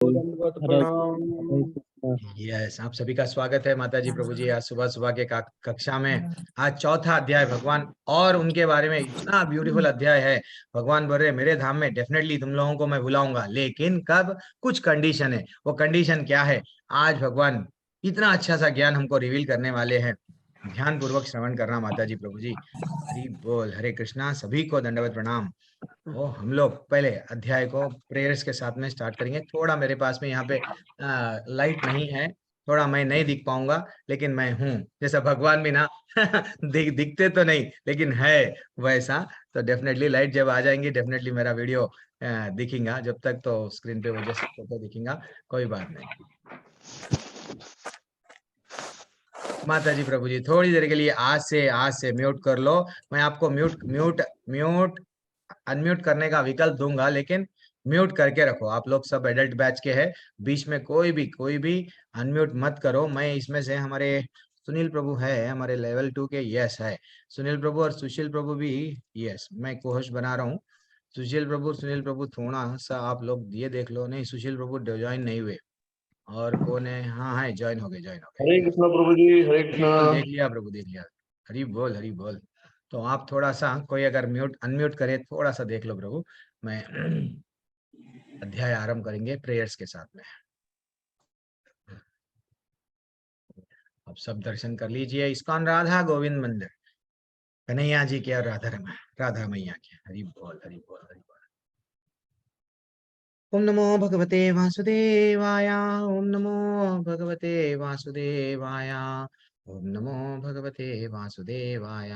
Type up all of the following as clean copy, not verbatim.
दंडवत हरे प्रणाम। कृष्ण। यस, आप सभी का स्वागत है माता जी प्रभु जी। आज सुबह सुबह के कक्षा में आज चौथा अध्याय भगवान और उनके बारे में इतना ब्यूटीफुल अध्याय है। भगवान बोल रहे मेरे धाम में डेफिनेटली तुम लोगों को मैं बुलाऊंगा, लेकिन कब? कुछ कंडीशन है। वो कंडीशन क्या है? आज भगवान इतना अच्छा सा ज्ञान हमको रिवील करने वाले हैं। ध्यान पूर्वक श्रवण करना माता जी प्रभु जी। हरि बोल, हरे कृष्णा, सभी को दंडवत प्रणाम। ओ हम लोग पहले अध्याय को प्रेयर्स के साथ में स्टार्ट करेंगे। थोड़ा मेरे पास में यहाँ पे लाइट नहीं है, थोड़ा मैं नहीं दिख पाऊंगा, लेकिन मैं हूँ जैसा भगवान भी ना दिखते तो नहीं लेकिन है वैसा। तो डेफिनेटली लाइट जब आ जाएंगी डेफिनेटली मेरा वीडियो दिखेगा। जब तक तो स्क्रीन पे वो जस्ट फोटो दिखेगा, कोई बात नहीं। माता जी प्रभु जी थोड़ी देर के लिए आज से म्यूट कर लो। मैं आपको म्यूट म्यूट म्यूट अनम्यूट करने का विकल्प दूंगा, लेकिन म्यूट करके रखो। आप लोग सब एडल्ट बैच के हैं, बीच में कोई भी अनम्यूट मत करो। मैं इसमें से हमारे सुनील प्रभु है, हमारे लेवल 2 के, यस है सुनील प्रभु और सुशील प्रभु भी। यस, मैं कोहोस्ट बना रहा हूँ। सुशील प्रभु सुनील प्रभु थोड़ा सा आप लोग ये देख लो। नहीं, सुशील प्रभु ज्वाइन नहीं हुए। और कौन है? हाँ है, ज्वाइन हो गए। हरे कृष्णा प्रभु जी, हरे कृष्णा। देख लिया प्रभु, देख लिया। हरी बोल, हरी बोल। तो आप थोड़ा सा, कोई अगर म्यूट अनम्यूट करे थोड़ा सा देख लो प्रभु। मैं अध्याय आरंभ करेंगे प्रेयर्स के साथ में। अब सब दर्शन कर लीजिए। इस्कॉन राधा गोविंद मंदिर, कन्हैया जी के और राधा मैया के। हरि बोल, हरि बोल, हरि बोल। ओम नमो भगवते वासुदेवाय, ओम नमो भगवते वासुदेवाय, ओम नमो भगवते वासुदेवाय।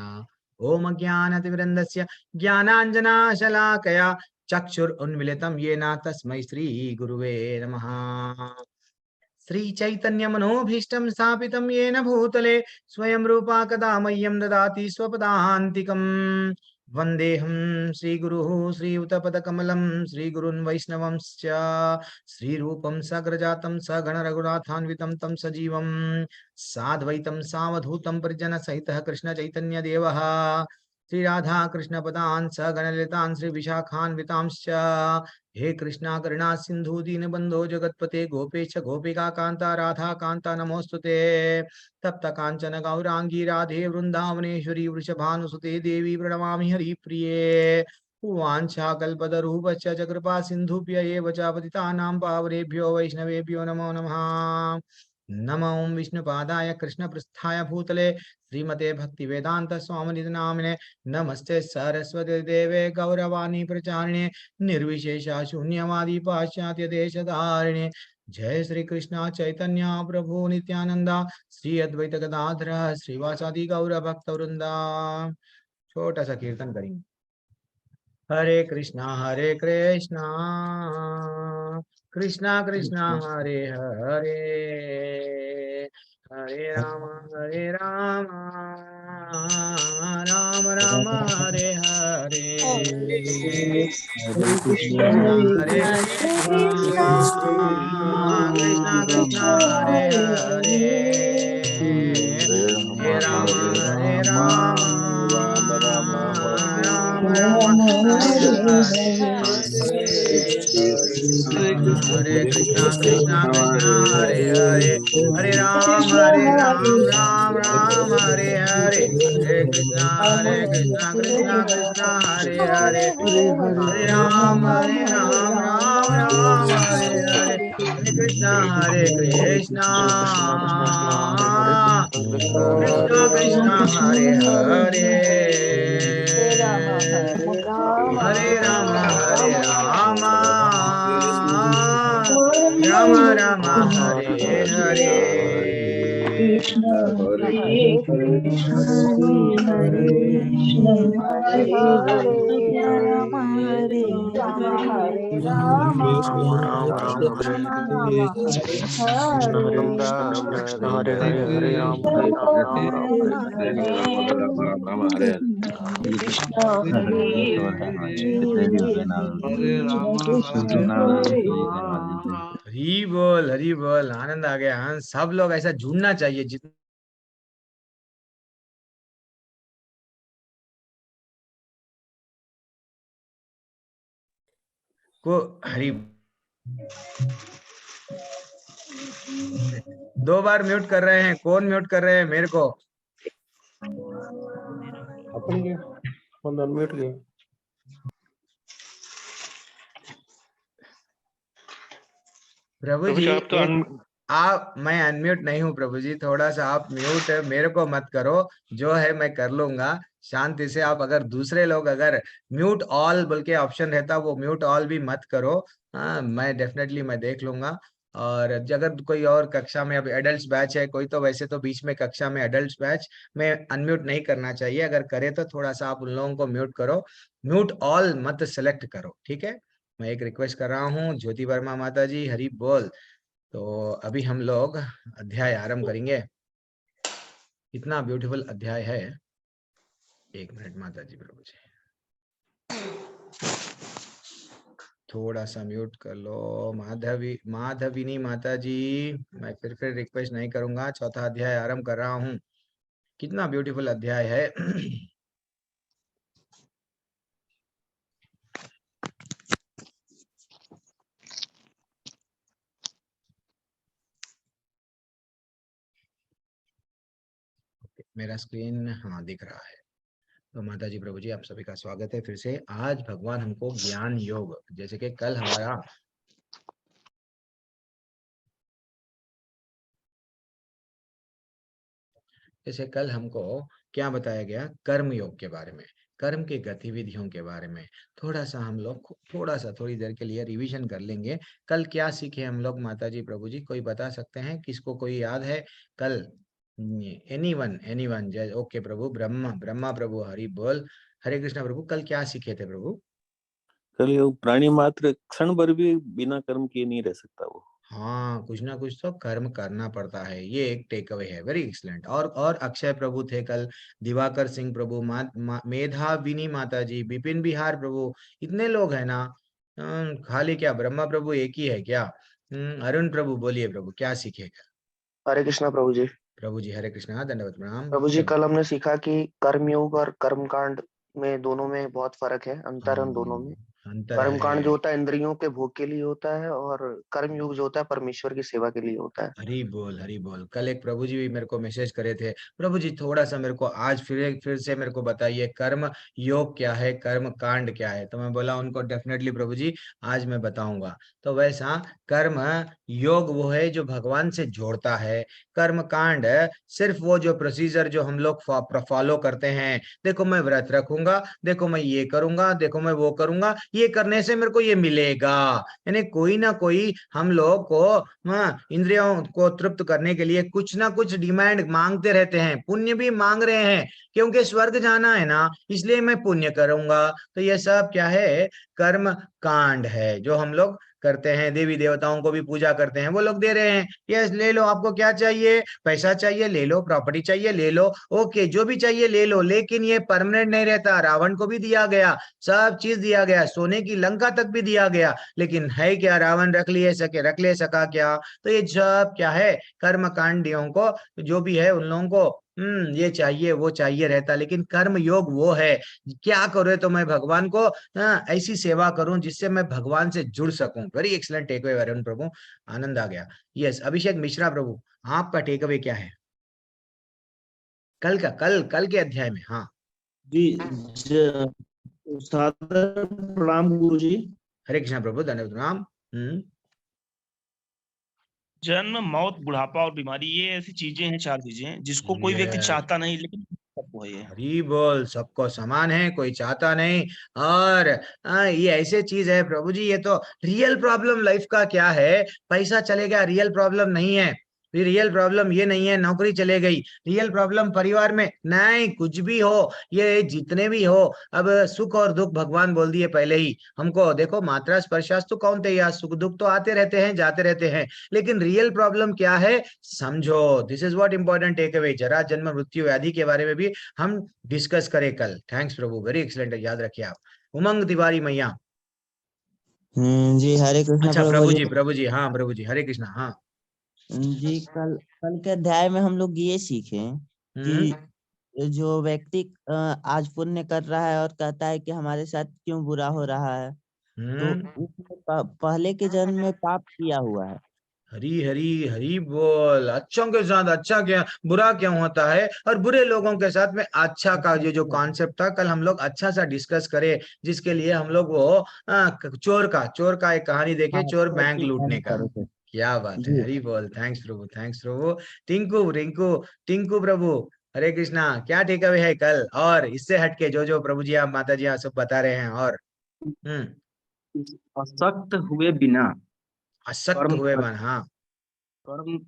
ओम अज्ञानतिमिरन्दस्य ज्ञानाञ्जनाशलाकया चक्षुरुन्मिलितं येन तस्मै श्री गुरुवे नमः। श्री चैतन्य मनोभीष्टं स्थापितं येन भूतले स्वयं रूपा कदा मह्यं ददाति स्वपदान्तिकम्। वन्देऽहं श्रीगुरुः श्रीयुतपदकमलं श्रीगुरुन् वैष्णवंश्च श्रीरूपं सग्रजातं सगणरघुनाथान्वितं तं सजीवं साद्वैतं सावधूतं परिजनसहितः कृष्णचैतन्यदेवः श्री राधा कृष्ण पदान् सगणललितान् श्री विशाखान्वितांश्च। हे कृष्णा करुणा सिंधु दीनबंधो जगतपते गोपेश गोपिका कांता राधा कांता नमोस्तुते। तप्त कांचन गौरांगी राधे वृंदावनेश्वरी वृषभानुसुते देवी प्रणमामि हरिप्रिये। वाञ्छाकल्पतरुभ्यश्च च कृपा सिन्धुभ्य एव च पतितानां पावनेभ्यो वैष्णवेभ्यो नमो नमः। नमो विष्णुपादाय कृष्णपृष्ठाय भूतले श्रीमते भक्तिवेदांत स्वामिनिधि नामिने नमस्ते सरस्वती देवे गौरवाणी प्रचारिणे निर्विशेषा शून्यवादी पाश्चात्य देशधारिणे। जय श्री कृष्ण चैतन्य प्रभु नित्यानंदा श्री अद्वैत गदाधर श्रीवासादि गौर भक्त वृंदा। छोटा सा कीर्तन करेंगे। हरे कृष्णा कृष्णा कृष्णा हरे हरे, हरे राम राम राम हरे हरे। हरे कृष्ण हरे कृष्णा कृष्णा कृष्णा हरे हरे, हरे राम राम राम राम राम हरे हरे। हरे कृष्णा कृष्णा कृष्णा हरे हरे, हरे राम राम राम हरे हरे। हरे कृष्णा कृष्णा कृष्णा हरे हरे, हरे राम राम राम हरे हरे। हरे कृष्णा कृष्णा कृष्णा हरे हरे, हरे राम राम राम हरे हरे। कृष्ण हरे कृष्ण हरे कृष्ण हरे हरे राम हरे राम हरे हरे राम राम राम हरे राम हरे राम हरे कृष्ण हरे हरे कृष्ण कृष्ण हरे हरे, हरे राम राम राम हरे हरे। हरे कृष्ण हरे हरी बोल, आनंद आ गया। हाँ, सब लोग ऐसा जुड़ना चाहिए जितना को हरी 2 बार म्यूट कर रहे हैं, कौन म्यूट कर रहे हैं मेरे को? अपन के फोन अनम्यूट किया। प्रभु जी आप तो आप, मैं अनम्यूट नहीं हूँ प्रभु जी, थोड़ा सा आप म्यूट मेरे को मत करो, जो है मैं कर लूंगा शांति से। आप अगर दूसरे लोग अगर म्यूट ऑल बोल के ऑप्शन रहता, वो म्यूट ऑल भी मत करो। हाँ, मैं डेफिनेटली मैं देख लूंगा। और अगर कोई और कक्षा में, अभी एडल्ट्स बैच है कोई, तो वैसे तो बीच में कक्षा में एडल्ट्स बैच में अनम्यूट नहीं करना चाहिए, अगर करे तो थोड़ा सा आप उन लोगों को म्यूट करो, म्यूट ऑल मत सेलेक्ट करो, ठीक है। मैं एक रिक्वेस्ट कर रहा हूँ। ज्योति वर्मा माता जी, हरि बोल। तो अभी हम लोग अध्याय आरंभ करेंगे। इतना ब्यूटीफुल अध्याय है। 1 मिनट माता जी, प्रभु जी थोड़ा सा म्यूट कर लो। माधविनी माता जी, मैं फिर रिक्वेस्ट नहीं करूंगा। चौथा अध्याय आरंभ कर रहा हूँ। कितना ब्यूटीफुल अध्याय है। मेरा स्क्रीन हाँ दिख रहा है। तो माता जी, प्रभु जी, आप सभी का स्वागत है फिर से। आज भगवान हमको ज्ञान योग, जैसे कि कल हमारा जैसे कल हमको क्या बताया गया, कर्म योग के बारे में, कर्म की गतिविधियों के बारे में थोड़ा सा हम लोग थोड़ी देर के लिए रिवीजन कर लेंगे। कल क्या सीखे हम लोग माता जी, प्रभु जी, कोई बता सकते हैं? किसको कोई याद है कल? एनीवन जय। ओके प्रभु। ब्रह्मा प्रभु, हरि बोल। हरे कृष्णा प्रभु, कल क्या सीखे थे प्रभु? कल ये प्राणी मात्र क्षण भर भी बिना कर्म किए नहीं रह सकता वो। हाँ, कुछ ना कुछ तो कर्म करना पड़ता है, ये एक टेक अवे है। Very excellent. और अक्षय प्रभु थे कल, दिवाकर सिंह प्रभु, मेधाविनी माता जी, बिपिन बिहार प्रभु, इतने लोग हैं ना। खाली क्या ब्रह्मा प्रभु एक ही है क्या? अरुण प्रभु बोलिए प्रभु, क्या सीखेगा? हरे कृष्णा प्रभु जी। प्रभु जी हरे कृष्णा, दंडवत प्रणाम। प्रभु जी, कल हमने सीखा कि कर्मयोग और कर्मकांड में दोनों में बहुत फर्क है, अंतर है हाँ, उन दोनों में। अंतर कर्मकांड जो है। होता है इंद्रियों के भोग के लिए होता है, और कर्मयोग जो होता है परमेश्वर की सेवा के लिए होता है। हरी बोल, हरी बोल। कल एक प्रभु जी भी मेरे को मैसेज करे थे, प्रभु जी थोड़ा सा मेरे को आज फिर से मेरे को बताइए, कर्म योग क्या है, कर्म कांड क्या है। तो मैं बोला उनको डेफिनेटली प्रभु जी आज मैं बताऊंगा। तो वैसा कर्म योग वो है जो भगवान से जोड़ता है, कर्म कांड सिर्फ वो जो प्रोसीजर जो हम लोग फॉलो करते हैं। देखो मैं व्रत रखूंगा, देखो मैं ये करूंगा, देखो मैं वो करूंगा, ये करने से मेरे को ये मिलेगा। यानी कोई ना कोई हम लोग को, हाँ, इंद्रियों को तृप्त करने के लिए कुछ ना कुछ डिमांड मांगते रहते हैं। पुण्य भी मांग रहे हैं, क्योंकि स्वर्ग जाना है ना, इसलिए मैं पुण्य करूंगा। तो ये सब क्या है? कर्म कांड है जो हम लोग करते हैं। देवी देवताओं को भी पूजा करते हैं, वो लोग दे रहे हैं, यस ले लो, आपको क्या चाहिए, पैसा चाहिए ले लो, प्रॉपर्टी चाहिए ले लो, ओके जो भी चाहिए ले लो। लेकिन ये परमानेंट नहीं रहता। रावण को भी दिया गया, सब चीज दिया गया, सोने की लंका तक भी दिया गया, लेकिन है क्या? रावण रख ले सका क्या? तो ये सब क्या है? कर्म कांडियों को जो भी है उन लोगों को ये चाहिए वो चाहिए रहता। लेकिन कर्म योग वो है, क्या करो तो मैं भगवान को ऐसी सेवा करूं जिससे मैं भगवान से जुड़ सकूं। Very excellent take away Varun Prabhu, आनंद आ गया। यस अभिषेक मिश्रा प्रभु, आपका टेक अवे क्या है कल के अध्याय में? हाँ जी, सादर प्रणाम गुरु जी। हरे कृष्णा प्रभु, धन्यवाद प्रणाम। जन्म, मौत, बुढ़ापा और बीमारी, ये ऐसी चीजें हैं, 4 चीजें जिसको कोई व्यक्ति Yes. चाहता नहीं, लेकिन सबको है ये। हरी बोल। सबको समान है, कोई चाहता नहीं। और ये ऐसे चीज है प्रभु जी, ये तो रियल प्रॉब्लम लाइफ का क्या है? पैसा चलेगा, रियल प्रॉब्लम नहीं है। रियल प्रॉब्लम ये नहीं है नौकरी चले गई, रियल प्रॉब्लम परिवार में नहीं, कुछ भी हो, ये जितने भी हो, अब सुख और दुख भगवान बोल दिए पहले ही हमको। देखो मात्रा स्पर्शास्तु कौन्तेय, या सुख दुख तो आते रहते हैं जाते रहते हैं, लेकिन रियल प्रॉब्लम क्या है समझो। This is what important take away. जरा जन्म मृत्यु व्याधि के बारे में भी हम डिस्कस करें कल। थैंक्स प्रभु, वेरी एक्सलेंट, याद रखिए आप। उमंग तिवारी मैया जी हरे कृष्णा अच्छा प्रभु जी। प्रभु जी हाँ, प्रभु जी हरे कृष्णा। हाँ जी कल कल के अध्याय में हम लोग ये सीखे कि जो व्यक्ति आज पुण्य कर रहा है और कहता है कि हमारे साथ क्यों बुरा हो रहा है, तो उसने पहले के जन्म में पाप किया हुआ है। हरी हरी हरी बोल। अच्छों के साथ अच्छा क्या बुरा क्यों होता है, और बुरे लोगों के साथ में अच्छा का ये जो कॉन्सेप्ट था कल हम लोग अच्छा सा डिस्कस करें, जिसके लिए हम लोग वो चोर का एक कहानी देखे, चोर बैंक लूटने का। क्या बात है, हरी बोल। थैंक्स प्रभु, थैंक्स प्रभु। टिंकू रिंकू, टिंकू प्रभु, हरे कृष्णा। क्या टेक अवे है कल, और इससे हटके जो जो प्रभु जी आप माता जी आप सब बता रहे हैं, और असक्त हुए बिना असक्त कर्म हुए बन, हाँ कर्म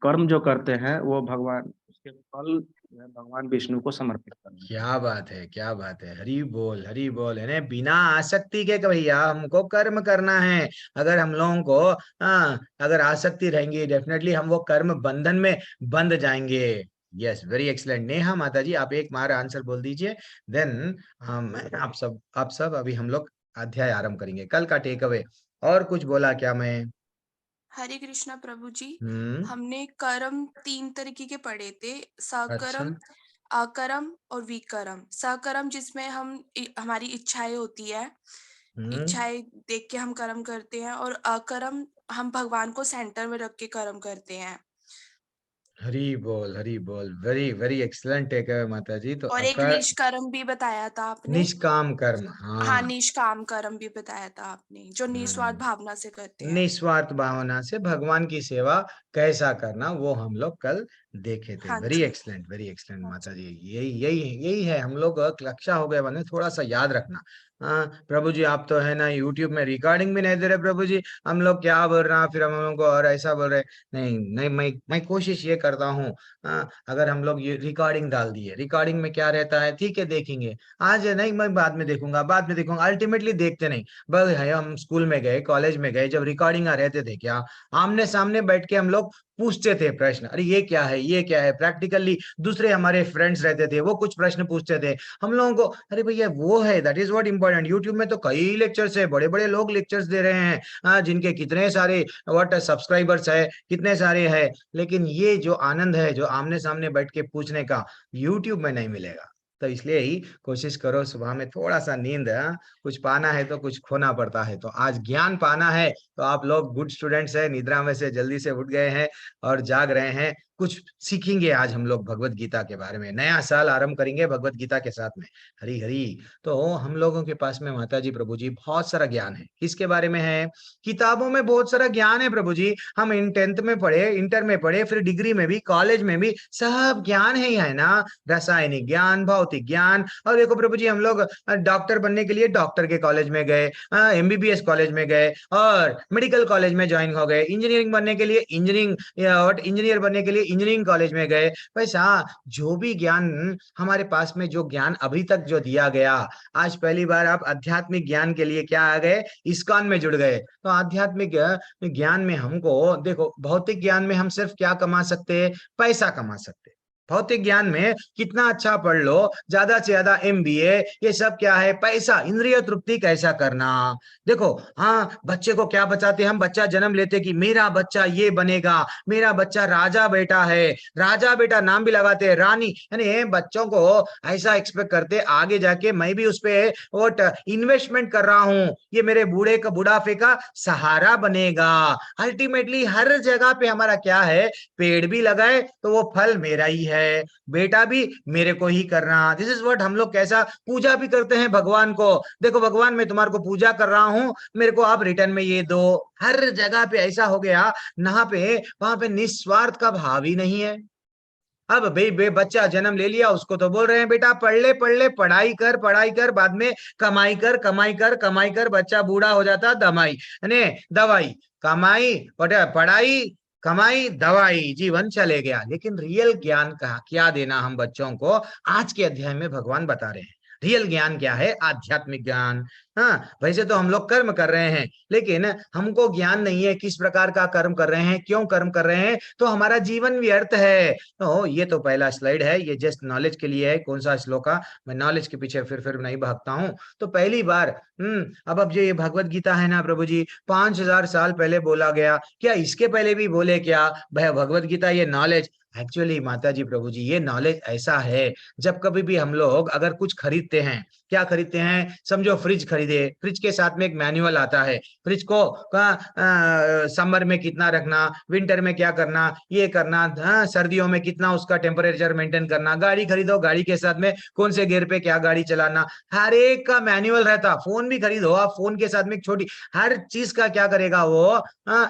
कर्म जो करते हैं वो भगवान उसके फल जो है भगवान विष्णु को समर्पित करते हैं। क्या बात है, क्या बात है, हरी बोल हरी बोल। है ना, बिना आसक्ति के कि भैया हमको कर्म करना है। अगर हम लोगों को अगर आसक्ति रहेंगी, डेफिनेटली हम वो कर्म बंधन में बंध जाएंगे। Yes, very excellent. नेहा माता जी आप एक बार आंसर बोल दीजिए, देन हम आप सब अभी हम लोग अध्याय आरंभ करेंगे, कल का टेक अवे। और कुछ बोला क्या मैं? हरे कृष्णा प्रभु जी। हम्म, हमने कर्म 3 तरीके के पढ़े थे, अच्छा, सकर्म, अकर्म और विकर्म। सकर्म जिसमें हमारी इच्छाएं होती है, हम्म, इच्छाएं देख के हम कर्म करते हैं, और अकर्म हम भगवान को सेंटर में रख के कर्म करते हैं। हरी बोल, very very excellent take away माता जी। तो और एक अकर निष्कर्म भी बताया था आपने। निष्काम कर्म, हाँ, हाँ, निष्काम कर्म भी बताया था आपने, जो निस्वार्थ भावना से करते हैं। निस्वार्थ भावना से भगवान की सेवा कैसा करना, वो हम लोग कल देखे थे। हाँ वेरी जी, एक्सलेंट, वेरी एक्सलेंट हाँ माता जी। जी। यही यही यही है, हम लोग कक्षा हो गए बने, थोड़ा सा याद रखना। प्रभु जी आप तो है ना यूट्यूब में रिकॉर्डिंग भी नहीं दे रहे प्रभु जी, हम लोग क्या बोल रहे हैं, फिर हम लोगों को और ऐसा बोल रहे। नहीं नहीं, मैं कोशिश ये करता हूँ, अगर हम लोग ये रिकॉर्डिंग डाल दिए, रिकॉर्डिंग में क्या रहता है, ठीक है देखेंगे, आज नहीं मैं बाद में देखूंगा, बाद में देखूंगा, अल्टीमेटली देखते नहीं। बस है, हम स्कूल में गए, कॉलेज में गए, जब रिकॉर्डिंग रहते थे क्या, आमने सामने बैठ के हम लोग पूछते थे प्रश्न, अरे ये क्या है, ये क्या है। प्रैक्टिकली दूसरे हमारे फ्रेंड्स रहते थे, वो कुछ प्रश्न पूछते थे हम लोगों को, अरे भैया वो है, that is what important. YouTube में तो कई लेक्चर्स है, बड़े बड़े लोग लेक्चर्स दे रहे हैं, जिनके कितने सारे व्हाट सब्सक्राइबर्स है, कितने सारे है, लेकिन ये जो आनंद है जो आमने सामने बैठ के पूछने का, यूट्यूब में नहीं मिलेगा। तो इसलिए ही कोशिश करो सुबह में थोड़ा सा नींद, कुछ पाना है तो कुछ खोना पड़ता है। तो आज ज्ञान पाना है, तो आप लोग गुड स्टूडेंट्स हैं, निद्रा में से जल्दी से उठ गए हैं और जाग रहे हैं। कुछ सीखेंगे आज हम लोग भगवत गीता के बारे में, नया साल आरंभ करेंगे भगवत गीता के साथ में। हरी हरी। तो हम लोगों के पास में माता जी प्रभु जी बहुत सारा ज्ञान है, किसके बारे में है, किताबों में बहुत सारा ज्ञान है प्रभु जी। हम इन 10th में पढ़े, इंटर में पढ़े, फिर डिग्री में भी, कॉलेज में भी, सब ज्ञान है ही है ना। रासायनिक ज्ञान, भौतिक ज्ञान, और देखो प्रभु जी हम लोग डॉक्टर बनने के लिए डॉक्टर के कॉलेज में गए, एमबीबीएस कॉलेज में गए, और मेडिकल कॉलेज में ज्वाइन हो गए, इंजीनियरिंग बनने के लिए इंजीनियर बनने के लिए इंजीनियरिंग कॉलेज में गए। वैसा जो भी ज्ञान हमारे पास में, जो ज्ञान अभी तक जो दिया गया, आज पहली बार आप आध्यात्मिक ज्ञान के लिए क्या आ गए, इस्कॉन में जुड़ गए। तो आध्यात्मिक ज्ञान में हमको देखो, भौतिक ज्ञान में हम सिर्फ क्या कमा सकते हैं, पैसा कमा सकते हैं। भौतिक ज्ञान में कितना अच्छा पढ़ लो, ज्यादा से ज्यादा एमबीए, ये सब क्या है, पैसा, इंद्रिय तृप्ति कैसा करना। देखो, हाँ, बच्चे को क्या बताते, हम बच्चा जन्म लेते कि मेरा बच्चा ये बनेगा, मेरा बच्चा राजा बेटा है, राजा बेटा नाम भी लगाते हैं, रानी, यानी बच्चों को ऐसा एक्सपेक्ट करते आगे जाके मैं भी उस पे वो इन्वेस्टमेंट कर रहा हूं, ये मेरे बूढ़े का बुढ़ापे का सहारा बनेगा। अल्टीमेटली हर जगह पे हमारा क्या है, पेड़ भी लगाए तो वो फल मेरा ही है, बेटा भी मेरे को ही करना। दिस इज व्हाट हम लोग कैसा पूजा भी करते हैं भगवान को, देखो भगवान मैं तुम्हारे को पूजा कर रहा हूं, मेरे को आप रिटर्न में ये दो। हर जगह पे ऐसा हो गया, वहां पे निस्वार्थ का भाव ही नहीं है। अब भाई बच्चा जन्म ले लिया, उसको तो बोल रहे हैं बेटा पढ़ ले, पढ़ाई कर, बाद में कमाई कर, बच्चा बूढ़ा हो जाता, दवाई, कमाई, पढ़ाई, कमाई, दवाई, जीवन चले गया। लेकिन रियल ज्ञान का क्या देना हम बच्चों को, आज के अध्याय में भगवान बता रहे हैं। रियल ज्ञान क्या है, आध्यात्मिक ज्ञान। हाँ, वैसे तो हम लोग कर्म कर रहे हैं, लेकिन हमको ज्ञान नहीं है किस प्रकार का कर्म कर रहे हैं, क्यों कर्म कर रहे हैं, तो हमारा जीवन व्यर्थ है। तो ये तो पहला स्लाइड है, ये जस्ट नॉलेज के लिए है। कौन सा श्लोका, मैं नॉलेज के पीछे फिर नहीं भागता हूं। तो पहली बार अब जो ये भगवत गीता है ना प्रभु जी, 5000 साल पहले बोला गया, क्या इसके पहले भी बोले क्या भगवत गीता, ये नॉलेज एक्चुअली माता जी प्रभु जी, ये नॉलेज ऐसा है, जब कभी भी हम लोग अगर कुछ खरीदते हैं, क्या खरीदते हैं, समझो फ्रिज खरीदे, फ्रिज के साथ में एक मैनुअल आता है, फ्रिज को समर में कितना रखना, विंटर में क्या करना, ये करना, सर्दियों में कितना उसका टेम्परेचर मेंटेन करना। गाड़ी खरीदो, गाड़ी के साथ में कौन से गियर पे क्या गाड़ी चलाना, हर एक का मैनुअल रहता। फोन भी खरीदो आप, फोन के साथ में एक छोटी, हर चीज का क्या करेगा वो,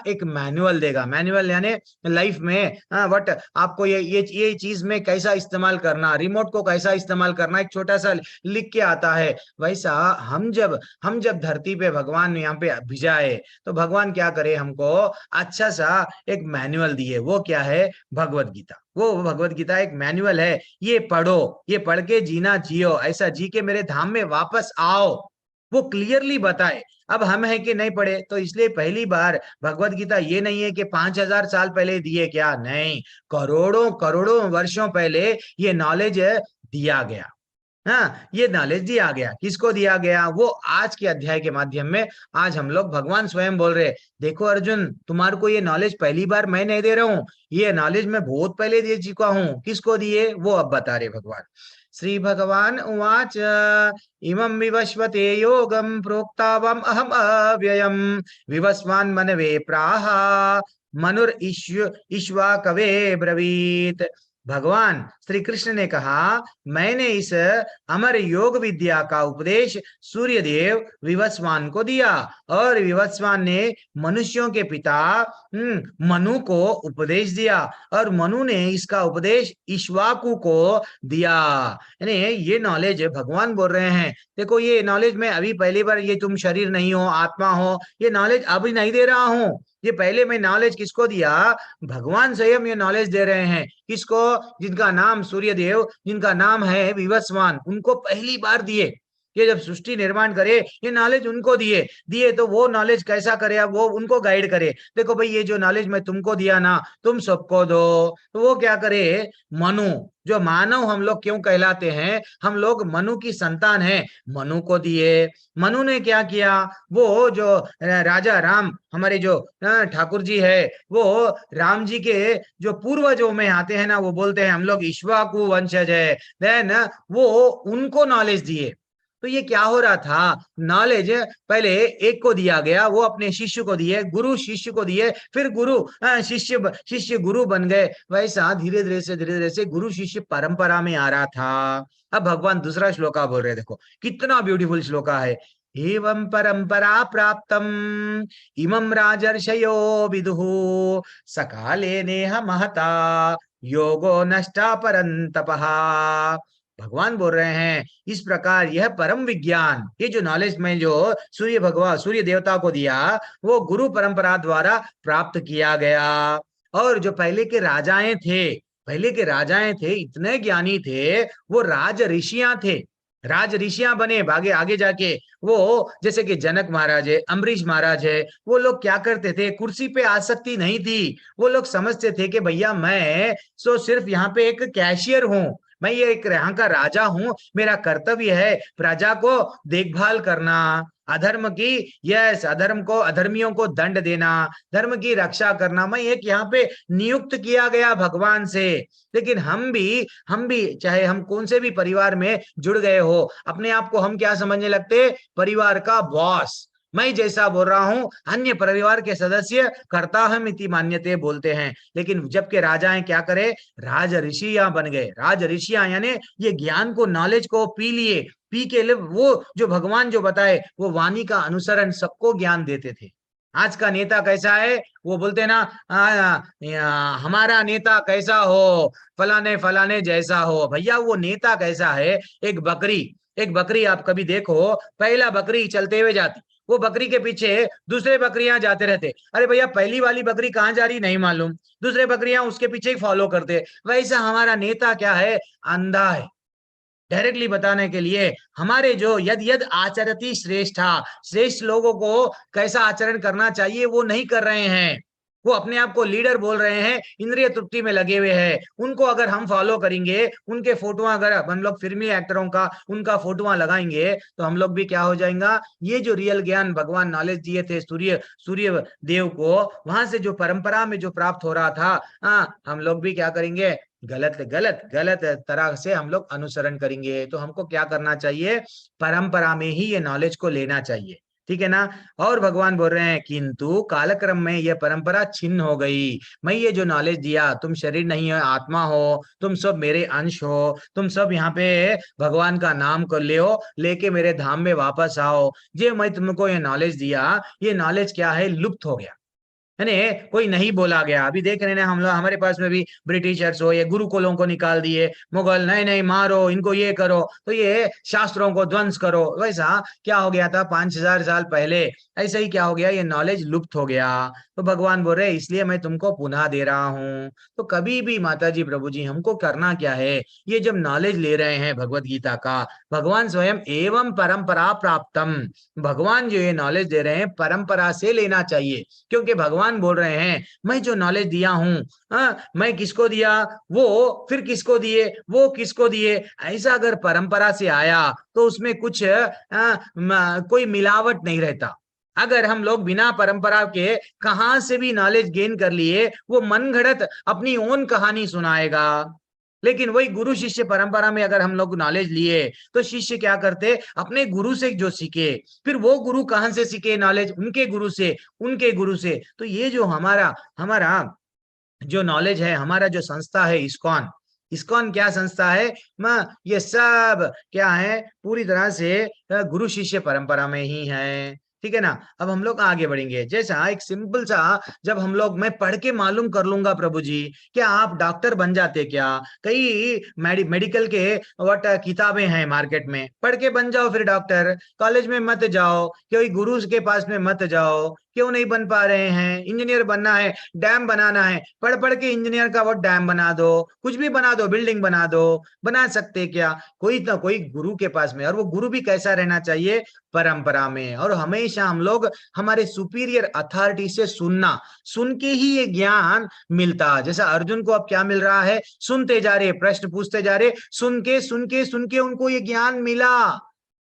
एक मैनुअल देगा। मैनुअल यानी लाइफ में बट आपको ये चीज में कैसा इस्तेमाल करना, रिमोट को कैसा इस्तेमाल करना, एक छोटा सा लिख के आता है। वैसा हम जब धरती पे भगवान यहाँ पे भिजाए, तो भगवान क्या करे, हमको अच्छा सा एक मैनुअल दिए। वो क्या है, भगवत गीता। वो भगवत गीता एक मैनुअल है, ये पढ़ो, ये पढ़ के जीना जियो, ऐसा जी के मेरे धाम में वापस आओ, वो क्लियरली बताए। अब हम है कि नहीं पढ़े, तो इसलिए पहली बार भगवत गीता ये नहीं है कि 5000 साल पहले दिए, क्या नहीं, करोड़ों करोड़ों वर्षों पहले ये नॉलेज दिया गया। हाँ, ये नॉलेज दिया गया, किसको दिया गया, वो आज के अध्याय के माध्यम में आज हम लोग, भगवान स्वयं बोल रहे, देखो अर्जुन, तुम्हारे को ये नॉलेज पहली बार मैं नहीं दे रहा हूँ, ये नॉलेज मैं बहुत पहले दे चुका हूँ। किसको दिए, वो अब बता रहे भगवान। श्री भगवान उवाच इमं विवस्वते योगं प्रोक्तावम् अहम् अव्ययम् विवस्वान् मनवे प्राह मनुर ईश्वा कवे ब्रवीत। भगवान श्री कृष्ण ने कहा, मैंने इस अमर योग विद्या का उपदेश सूर्यदेव विवस्वान को दिया, और विवस्वान ने मनुष्यों के पिता मनु को उपदेश दिया, और मनु ने इसका उपदेश इक्ष्वाकु को दिया। यानी ये नॉलेज भगवान बोल रहे हैं, देखो ये नॉलेज मैं अभी पहली बार, ये तुम शरीर नहीं हो, आत्मा हो, ये नॉलेज अभी नहीं दे रहा हूँ, ये पहले मैं नॉलेज किसको दिया, भगवान स्वयं ये नॉलेज दे रहे हैं। किसको, जिनका नाम सूर्यदेव, जिनका नाम है विवस्वान, उनको पहली बार दिए। ये जब सृष्टि निर्माण करे, ये नॉलेज उनको दिए तो वो नॉलेज कैसा करे, वो उनको गाइड करे। देखो भाई, ये जो नॉलेज मैं तुमको दिया ना, तुम सबको दो। तो वो क्या करे, मनु, जो मानव हम लोग क्यों कहलाते हैं, हम लोग मनु की संतान हैं, मनु को दिए। मनु ने क्या किया, वो जो राजा राम, हमारे जो ठाकुर जी है, वो राम जी के जो पूर्वजों में आते हैं ना, वो बोलते हैं हम लोग इक्ष्वाकु वंशज है, देन वो उनको नॉलेज दिए। तो ये क्या हो रहा था, नॉलेज पहले एक को दिया गया, वो अपने शिष्य को दिए, गुरु शिष्य को दिए, फिर गुरु शिष्य गुरु बन गए। वैसा धीरे धीरे से गुरु शिष्य परंपरा में आ रहा था। अब भगवान दूसरा श्लोका बोल रहे, देखो कितना ब्यूटीफुल श्लोका है। एवं परंपरा प्राप्तम इमं राजर्षयो विदुः सकाले नेह महता योगो नष्टा परंतपः। भगवान बोल रहे हैं, इस प्रकार यह परम विज्ञान, ये जो नॉलेज में जो सूर्य देवता को दिया, वो गुरु परंपरा द्वारा प्राप्त किया गया। और जो पहले के राजाएं थे, इतने ज्ञानी थे, वो राज ऋषियां थे, राज ऋषियां बने आगे जाके। वो जैसे कि जनक महाराज है, अम्बरीश महाराज है, वो लोग क्या करते थे, कुर्सी पे आसक्ति नहीं थी। वो लोग समझते थे कि भैया मैं सिर्फ यहाँ पे एक कैशियर हूँ, मैं ये एक यहाँ का राजा हूं, मेरा कर्तव्य है प्रजा को देखभाल करना, अधर्म को, अधर्मियों को दंड देना, धर्म की रक्षा करना। मैं एक यहाँ पे नियुक्त किया गया भगवान से। लेकिन हम भी चाहे हम कौन से भी परिवार में जुड़ गए हो, अपने आप को हम क्या समझने लगते, परिवार का बॉस। मैं जैसा बोल रहा हूं, अन्य परिवार के सदस्य करता हम इति मान्यते बोलते हैं। लेकिन जबकि राजाएं क्या करे, राज ऋषियां बन गए। राज ऋषियां यानी ये ज्ञान को, नॉलेज को पी के लिए वो जो भगवान जो बताए, वो वाणी का अनुसरण सबको ज्ञान देते थे। आज का नेता कैसा है, वो बोलते ना हमारा नेता कैसा हो, फलाने जैसा हो। भैया वो नेता कैसा है, एक बकरी आप कभी देखो, पहला बकरी चलते हुए जाती, वो बकरी के पीछे दूसरे बकरियां जाते रहते। अरे भैया पहली वाली बकरी कहाँ जा रही नहीं मालूम, दूसरे बकरियां उसके पीछे ही फॉलो करते। वैसा हमारा नेता क्या है, अंधा है। डायरेक्टली बताने के लिए, हमारे जो यद आचरति श्रेष्ठा, श्रेष्ठ लोगों को कैसा आचरण करना चाहिए वो नहीं कर रहे हैं। वो अपने आप को लीडर बोल रहे हैं, इंद्रिय तृप्ति में लगे हुए हैं। उनको अगर हम फॉलो करेंगे, उनके फोटो अगर हम लोग फिल्मी एक्टरों का उनका फोटो लगाएंगे तो हम लोग भी क्या हो जाएगा। ये जो रियल ज्ञान भगवान नॉलेज दिए थे सूर्य देव को, वहां से जो परंपरा में जो प्राप्त हो रहा था, हम लोग भी क्या करेंगे, गलत गलत गलत तरह से हम लोग अनुसरण करेंगे। तो हमको क्या करना चाहिए, परंपरा में ही ये नॉलेज को लेना चाहिए, ठीक है ना। और भगवान बोल रहे हैं किंतु कालक्रम में यह परंपरा छिन्न हो गई। मैं ये जो नॉलेज दिया, तुम शरीर नहीं हो, आत्मा हो, तुम सब मेरे अंश हो, तुम सब यहाँ पे भगवान का नाम कर ले, लेके मेरे धाम में वापस आओ। जे मैं तुमको ये नॉलेज दिया, ये नॉलेज क्या है, लुप्त हो गया, है कोई नहीं बोला गया। अभी देख रहे हैं हम लोग, हमारे पास में भी ब्रिटिशर्स हो, ये गुरुकुलों को निकाल दिए, मुगल नहीं नहीं मारो इनको, ये करो, तो ये शास्त्रों को ध्वंस करो। वैसा क्या हो गया था 5000 साल पहले, ऐसा ही क्या हो गया, ये नॉलेज लुप्त हो गया। तो भगवान बोल रहे इसलिए मैं तुमको पुनः दे रहा हूँ। तो कभी भी माता जी प्रभु जी हमको करना क्या है, ये जब नॉलेज ले रहे हैं भगवत गीता का, भगवान स्वयं एवं परंपरा प्राप्तम, भगवान जो ये नॉलेज दे रहे हैं परंपरा से लेना चाहिए। क्योंकि भगवान बोल रहे हैं मैं जो नॉलेज दिया हूं, मैं किसको दिया, वो फिर किसको दिए, वो किसको दिए, ऐसा अगर परंपरा से आया तो उसमें कुछ कोई मिलावट नहीं रहता। अगर हम लोग बिना परंपरा के कहां से भी नॉलेज गेन कर लिए, वो मनगढ़ंत अपनी ओन कहानी सुनाएगा। लेकिन वही गुरु शिष्य परंपरा में अगर हम लोग नॉलेज लिए तो शिष्य क्या करते, अपने गुरु से जो सीखे, फिर वो गुरु कहां से सीखे नॉलेज, उनके गुरु से, उनके गुरु से। तो ये जो हमारा जो नॉलेज है, हमारा जो संस्था है इस्कॉन क्या संस्था है, ये सब क्या है, पूरी तरह से गुरु शिष्य परंपरा में ही है, ठीक है ना। अब हम लोग आगे बढ़ेंगे। जैसा एक सिंपल सा, जब हम लोग, मैं पढ़ के मालूम कर लूंगा प्रभु जी, क्या आप डॉक्टर बन जाते क्या, कई मेडिकल के व्हाट किताबें हैं मार्केट में, पढ़ के बन जाओ फिर डॉक्टर। कॉलेज में मत जाओ, कोई गुरु के पास में मत जाओ। क्यों नहीं बन पा रहे हैं, इंजीनियर बनना है, डैम बनाना है, पढ़ पढ़ के इंजीनियर का वो डैम बना दो, कुछ भी बना दो, बिल्डिंग बना दो, बना सकते क्या, कोई ना कोई गुरु के पास में। और वो गुरु भी कैसा रहना चाहिए, परंपरा में। और हमेशा हम लोग हमारे सुपीरियर अथॉरिटी से सुन के ही ये ज्ञान मिलता। जैसा अर्जुन को अब क्या मिल रहा है, सुनते जा रहे, प्रश्न पूछते जा रहे, सुन के उनको ये ज्ञान मिला।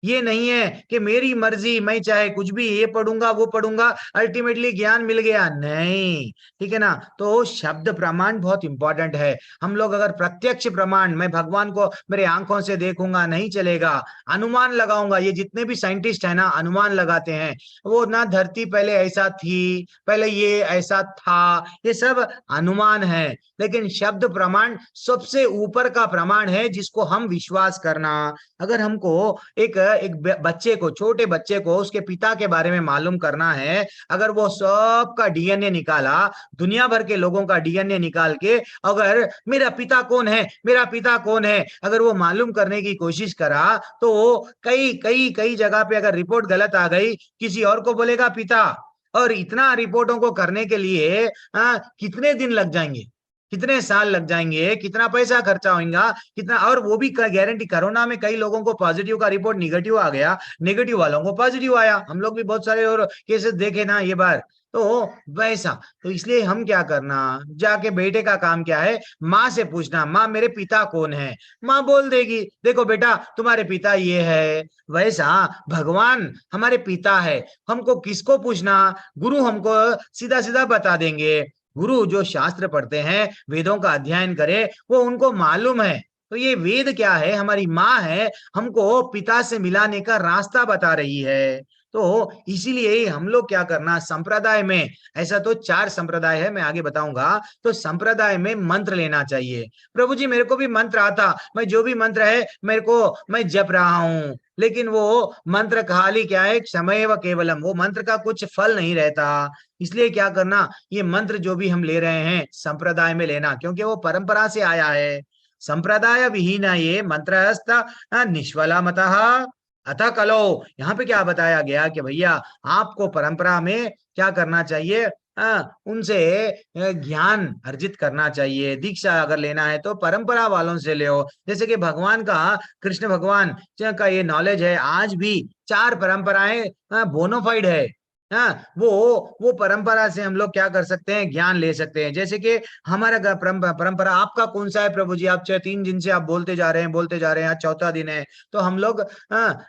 ये नहीं है कि मेरी मर्जी, मैं चाहे कुछ भी ये पढ़ूंगा वो पढ़ूंगा, अल्टीमेटली ज्ञान मिल गया, नहीं, ठीक है ना। तो शब्द प्रमाण बहुत इंपॉर्टेंट है। हम लोग अगर प्रत्यक्ष प्रमाण, मैं भगवान को मेरे आंखों से देखूंगा, नहीं चलेगा, अनुमान लगाऊंगा। ये जितने भी साइंटिस्ट है ना, अनुमान लगाते हैं, वो ना धरती पहले ऐसा थी, पहले ये ऐसा था, ये सब अनुमान है। लेकिन शब्द प्रमाण सबसे ऊपर का प्रमाण है, जिसको हम विश्वास करना। अगर हमको एक बच्चे को, छोटे बच्चे को उसके पिता के बारे में मालूम करना है, अगर वो सबका डीएनए निकाला, दुनिया भर के लोगों का डीएनए निकाल के, अगर मेरा पिता कौन है, मेरा पिता कौन है, अगर वो मालूम करने की कोशिश करा, तो कई जगह पे अगर रिपोर्ट गलत आ गई, किसी और को बोलेगा पिता। और इतना रिपोर्टों को करने के लिए कितने दिन लग जाएंगे, कितने साल लग जाएंगे, कितना पैसा खर्चा होगा, कितना। और वो भी गारंटी, कोरोना में कई लोगों को पॉजिटिव का रिपोर्ट निगेटिव आ गया, नेगेटिव वालों को पॉजिटिव आया। हम लोग भी बहुत सारे और केसेस देखे ना ये बार। तो वैसा, तो इसलिए हम क्या करना, जाके बेटे का काम क्या है, माँ से पूछना, माँ मेरे पिता कौन है। माँ बोल देगी देखो बेटा तुम्हारे पिता ये है। वैसा भगवान हमारे पिता है, हमको किसको पूछना, गुरु हमको सीधा सीधा बता देंगे। गुरु जो शास्त्र पढ़ते हैं, वेदों का अध्ययन करे, वो उनको मालूम है। तो ये वेद क्या है, हमारी माँ है, हमको पिता से मिलाने का रास्ता बता रही है। तो इसीलिए हम लोग क्या करना, संप्रदाय में, ऐसा तो 4 संप्रदाय है, मैं आगे बताऊंगा। तो संप्रदाय में मंत्र लेना चाहिए। प्रभु जी मेरे को भी मंत्र आता, मैं जो भी मंत्र है मेरे को, मैं जप रहा हूं, लेकिन वो मंत्र खाली क्या है, क्षमैव केवलम, वो मंत्र का कुछ फल नहीं रहता। इसलिए क्या करना, ये मंत्र जो भी हम ले रहे हैं संप्रदाय में लेना, क्योंकि वो परंपरा से आया है। संप्रदाय विहीन ये मंत्रहस्त निष्फला मतः अतः कलो। यहाँ पे क्या बताया गया कि भैया आपको परंपरा में क्या करना चाहिए, उनसे ज्ञान अर्जित करना चाहिए। दीक्षा अगर लेना है तो परंपरा वालों से ले। जैसे कि भगवान का, कृष्ण भगवान का ये नॉलेज है, आज भी 4 परंपराएं बोनोफाइड है। हाँ, वो परंपरा से हम लोग क्या कर सकते हैं, ज्ञान ले सकते हैं। जैसे कि हमारा परंपरा आपका कौन सा है प्रभु जी? आप 3 दिन से आप बोलते जा रहे हैं, आज चौथा दिन है। तो हम लोग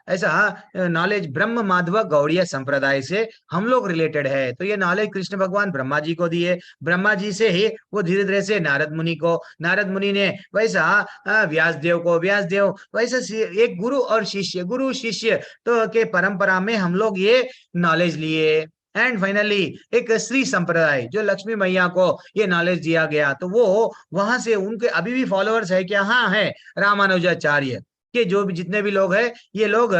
ऐसा नॉलेज ब्रह्म माधव गौड़ीय संप्रदाय से हम लोग रिलेटेड है। तो ये नॉलेज कृष्ण भगवान ब्रह्मा जी को दिए, ब्रह्मा जी से ही वो धीरे धीरे से नारद मुनि को, नारद मुनि ने वैसा व्यास देव को, व्यास देव वैसा एक गुरु और शिष्य, गुरु शिष्य तो के परंपरा में हम लोग ये नॉलेज लिए। एंड फाइनली एक श्री संप्रदाय जो लक्ष्मी मैया को ये नॉलेज दिया गया, तो वो वहां से उनके अभी भी फॉलोअर्स है क्या? हाँ है, रामानुजाचार्य के जो भी जितने भी लोग हैं ये लोग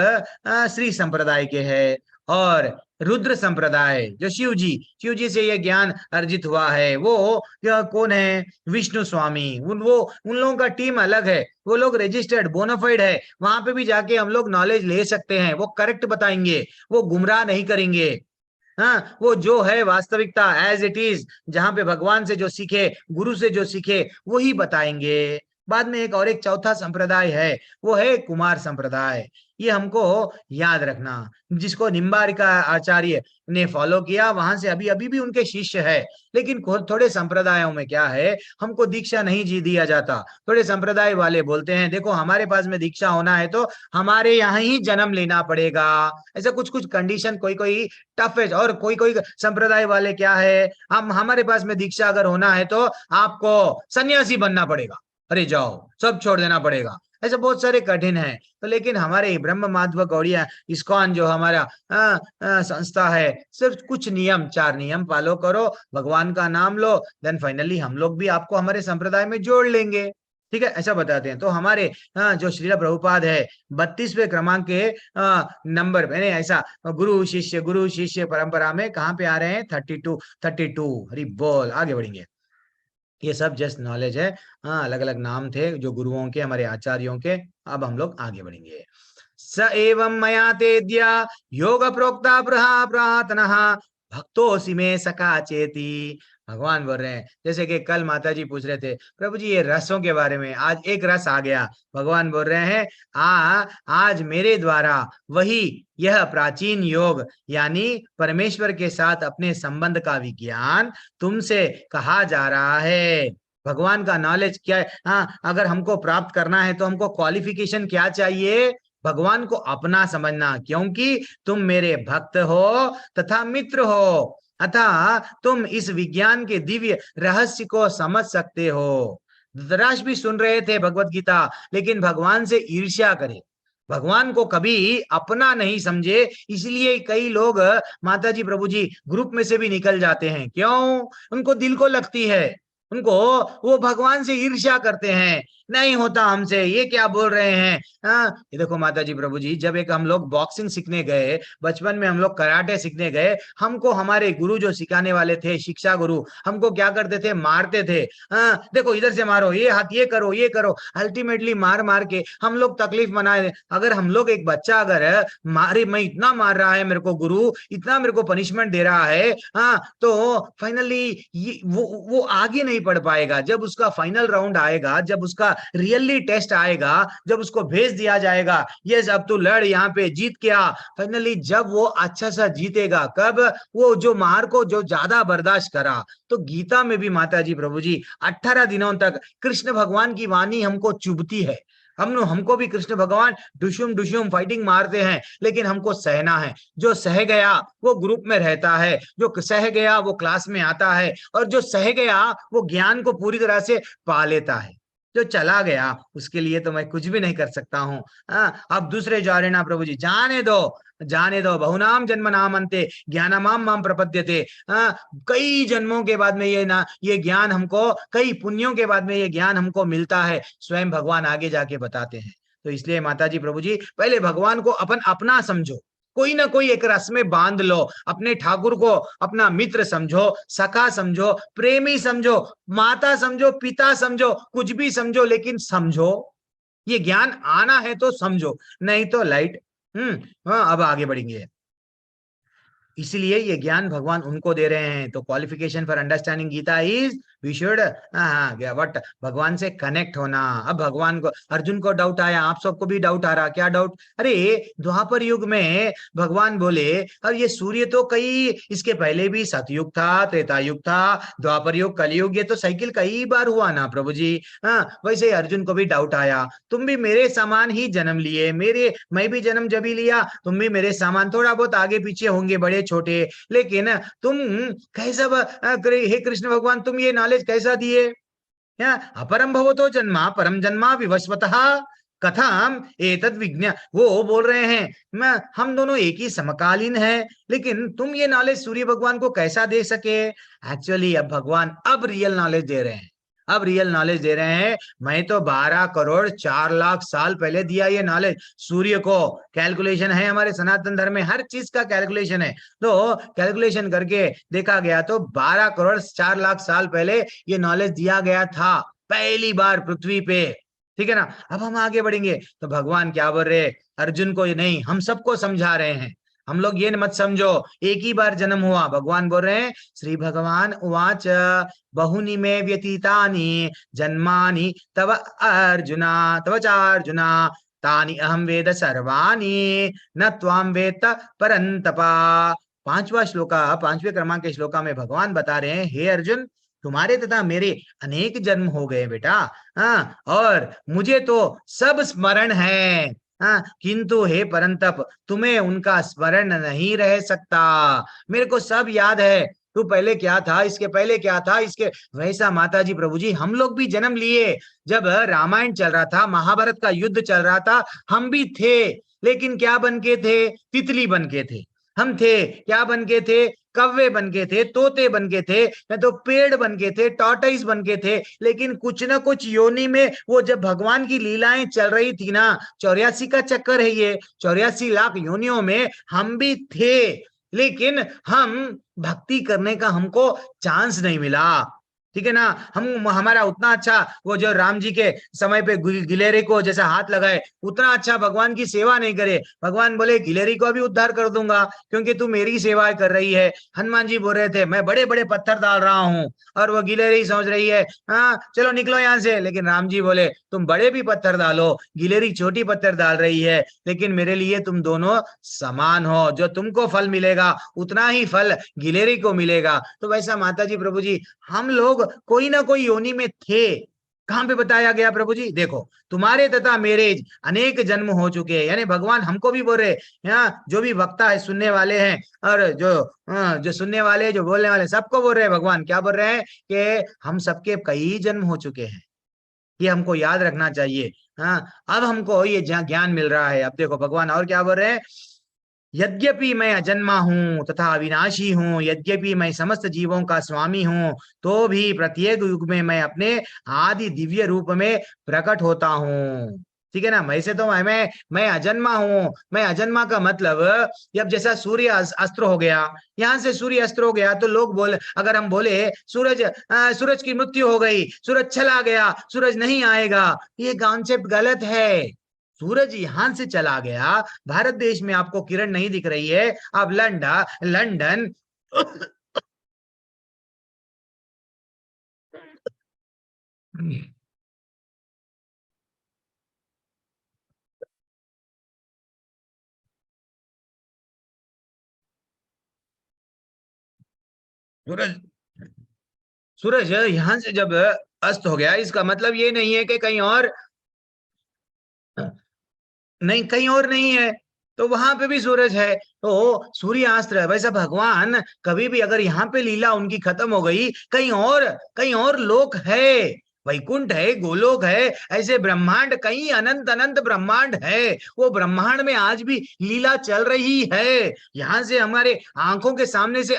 श्री संप्रदाय के हैं। और रुद्र संप्रदाय जो शिव जी से ये ज्ञान अर्जित हुआ है, वो कौन है? विष्णु स्वामी। उन लोगों का टीम अलग है, वो लोग रजिस्टर्ड बोनाफाइड है, वहां पे भी जाके हम लोग नॉलेज ले सकते हैं। वो करेक्ट बताएंगे, वो गुमराह नहीं करेंगे। हाँ, वो जो है वास्तविकता एज इट इज, जहां पे भगवान से जो सीखे, गुरु से जो सीखे वही बताएंगे। बाद में एक चौथा संप्रदाय है, वो है कुमार संप्रदाय। ये हमको याद रखना, जिसको निम्बारिका आचार्य ने फॉलो किया, वहां से अभी भी उनके शिष्य है। लेकिन थोड़े संप्रदायों में क्या है, हमको दीक्षा नहीं दिया जाता। थोड़े संप्रदाय वाले बोलते हैं देखो हमारे पास में दीक्षा होना है तो हमारे यहाँ ही जन्म लेना पड़ेगा। ऐसा कुछ कंडीशन कोई टफ है। और कोई संप्रदाय वाले क्या है, हमारे पास में दीक्षा अगर होना है तो आपको सन्यासी बनना पड़ेगा, अरे जाओ सब छोड़ देना पड़ेगा। ऐसे बहुत सारे कठिन है। तो लेकिन हमारे ब्रह्म माधव गौड़िया इस्कॉन जो हमारा संस्था है, सिर्फ कुछ नियम, 4 नियम फॉलो करो, भगवान का नाम लो, देन फाइनली हम लोग भी आपको हमारे संप्रदाय में जोड़ लेंगे। ठीक है, ऐसा बताते हैं। तो हमारे जो श्रील प्रभुपाद है 32वें क्रमांक के नंबर मैंने ऐसा गुरु शिष्य परंपरा में कहाँ पे आ रहे हैं? 32। हरि बोल। आगे बढ़ेंगे। ये सब जस्ट नॉलेज है। अलग अलग नाम थे जो गुरुओं के, हमारे आचार्यों के। अब हम लोग आगे बढ़ेंगे। स एवं मया तेद्या योग प्रोक्ता प्रातनः भक्तोऽसि मे सखा चेति। भगवान बोल रहे हैं, जैसे कि कल माता जी पूछ रहे थे प्रभु जी ये रसों के बारे में, आज एक रस आ गया। भगवान बोल रहे हैं आज मेरे द्वारा वही यह प्राचीन योग यानी परमेश्वर के साथ अपने संबंध का विज्ञान तुमसे कहा जा रहा है। भगवान का नॉलेज क्या है? अगर हमको प्राप्त करना है तो हमको क्वालिफिकेशन क्या चाहिए? भगवान को अपना समझना, क्योंकि तुम मेरे भक्त हो तथा मित्र हो, अतः तुम इस विज्ञान के दिव्य रहस्य को समझ सकते हो। धृतराष्ट्र भी सुन रहे थे भगवत गीता, लेकिन भगवान से ईर्ष्या करे, भगवान को कभी अपना नहीं समझे। इसलिए कई लोग माता जी प्रभु जी ग्रुप में से भी निकल जाते हैं। क्यों? उनको दिल को लगती है, उनको वो भगवान से ईर्ष्या करते हैं, नहीं होता हमसे, ये क्या बोल रहे हैं। ये देखो माता जी प्रभु जी, जब एक हम लोग बॉक्सिंग सीखने गए, बचपन में हम लोग कराटे सीखने गए, हमको हमारे गुरु जो सिखाने वाले थे, शिक्षा गुरु, हमको क्या करते थे? मारते थे। देखो इधर से मारो, ये हाथ ये करो। अल्टीमेटली मार के हम लोग तकलीफ मनाए। अगर हम लोग एक बच्चा अगर मारे, मैं इतना मार रहा है मेरे को गुरु, इतना मेरे को पनिशमेंट दे रहा है, तो फाइनली वो आगे नहीं पढ़ पाएगा। जब उसका फाइनल राउंड आएगा, जब उसका रियली टेस्ट आएगा, जब उसको भेज दिया जाएगा, यस अब तू लड़, यहाँ पे जीत क्या, फाइनली जब वो अच्छा सा जीतेगा, कब? वो जो मार को जो ज्यादा बर्दाश्त करा। तो गीता में भी माता जी प्रभु जी 18 दिनों तक कृष्ण भगवान की वाणी हमको चुभती है। हमको भी कृष्ण भगवान डुशुम फाइटिंग मारते हैं, लेकिन हमको सहना है। जो सह गया वो ग्रुप में रहता है, जो सह गया वो क्लास में आता है, और जो सह गया वो ज्ञान को पूरी तरह से पा लेता है। जो चला गया उसके लिए तो मैं कुछ भी नहीं कर सकता हूँ। अब दूसरे जा रहे ना प्रभु जी, जाने दो। बहुनाम जन्म नाम अंते ज्ञानमाम माम प्रपद्यते। कई जन्मों के बाद में ये ज्ञान हमको, कई पुण्यों के बाद में ये ज्ञान हमको मिलता है, स्वयं भगवान आगे जाके बताते हैं। तो इसलिए माता जी प्रभु जी पहले भगवान को अपना समझो, कोई ना कोई एक रस में बांध लो, अपने ठाकुर को अपना मित्र समझो, सखा समझो, प्रेमी समझो, माता समझो, पिता समझो, कुछ भी समझो, लेकिन समझो। ये ज्ञान आना है तो समझो, नहीं तो लाइट। अब आगे बढ़ेंगे। इसलिए ये ज्ञान भगवान उनको दे रहे हैं। तो qualification for understanding Gita is we should what, भगवान से कनेक्ट होना। अब भगवान को, अर्जुन को डाउट आया, आप सबको भी डाउट आ रहा, क्या डाउट? अरे द्वापर युग में भगवान बोले, और ये सूर्य तो कई, इसके पहले भी सतयुग था, त्रेता युग था, द्वापर युग, कलयुग, ये तो साइकिल कई बार हुआ ना प्रभु जी। वैसे ही अर्जुन को भी डाउट आया, तुम भी मेरे समान ही जन्म लिए, मैं भी जन्म जब ही लिया, तुम भी मेरे समान, थोड़ा बहुत आगे पीछे होंगे, बड़े छोटे, लेकिन तुम कैसा हे कृष्ण भगवान, तुम ये नॉलेज कैसा दिए? अपरम भवतो जन्मा परम जन्मा विवस्वतः कथम एतद विज्ञा, वो बोल रहे हैं मैं, हम दोनों एक ही समकालीन है, लेकिन तुम ये नॉलेज सूर्य भगवान को कैसा दे सके? एक्चुअली अब भगवान अब रियल नॉलेज दे रहे हैं, अब रियल नॉलेज दे रहे हैं। मैं तो 12 करोड़ 4 लाख साल पहले दिया ये नॉलेज सूर्य को। कैलकुलेशन है हमारे सनातन धर्म में, हर चीज का कैलकुलेशन है, तो कैलकुलेशन करके देखा गया तो 12 करोड़ 4 लाख साल पहले ये नॉलेज दिया गया था, पहली बार पृथ्वी पे, ठीक है ना। अब हम आगे बढ़ेंगे तो भगवान क्या बोल रहे, अर्जुन को नहीं, हम सबको समझा रहे हैं, हम लोग ये मत समझो एक ही बार जन्म हुआ। भगवान बोल रहे हैं, श्री भगवान उवाच बहुनि में व्यतीतानि जन्मानि तव अर्जुना, तव चार्जुना तानि अहम वेद सर्वाणि न त्वाम वेत्त परंतपा। 5वां श्लोका, 5वें क्रमांक के श्लोका में भगवान बता रहे हैं, हे अर्जुन, तुम्हारे तथा मेरे अनेक जन्म हो गए बेटा, और मुझे तो सब स्मरण है, किंतु हे परंतप तुम्हें उनका स्मरण नहीं रह सकता। मेरे को सब याद है, तू पहले क्या था, इसके पहले क्या था, इसके वैसा माता जी प्रभु जी हम लोग भी जन्म लिए, जब रामायण चल रहा था, महाभारत का युद्ध चल रहा था, हम भी थे, लेकिन क्या बन के थे? तितली बन के थे हम, थे क्या बन के थे? कव्वे बन के थे, तोते बन के थे, मैं तो पेड़ बन के थे, टॉर्टोइस बन के थे, लेकिन कुछ ना कुछ योनि में वो जब भगवान की लीलाएं चल रही थी ना, 84 का चक्कर है ये, 84 लाख योनियों में हम भी थे, लेकिन हम भक्ति करने का हमको चांस नहीं मिला, ठीक है ना। हम हमारा उतना अच्छा, वो जो राम जी के समय पे गिलेरी को जैसा हाथ लगाए, उतना अच्छा भगवान की सेवा नहीं करे। भगवान बोले गिलेरी को भी उद्धार कर दूंगा क्योंकि तू मेरी सेवा कर रही है। हनुमान जी बोल रहे थे मैं बड़े बड़े पत्थर डाल रहा हूँ, और वो गिलेरी समझ रही है हाँ चलो निकलो यहाँ से, लेकिन राम जी बोले तुम बड़े भी पत्थर डालो, गिलेरी छोटी पत्थर डाल रही है, लेकिन मेरे लिए तुम दोनों समान हो, जो तुमको फल मिलेगा उतना ही फल गिलेरी को मिलेगा। तो वैसा माता जी प्रभु जी हम लोग कोई ना कोई योनि में थे। कहां पे बताया गया प्रभु जी? देखो, तुम्हारे तथा मेरे अनेक जन्म हो चुके हैं, यानी भगवान हमको भी बोल रहे हैं, जो भी वक्ता है, सुनने वाले हैं, और जो सुनने वाले, जो बोलने वाले, सबको बोल रहे हैं। भगवान क्या बोल रहे हैं कि हम सबके कई जन्म हो चुके हैं, ये हमको याद रखना चाहिए। अब हमको ये ज्ञान मिल रहा है। अब देखो भगवान और क्या बोल रहे हैं, यद्यपि मैं अजन्मा हूं तथा अविनाशी हूं, यद्यपि मैं समस्त जीवों का स्वामी हूं, तो भी प्रत्येक युग में मैं अपने आदि दिव्य रूप में प्रकट होता हूं, ठीक है ना। वैसे तो मैं अजन्मा हूं, मैं अजन्मा का मतलब, जब जैसा सूर्य अस्त्र हो गया, यहां से सूर्य अस्त्र हो गया, तो लोग बोले, अगर हम बोले सूरज की मृत्यु हो गई, सूरज चला गया, सूरज नहीं आएगा, ये कॉन्सेप्ट गलत है। सूरज यहां से चला गया, भारत देश में आपको किरण नहीं दिख रही है, आप लंदन सूरज यहां से जब अस्त हो गया, इसका मतलब ये नहीं है कि कहीं और नहीं है, तो वहां पे भी सूरज है, तो सूर्यास्त है। वैसा भगवान कभी भी अगर यहाँ पे लीला उनकी खत्म हो गई, कहीं और लोक है, वैकुंठ है, गोलोक है, ऐसे ब्रह्मांड, कई अनंत अनंत ब्रह्मांड है, वो ब्रह्मांड में आज भी लीला चल रही है। यहाँ से हमारे आंखों के सामने से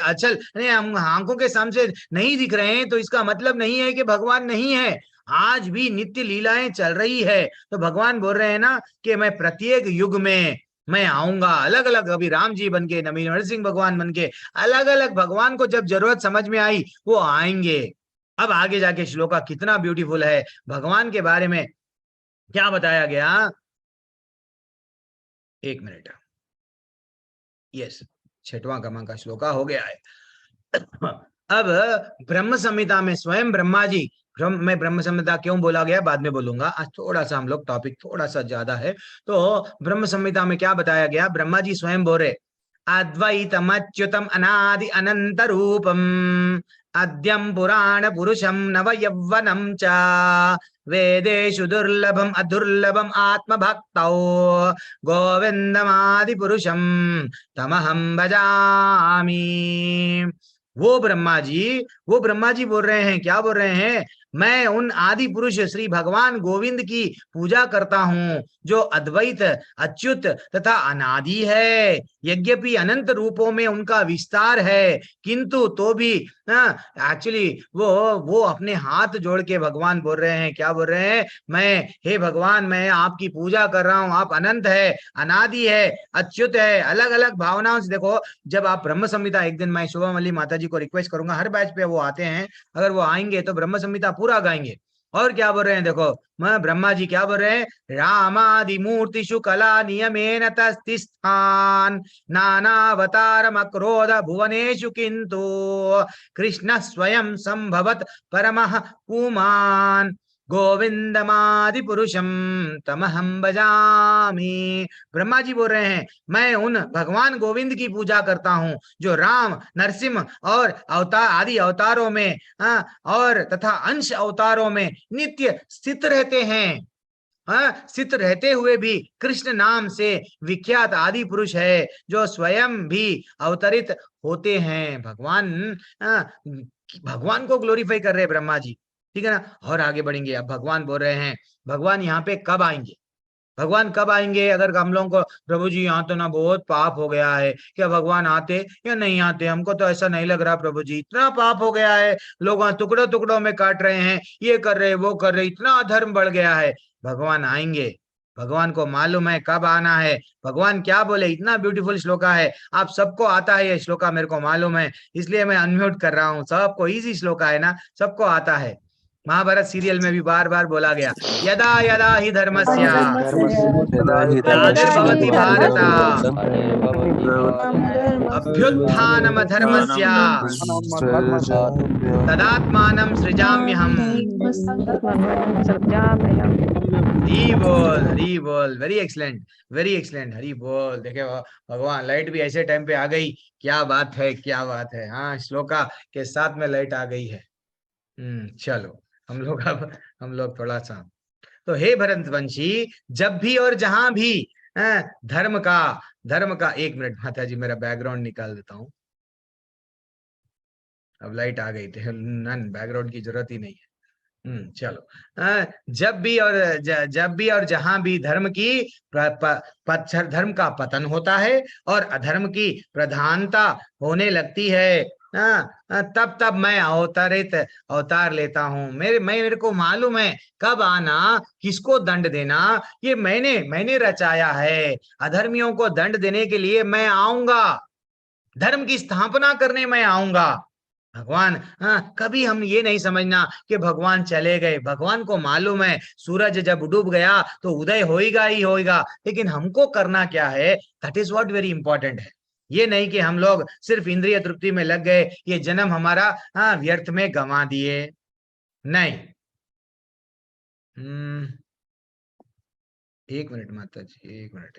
हम आंखों के सामने नहीं दिख रहे हैं, तो इसका मतलब नहीं है कि भगवान नहीं है, आज भी नित्य लीलाएं चल रही है। तो भगवान बोल रहे हैं ना कि मैं प्रत्येक युग में मैं आऊंगा, अलग अलग, अभी राम जी बन के, नवीन नरसिंह भगवान बन के, अलग अलग भगवान को जब जरूरत समझ में आई वो आएंगे। अब आगे जाके श्लोका कितना ब्यूटीफुल है, भगवान के बारे में क्या बताया गया, एक मिनट, यस, 6वां क्रमांक का श्लोका हो गया है। अब ब्रह्म संहिता में स्वयं ब्रह्मा जी, मैं ब्रह्म संहिता क्यों बोला गया बाद में बोलूंगा, आज थोड़ा सा हम लोग टॉपिक थोड़ा सा ज्यादा है। तो ब्रह्म संहिता में क्या बताया गया, ब्रह्मा जी स्वयं बोल रहे, अद्वैतम अच्युतम अनादि अनंत रूपम अद्यम पुराण पुरुषम नव यौवनम च वेदेषु दुर्लभम अदुर्लभम आत्मभक्तौ गोविंदमादि पुरुषम तमहं भजामि। वो ब्रह्मा जी बोल रहे हैं, क्या बोल रहे हैं, मैं उन आदि पुरुष श्री भगवान गोविंद की पूजा करता हूं जो अद्वैत अच्युत तथा अनादि है। यद्यपि अनंत रूपों में उनका विस्तार है, किंतु तो भी एक्चुअली वो अपने हाथ जोड़ के भगवान बोल रहे हैं, क्या बोल रहे हैं, मैं हे भगवान मैं आपकी पूजा कर रहा हूं, आप अनंत है, अनादि है, अच्युत है, अलग अलग भावनाओं से। देखो जब आप ब्रह्म संहिता, एक दिन मैं शोभा मल्ली माता जी को रिक्वेस्ट करूंगा, हर बैच पे वो आते हैं, अगर वो आएंगे तो ब्रह्म संहिता पूरा गाएंगे। और क्या बोल रहे हैं, देखो मैं ब्रह्मा जी क्या बोल रहे हैं, रामादि मूर्तिषु कला नियमेन तस्तिस्थान नानावतारम अक्रोध भुवनेषु किंतु कृष्ण स्वयं संभवत परमः पुमान् गोविंदमादि पुरुषम तमहं भजामि। ब्रह्मा जी बोल रहे हैं, मैं उन भगवान गोविंद की पूजा करता हूं जो राम, नरसिंह और अवतार आदि अवतारों में और तथा अंश अवतारों में नित्य स्थित रहते हैं। स्थित रहते हुए भी कृष्ण नाम से विख्यात आदि पुरुष है जो स्वयं भी अवतरित होते हैं। भगवान को ग्लोरीफाई कर रहे हैं ब्रह्मा जी, ठीक है ना। और आगे बढ़ेंगे, अब भगवान बोल रहे हैं, भगवान यहाँ पे कब आएंगे, भगवान कब आएंगे। अगर हम लोगों को प्रभु जी यहाँ तो ना बहुत पाप हो गया है, क्या भगवान आते या नहीं आते, हमको तो ऐसा नहीं लग रहा प्रभु जी, इतना पाप हो गया है, लोग टुकड़ों टुकड़ों में काट रहे हैं, ये कर रहे वो कर रहे, इतना अधर्म बढ़ गया है। भगवान आएंगे, भगवान को मालूम है कब आना है। भगवान क्या बोले, इतना ब्यूटीफुल श्लोका है, आप सबको आता है ये श्लोका, मेरे को मालूम है, इसलिए मैं अनम्यूट कर रहा हूँ। सबको इजी श्लोका है ना, सबको आता है। महाभारत सीरियल में भी बार बार बोला गया, यदा यदा ही धर्मस्य ग्लानिर्भवति भारत अभ्युत्थानम धर्मस्य तदात्मानं सृजाम्यहम्। हरि बोल, very excellent, very excellent, Hari बोल। देखे भगवान, लाइट भी ऐसे टाइम पे आ गई, क्या बात है, क्या बात है। हाँ, श्लोका के साथ में लाइट आ गई है। चलो हम लोग थोड़ा सा, तो हे भरतवंशी, जब भी और जहां भी धर्म का, एक मिनट माता जी मेरा बैकग्राउंड निकाल देता हूं, अब लाइट आ गई थी, नन बैकग्राउंड की जरूरत ही नहीं है। चलो, जब भी और जहां भी धर्म का पतन होता है और अधर्म की प्रधानता होने लगती है, तब मैं अवतार लेता हूँ। मेरे को मालूम है कब आना, किसको दंड देना, ये मैंने रचाया है। अधर्मियों को दंड देने के लिए मैं आऊंगा, धर्म की स्थापना करने मैं आऊंगा। भगवान, कभी हम ये नहीं समझना कि भगवान चले गए। भगवान को मालूम है सूरज जब डूब गया तो उदय होएगा ही होएगा, लेकिन हमको करना क्या है, that is what very important है। ये नहीं कि हम लोग सिर्फ इंद्रिय तृप्ति में लग गए, ये जन्म हमारा व्यर्थ में गंवा दिए, नहीं। एक मिनट माता जी, एक मिनट।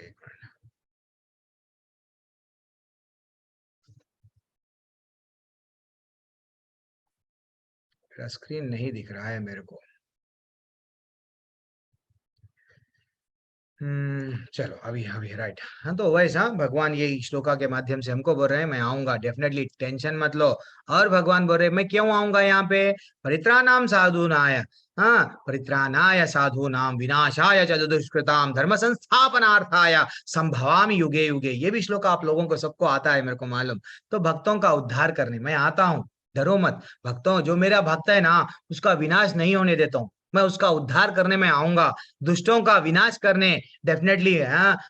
स्क्रीन नहीं दिख रहा है मेरे को। चलो अभी राइट। हाँ, तो वैसा भगवान ये श्लोका के माध्यम से हमको बोल रहे हैं, मैं आऊंगा डेफिनेटली, टेंशन मत लो। और भगवान बोल रहे, मैं क्यों आऊंगा यहाँ पे, परित्राणाम साधूनाय, परित्राणाय साधूनाम विनाशाय च दुष्कृताम धर्म संस्थापनार्थाय संभवामि युगे युगे। ये भी श्लोक आप लोगों को सबको आता है, मेरे को मालूम। तो भक्तों का उद्धार करने मैं आता हूँ, डरो मत। भक्तों, जो मेरा भक्त है ना, उसका विनाश नहीं होने देता हूँ, मैं उसका उद्धार करने में आऊंगा, दुष्टों का विनाश करने डेफिनेटली।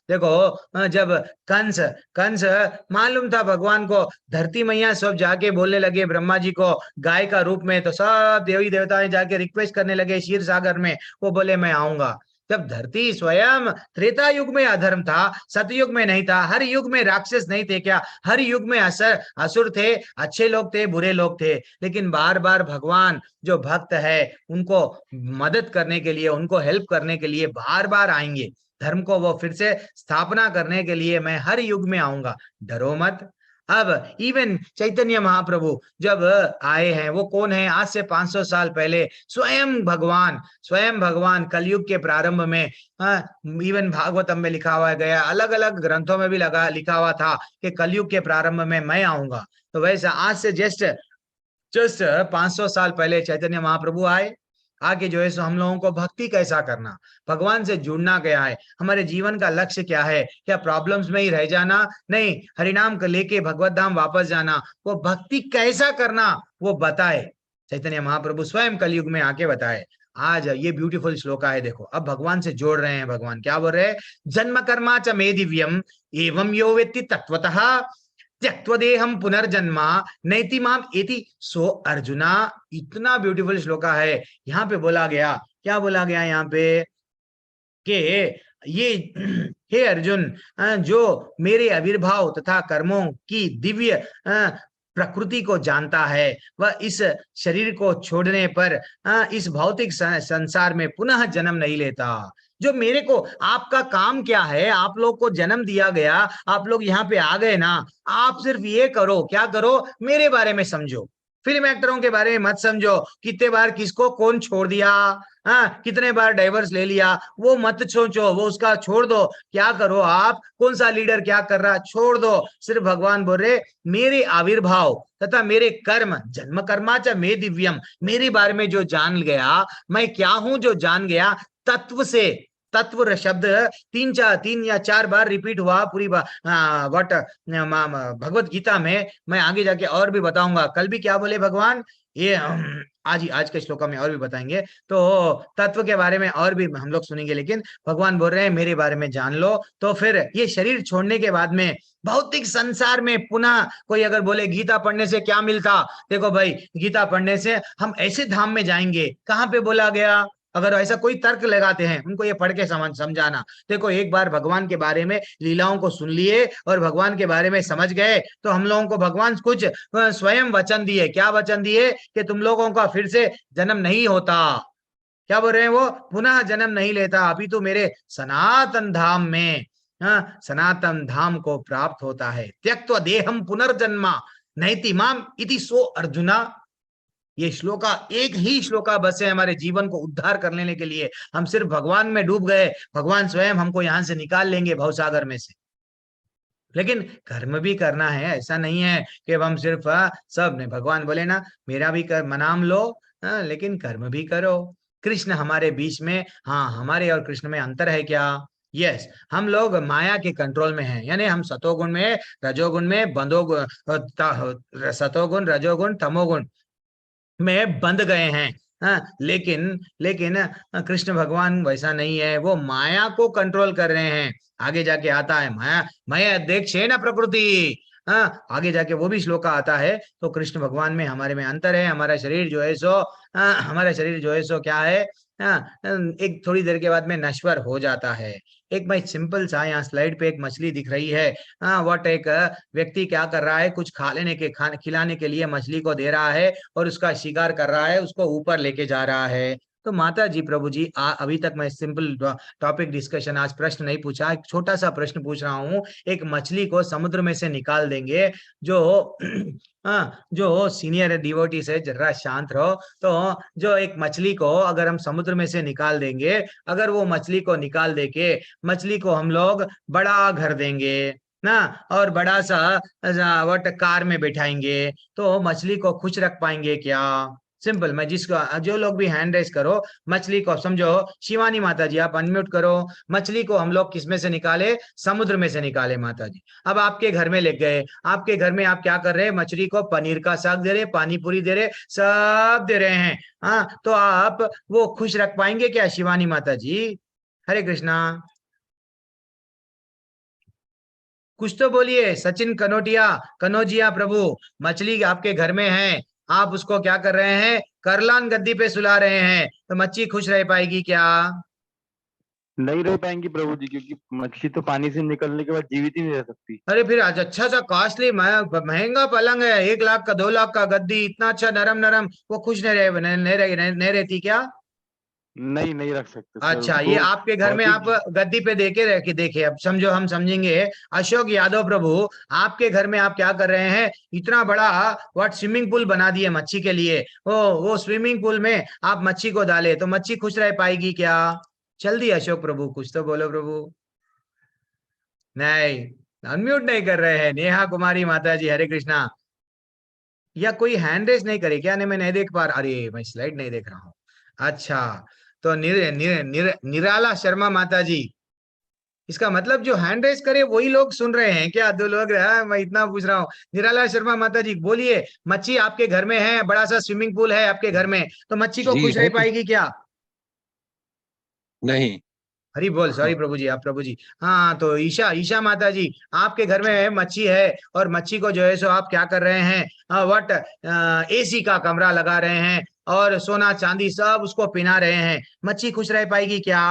देखो जब कंस मालूम था भगवान को, धरती मैया सब जाके बोलने लगे ब्रह्मा जी को गाय का रूप में, तो सब देवी देवता जाके रिक्वेस्ट करने लगे क्षीर सागर में, वो बोले मैं आऊंगा। जब धरती स्वयं त्रेता युग में अधर्म था, सतयुग में नहीं था, हर युग में राक्षस नहीं थे क्या, हर युग में असुर थे, अच्छे लोग थे, बुरे लोग थे, लेकिन बार बार भगवान जो भक्त है उनको मदद करने के लिए, उनको हेल्प करने के लिए बार बार आएंगे। धर्म को वो फिर से स्थापना करने के लिए मैं हर युग में आऊंगा, डरो मत। अब इवन चैतन्य महाप्रभु जब आए हैं, वो कौन है? आज से 500 साल पहले स्वयं भगवान कलयुग के प्रारंभ में, इवन भागवतम में लिखा हुआ गया, अलग अलग ग्रंथों में भी लिखा हुआ था कि कलयुग के प्रारंभ में मैं आऊंगा। तो वैसा आज से जस्ट 500 साल पहले चैतन्य महाप्रभु आए। आगे जो है सो हम लोगों को भक्ति कैसा करना, भगवान से जुड़ना क्या है, हमारे जीवन का लक्ष्य क्या है, क्या प्रॉब्लम्स में ही रह जाना? नहीं, हरिनाम को लेके भगवत धाम वापस जाना, वो भक्ति कैसा करना वो बताए चैतन्य महाप्रभु स्वयं कलयुग में आके बताए। आज ये ब्यूटीफुल श्लोक है, देखो अब भगवान से जोड़ रहे हैं। भगवान क्या बोल रहे हैं? जन्म कर्मा च मे दिव्यम एवं यो वेत्ति तत्वतः त्यक्त्वदेहम पुनर्जन्मा नैति माम एति सो अर्जुना। इतना ब्यूटीफुल श्लोका है। यहाँ पे बोला गया, क्या बोला गया यहाँ पे कि ये हे अर्जुन, जो मेरे आविर्भाव तथा कर्मों की दिव्य प्रकृति को जानता है, वह इस शरीर को छोड़ने पर इस भौतिक संसार में पुनः जन्म नहीं लेता। जो मेरे को, आपका काम क्या है? आप लोग को जन्म दिया गया, आप लोग यहाँ पे आ गए ना, आप सिर्फ ये करो, क्या करो? मेरे बारे में समझो, फिल्म एक्टरों के बारे में मत समझो, कितने बार किसको कौन छोड़ दिया, कितने बार डाइवर्स ले लिया, वो मत सोचो, वो उसका छोड़ दो। क्या करो आप? कौन सा लीडर क्या कर रहा, छोड़ दो। सिर्फ भगवान बोल रहे मेरे आविर्भाव तथा मेरे कर्म, जन्म कर्मा च मे दिव्यम, मेरे बारे में जो जान गया, मैं क्या हूं जो जान गया, तत्व से, तत्व शब्द 3 या 4 बार रिपीट हुआ पूरी भगवत गीता में। मैं आगे जाके और भी बताऊंगा, कल भी क्या बोले भगवान, ये आज के श्लोक में और भी बताएंगे, तो तत्व के बारे में और भी हम लोग सुनेंगे। लेकिन भगवान बोल रहे हैं मेरे बारे में जान लो। तो फिर ये शरीर छोड़ने के बाद में भौतिक संसार में पुनः कोई अगर बोले गीता पढ़ने से क्या मिलता, देखो भाई, गीता पढ़ने से हम ऐसे धाम में जाएंगे, कहाँ पे बोला गया? अगर ऐसा कोई तर्क लगाते हैं, उनको ये पढ़ के समझाना। देखो, एक बार भगवान के बारे में लीलाओं को सुन लिए और भगवान के बारे में समझ गए, तो हम लोगों को भगवान कुछ स्वयं वचन दिए। क्या वचन दिए? कि तुम लोगों का फिर से जन्म नहीं होता। क्या बोल रहे हैं वो? पुनः जन्म नहीं लेता, अभी तो मेरे सनातन धाम में, सनातन धाम को प्राप्त होता है। त्यक्त्वा देहम पुनर्जन्मा नैति माम इति सो अर्जुना। ये श्लोका, एक ही श्लोका बस है हमारे जीवन को उद्धार करने के लिए। हम सिर्फ भगवान में डूब गए, भगवान स्वयं हमको यहां से निकाल लेंगे भवसागर में से। लेकिन कर्म भी करना है, ऐसा नहीं है कि हम सिर्फ सब ने, भगवान बोले ना मेरा भी कर मनाम लो, लेकिन कर्म भी करो। कृष्ण हमारे बीच में, हाँ, हमारे और कृष्ण में अंतर है क्या? यस, हम लोग माया के कंट्रोल में हैं, यानी हम सतोगुण में, रजोगुण में, सतोगुण, रजोगुण, तमोगुण में बंध गए हैं। लेकिन कृष्ण भगवान वैसा नहीं है, वो माया को कंट्रोल कर रहे हैं। आगे जाके आता है माया अध्यक्ष है ना प्रकृति, आगे जाके वो भी श्लोका आता है। तो कृष्ण भगवान में हमारे में अंतर है। हमारा शरीर जो है सो क्या है, एक थोड़ी देर के बाद में नश्वर हो जाता है। एक मैं सिंपल सा, यहाँ स्लाइड पे एक मछली दिख रही है। व्हाट, एक व्यक्ति क्या कर रहा है, कुछ खिलाने के लिए मछली को दे रहा है और उसका शिकार कर रहा है, उसको ऊपर लेके जा रहा है। तो माता जी, प्रभु जी, अभी तक मैं सिंपल टॉपिक डिस्कशन, आज प्रश्न नहीं पूछा, एक छोटा सा प्रश्न पूछ रहा हूँ। एक मछली को समुद्र में से निकाल देंगे, जो सीनियर डिवोटीज है, जरा शांत रहो। तो जो एक मछली को अगर हम समुद्र में से निकाल देंगे, अगर वो मछली को निकाल देके मछली को हम लोग बड़ा घर देंगे ना, और बड़ा सा कार में बैठाएंगे, तो मछली को खुश रख पाएंगे क्या? सिंपल, मैं जो लोग भी हैंड रेस करो, मछली को समझो। शिवानी माता जी, आप अनम्यूट करो। मछली को हम लोग किस में से निकाले? समुद्र में से निकाले माता जी। अब आपके घर में ले गए, आपके घर में आप क्या कर रहे हैं? मछली को पनीर का साग दे रहे, पानी पूरी दे रहे, सब दे रहे हैं। तो आप वो खुश रख पाएंगे क्या शिवानी माता जी? हरे कृष्णा, कुछ तो बोलिए। सचिन कनोजिया प्रभु, मछली आपके घर में है, आप उसको क्या कर रहे हैं? करलान गद्दी पे सुला रहे हैं, तो मच्छी खुश रह पाएगी क्या? नहीं रह पाएंगी प्रभु जी, क्योंकि मछली तो पानी से निकलने के बाद जीवित ही नहीं रह सकती। अरे फिर आज अच्छा सा कॉस्टली महंगा पलंग है, 1 लाख का 2 लाख का गद्दी, इतना अच्छा नरम नरम, वो खुश नहीं रहती क्या? नहीं, नहीं रख सकते सर अच्छा, ये उसको। आपके घर में भौतिक आप गद्दी पे देखे, अब समझो, हम समझेंगे। अशोक यादव प्रभु, आपके घर में आप क्या कर रहे हैं? इतना बड़ा स्विमिंग पूल बना दिए मच्छी के लिए। वो स्विमिंग पूल में आप मच्छी को डाले तो मच्छी खुश रह पाएगी क्या? जल्दी अशोक प्रभु कुछ तो बोलो प्रभु। नहीं, अनम्यूट नहीं कर रहे हैं। नेहा कुमारी माता जी, हरे कृष्णा। या कोई हैंड रेस नहीं करे क्या? नहीं, मैं नहीं देख पा रहा। अरे मैं स्लाइड नहीं देख रहा हूँ। अच्छा, तो निराला शर्मा माता जी, इसका मतलब जो हैंड रेस करे वही लोग सुन रहे हैं क्या? 2 लोग मैं इतना पूछ रहा हूँ। निराला शर्मा माता जी बोलिए, मच्छी आपके घर में है, बड़ा सा स्विमिंग पूल है आपके घर में, तो मच्छी को खुश रह पाएगी क्या? नहीं। हरी बोल, सॉरी प्रभु जी, आप प्रभु जी। हाँ, तो ईशा माता जी, आपके घर में मच्छी है और मच्छी को जो है सो आप क्या कर रहे हैं? एसी का कमरा लगा रहे हैं और सोना चांदी सब उसको पिना रहे हैं। मच्छी खुश रह पाएगी क्या?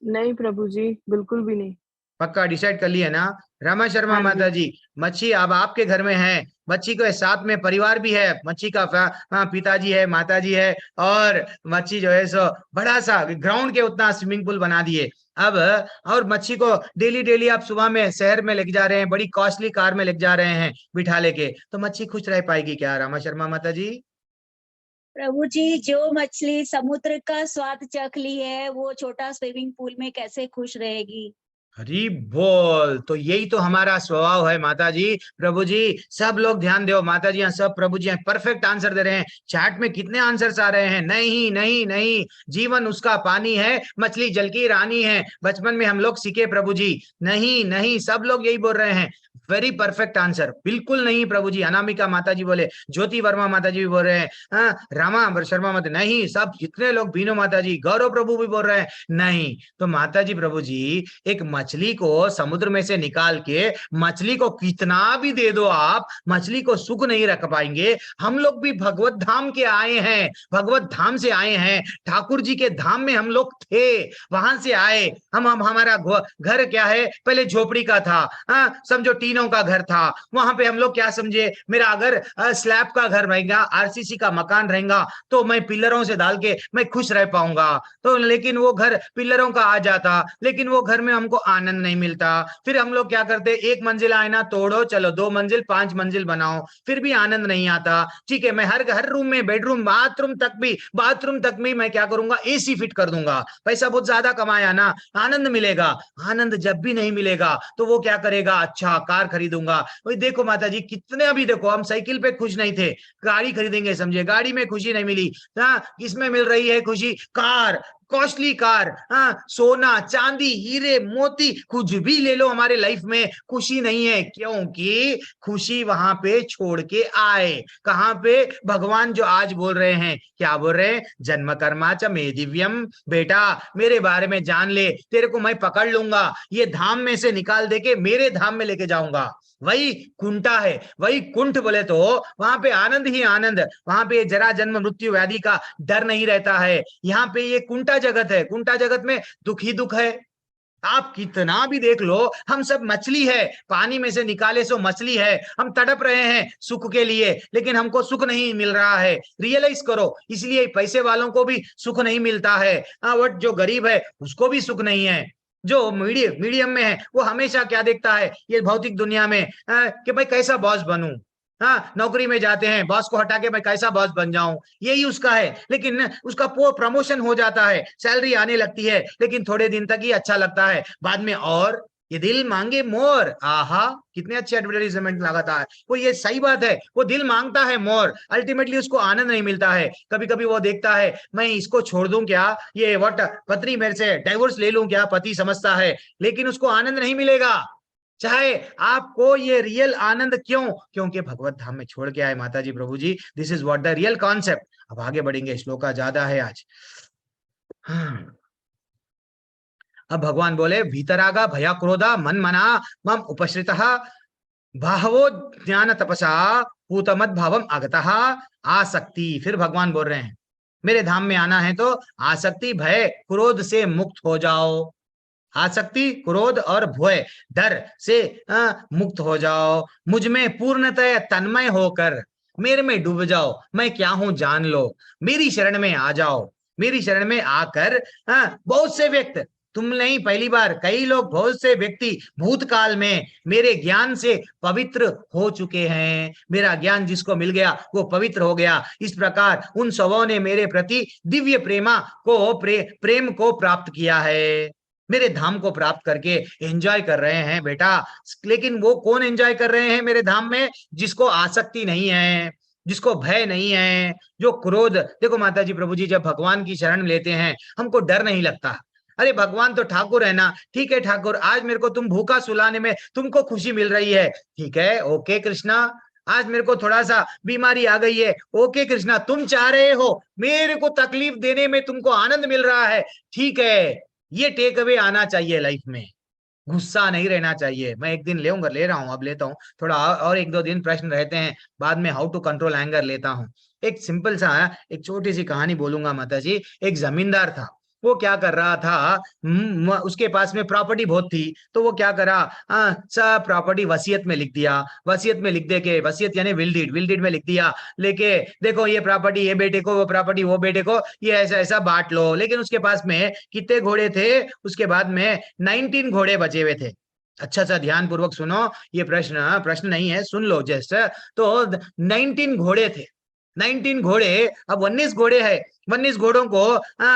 नहीं प्रभु जी, बिल्कुल भी नहीं। पक्का डिसाइड कर लिए ना? रमा शर्मा हाँ जी। माता जी, मच्छी अब आपके घर में है, मच्छी के साथ में परिवार भी है, मच्छी का पिताजी है, माताजी है, और मच्छी जो है सो बड़ा सा ग्राउंड के उतना स्विमिंग पूल बना दिए अब। और मच्छी को डेली डेली आप सुबह में शहर में लेके जा रहे हैं, बड़ी कॉस्टली कार में लेके जा रहे हैं बिठा लेके, तो मच्छी खुश रह पाएगी क्या रमा शर्मा माता जी? प्रभु जी, जो मछली समुद्र का स्वाद चख ली है, वो छोटा स्विमिंग पूल में कैसे खुश रहेगी? हरी बोल। तो यही तो हमारा स्वभाव है माता जी। प्रभु जी, सब लोग ध्यान दो माता जी, सब प्रभु जी परफेक्ट आंसर दे रहे हैं। चैट में कितने आंसर्स आ रहे हैं? नहीं नहीं नहीं, जीवन उसका पानी है, मछली जल की रानी है, बचपन में हम लोग सीखे प्रभु जी। नहीं नहीं, सब लोग यही बोल रहे हैं। Very perfect answer. बिल्कुल नहीं प्रभु जी। अनामिका माता जी बोले, ज्योति वर्मा माता जी भी बोल रहे हैं, रामा शर्मा माता नहीं, सब जितने लोग, बीनो माता जी, गौरव प्रभु भी बोल रहे हैं नहीं। तो माता जी प्रभु जी, एक मछली को समुद्र में से निकाल के मछली को कितना भी दे दो आप, मछली को सुख नहीं रख पाएंगे। हम लोग भी भगवत धाम के आए हैं, भगवत धाम से आए हैं, ठाकुर जी के धाम में हम लोग थे, वहां से आए हम हमारा घर क्या है? पहले झोपड़ी का था, समझो टीनों का घर था। वहां पे हम लोग क्या समझे, मेरा अगर स्लैब का घर रहेगा, आरसीसी का मकान रहेगा, तो मैं पिलरों से डाल के मैं खुश रह पाऊंगा। तो लेकिन वो घर पिलरों का आ जाता, लेकिन वो घर में हमको आनंद नहीं मिलता। फिर हम लोग क्या करते, 1 मंजिल आईना तोड़ो, चलो 2 मंजिल 5 मंजिल बनाओ, फिर भी आनंद नहीं आता। ठीक है, मैं हर रूम में, बेडरूम बाथरूम तक भी मैं क्या करूंगा, एसी फिट कर दूंगा। पैसा बहुत ज्यादा कमाया ना, आनंद मिलेगा। आनंद जब भी नहीं मिलेगा तो वो क्या करेगा, अच्छा कार खरीदूंगा। वही देखो माता जी, कितने अभी देखो, हम साइकिल पे खुश नहीं थे, गाड़ी खरीदेंगे समझे, गाड़ी में खुशी नहीं मिली। किसमें मिल रही है खुशी? कार, कॉस्टली कार, सोना चांदी हीरे मोती कुछ भी ले लो, हमारे लाइफ में खुशी नहीं है, क्योंकि खुशी वहां पे छोड़ के आए। कहां पे? भगवान जो आज बोल रहे हैं, क्या बोल रहे हैं? जन्म कर्मा च मे दिव्यम, बेटा मेरे बारे में जान ले, तेरे को मैं पकड़ लूंगा, ये धाम में से निकाल दे के मेरे धाम में लेके जाऊंगा। वही कुंठा है, वही कुंठ बोले तो वहां पे आनंद ही आनंद, वहां पे जरा जन्म मृत्यु व्याधि का डर नहीं रहता है। यहाँ पे ये कुंठा जगत है, कुंठा जगत में दुख ही दुख है। आप कितना भी देख लो, हम सब मछली है, पानी में से निकाले सो मछली है, हम तड़प रहे हैं सुख के लिए, लेकिन हमको सुख नहीं मिल रहा है। रियलाइज करो, इसलिए पैसे वालों को भी सुख नहीं मिलता है, और जो गरीब है उसको भी सुख नहीं है। जो मीडियम में है वो हमेशा क्या देखता है ये भौतिक दुनिया में, कि भाई कैसा बॉस बनूं। नौकरी में जाते हैं, बॉस को हटा के मैं कैसा बॉस बन जाऊं, यही उसका है। लेकिन उसका प्रमोशन हो जाता है, सैलरी आने लगती है, लेकिन थोड़े दिन तक ही अच्छा लगता है, बाद में और ये दिल मांगे मोर। आहा, कितने अच्छे एडवर्टाइजमेंट लगाता है वो। ये सही बात है, वो दिल मांगता है मोर, अल्टीमेटली उसको आनंद नहीं मिलता है। कभी कभी वो देखता है मैं इसको छोड़ दूं क्या, ये पत्नी मेरे से डिवोर्स ले लूं क्या, पति समझता है, लेकिन उसको आनंद नहीं मिलेगा। चाहे आपको ये रियल आनंद, क्यों? क्योंकि भगवत धाम में छोड़ के आए माता जी प्रभु जी। This is what the real concept. अब आगे बढ़ेंगे, श्लोका ज्यादा है आज। अब भगवान बोले, भीतरागा भया क्रोधा मन मना मम उपश्रितः बाहवो ज्ञान तपसा पूतमद भावम आगतः आसक्ति। फिर भगवान बोल रहे हैं, मेरे धाम में आना है तो आसक्ति भय क्रोध से मुक्त हो जाओ। आसक्ति क्रोध और भय डर से मुक्त हो जाओ। मुझ में पूर्णतः तन्मय होकर मेरे में डूब जाओ। मैं क्या हूं जान लो, मेरी शरण में आ जाओ। मेरी शरण में आकर बहुत से व्यक्ति, तुम नहीं पहली बार, कई लोग, बहुत से व्यक्ति भूतकाल में मेरे ज्ञान से पवित्र हो चुके हैं। मेरा ज्ञान जिसको मिल गया वो पवित्र हो गया। इस प्रकार उन सबों ने मेरे प्रति दिव्य प्रेम को प्राप्त किया है। मेरे धाम को प्राप्त करके एंजॉय कर रहे हैं बेटा। लेकिन वो कौन एंजॉय कर रहे हैं मेरे धाम में? जिसको आसक्ति नहीं है, जिसको भय नहीं है, जो क्रोध। देखो माता जी प्रभु जी, जब भगवान की शरण लेते हैं हमको डर नहीं लगता। अरे भगवान तो ठाकुर है ना, ठीक है ठाकुर, आज मेरे को तुम भूखा सुलाने में तुमको खुशी मिल रही है, ठीक है, ओके कृष्णा। आज मेरे को थोड़ा सा बीमारी आ गई है, ओके कृष्णा, तुम चाह रहे हो मेरे को तकलीफ देने में तुमको आनंद मिल रहा है, ठीक है। ये टेक अवे आना चाहिए लाइफ में, गुस्सा नहीं रहना चाहिए। मैं एक दिन ले रहा हूँ, अब लेता हूँ थोड़ा और 1-2 दिन प्रश्न रहते हैं, बाद में हाउ टू कंट्रोल एंगर लेता हूँ। एक सिंपल सा एक छोटी सी कहानी बोलूंगा माता जी। एक जमींदार था, वो क्या कर रहा था, उसके पास में प्रॉपर्टी बहुत थी, तो वो क्या करा, सब प्रॉपर्टी वसीयत में लिख दिया। वसीयत में लिख दे के, वसीयत यानी विल डीड में लिख दिया, लेके देखो ये प्रॉपर्टी ये बेटे को, वो प्रॉपर्टी वो बेटे को, ये ऐसा ऐसा बांट लो। लेकिन उसके पास में कितने घोड़े थे? उसके बाद में 19 घोड़े बचे हुए थे। अच्छा सा ध्यान पूर्वक सुनो, ये प्रश्न नहीं है, सुन लो जस्ट। तो 19 घोड़े थे, 19 घोड़े, अब 19 घोड़े है, 19 घोड़ों को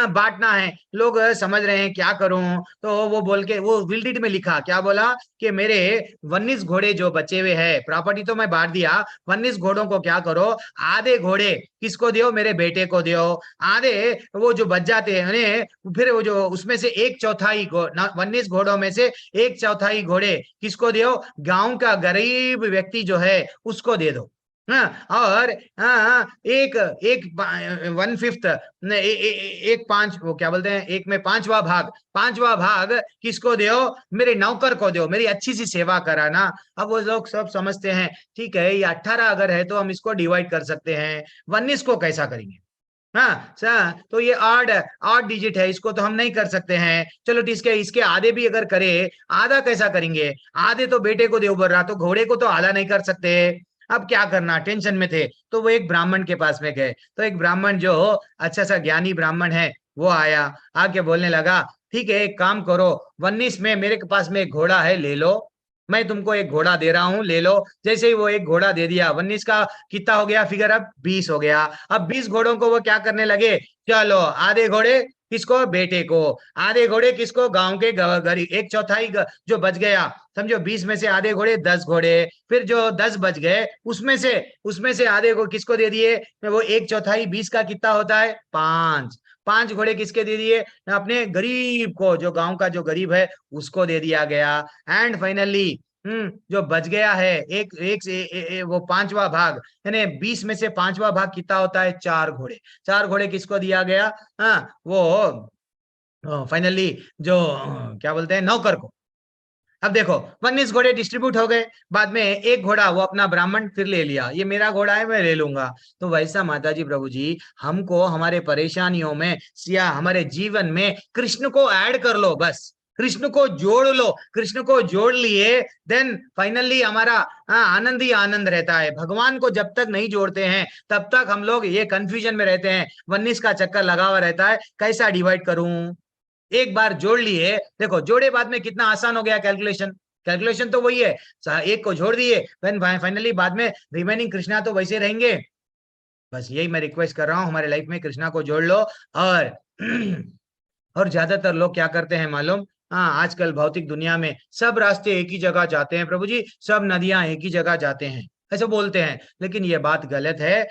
बांटना है। लोग समझ रहे हैं क्या करूं, तो वो बोल के वो विल डीड में लिखा, क्या बोला कि मेरे 19 घोड़े जो बचे हुए हैं, प्रॉपर्टी तो मैं बांट दिया, 19 घोड़ों को क्या करो, आधे घोड़े किसको दियो, मेरे बेटे को दियो, आधे वो जो बच जाते हैं फिर वो जो उसमें से 1/4 19 घोड़ों में से 1/4 घोड़े किसको दियो, गांव का गरीब व्यक्ति जो है उसको दे दो। और एक 1/5 एक 5 वो क्या बोलते हैं, एक में 5वां भाग किसको दो, मेरे नौकर को दो, मेरी अच्छी सी सेवा कराना। अब वो लोग सब समझते हैं, ठीक है, ये 18 अगर है तो हम इसको डिवाइड कर सकते हैं, 19 को कैसा करेंगे? तो ये ऑड डिजिट है, इसको तो हम नहीं कर सकते हैं। चलो इसके आधे भी अगर करे, आधा कैसा करेंगे? आधे तो बेटे को दे बोल रहा, तो घोड़े को तो आधा नहीं कर सकते। अब क्या करना, टेंशन में थे, तो वो एक ब्राह्मण के पास में गए। तो एक ब्राह्मण जो अच्छा सा ज्ञानी ब्राह्मण है वो आया, आके बोलने लगा, ठीक है एक काम करो, 19 में मेरे पास में एक घोड़ा है, ले लो, मैं तुमको एक घोड़ा दे रहा हूं, ले लो। जैसे ही वो एक घोड़ा दे दिया, 19 का कितना हो गया फिगर, अब 20 हो गया। अब 20 घोड़ों को वो क्या करने लगे, चलो आधे घोड़े किसको, बेटे को, आधे घोड़े किसको, गांव के गरीब, 1/4 जो बच गया, समझो 20 में से आधे घोड़े 10 घोड़े, फिर जो 10 बच गए उसमें से आधे को किसको दे दिए, वो 1/4 20 का कितना होता है, 5 घोड़े किसके दे दिए, अपने गरीब को, जो गांव का जो गरीब है उसको दे दिया गया। एंड फाइनली जो बच गया है वो 5वां भाग, यानी 20 में से 5वां भाग कितना होता है, 4 घोड़े। 4 घोड़े किसको दिया गया, वो फाइनली जो क्या बोलते हैं, नौकर को। अब देखो 19 घोड़े डिस्ट्रीब्यूट हो गए, बाद में एक घोड़ा वो अपना ब्राह्मण फिर ले लिया, ये मेरा घोड़ा है मैं ले लूंगा। तो वैसा माता जी प्रभु जी, हमको हमारे परेशानियों में या हमारे जीवन में कृष्ण को ऐड कर लो, बस कृष्ण को जोड़ लो। कृष्ण को जोड़ लिए देन फाइनली हमारा आनंद ही आनंद रहता है। भगवान को जब तक नहीं जोड़ते हैं तब तक हम लोग ये कंफ्यूजन में रहते हैं, 19 का चक्कर लगा हुआ रहता है, कैसा डिवाइड करूं। एक बार जोड़ लिए, देखो जोड़े बाद में कितना आसान हो गया कैलकुलेशन तो वही है, एक को जोड़ दिए, फाइनली बाद में रिमेनिंग कृष्णा तो वैसे रहेंगे। बस यही मैं रिक्वेस्ट कर रहा हूं, हमारे लाइफ में कृष्णा को जोड़ लो। और ज्यादातर लोग क्या करते हैं मालूम, आजकल भौतिक दुनिया में सब रास्ते एक ही जगह जाते हैं प्रभु जी, सब नदियां एक ही जगह जाते हैं, ऐसे बोलते हैं, लेकिन ये बात गलत है।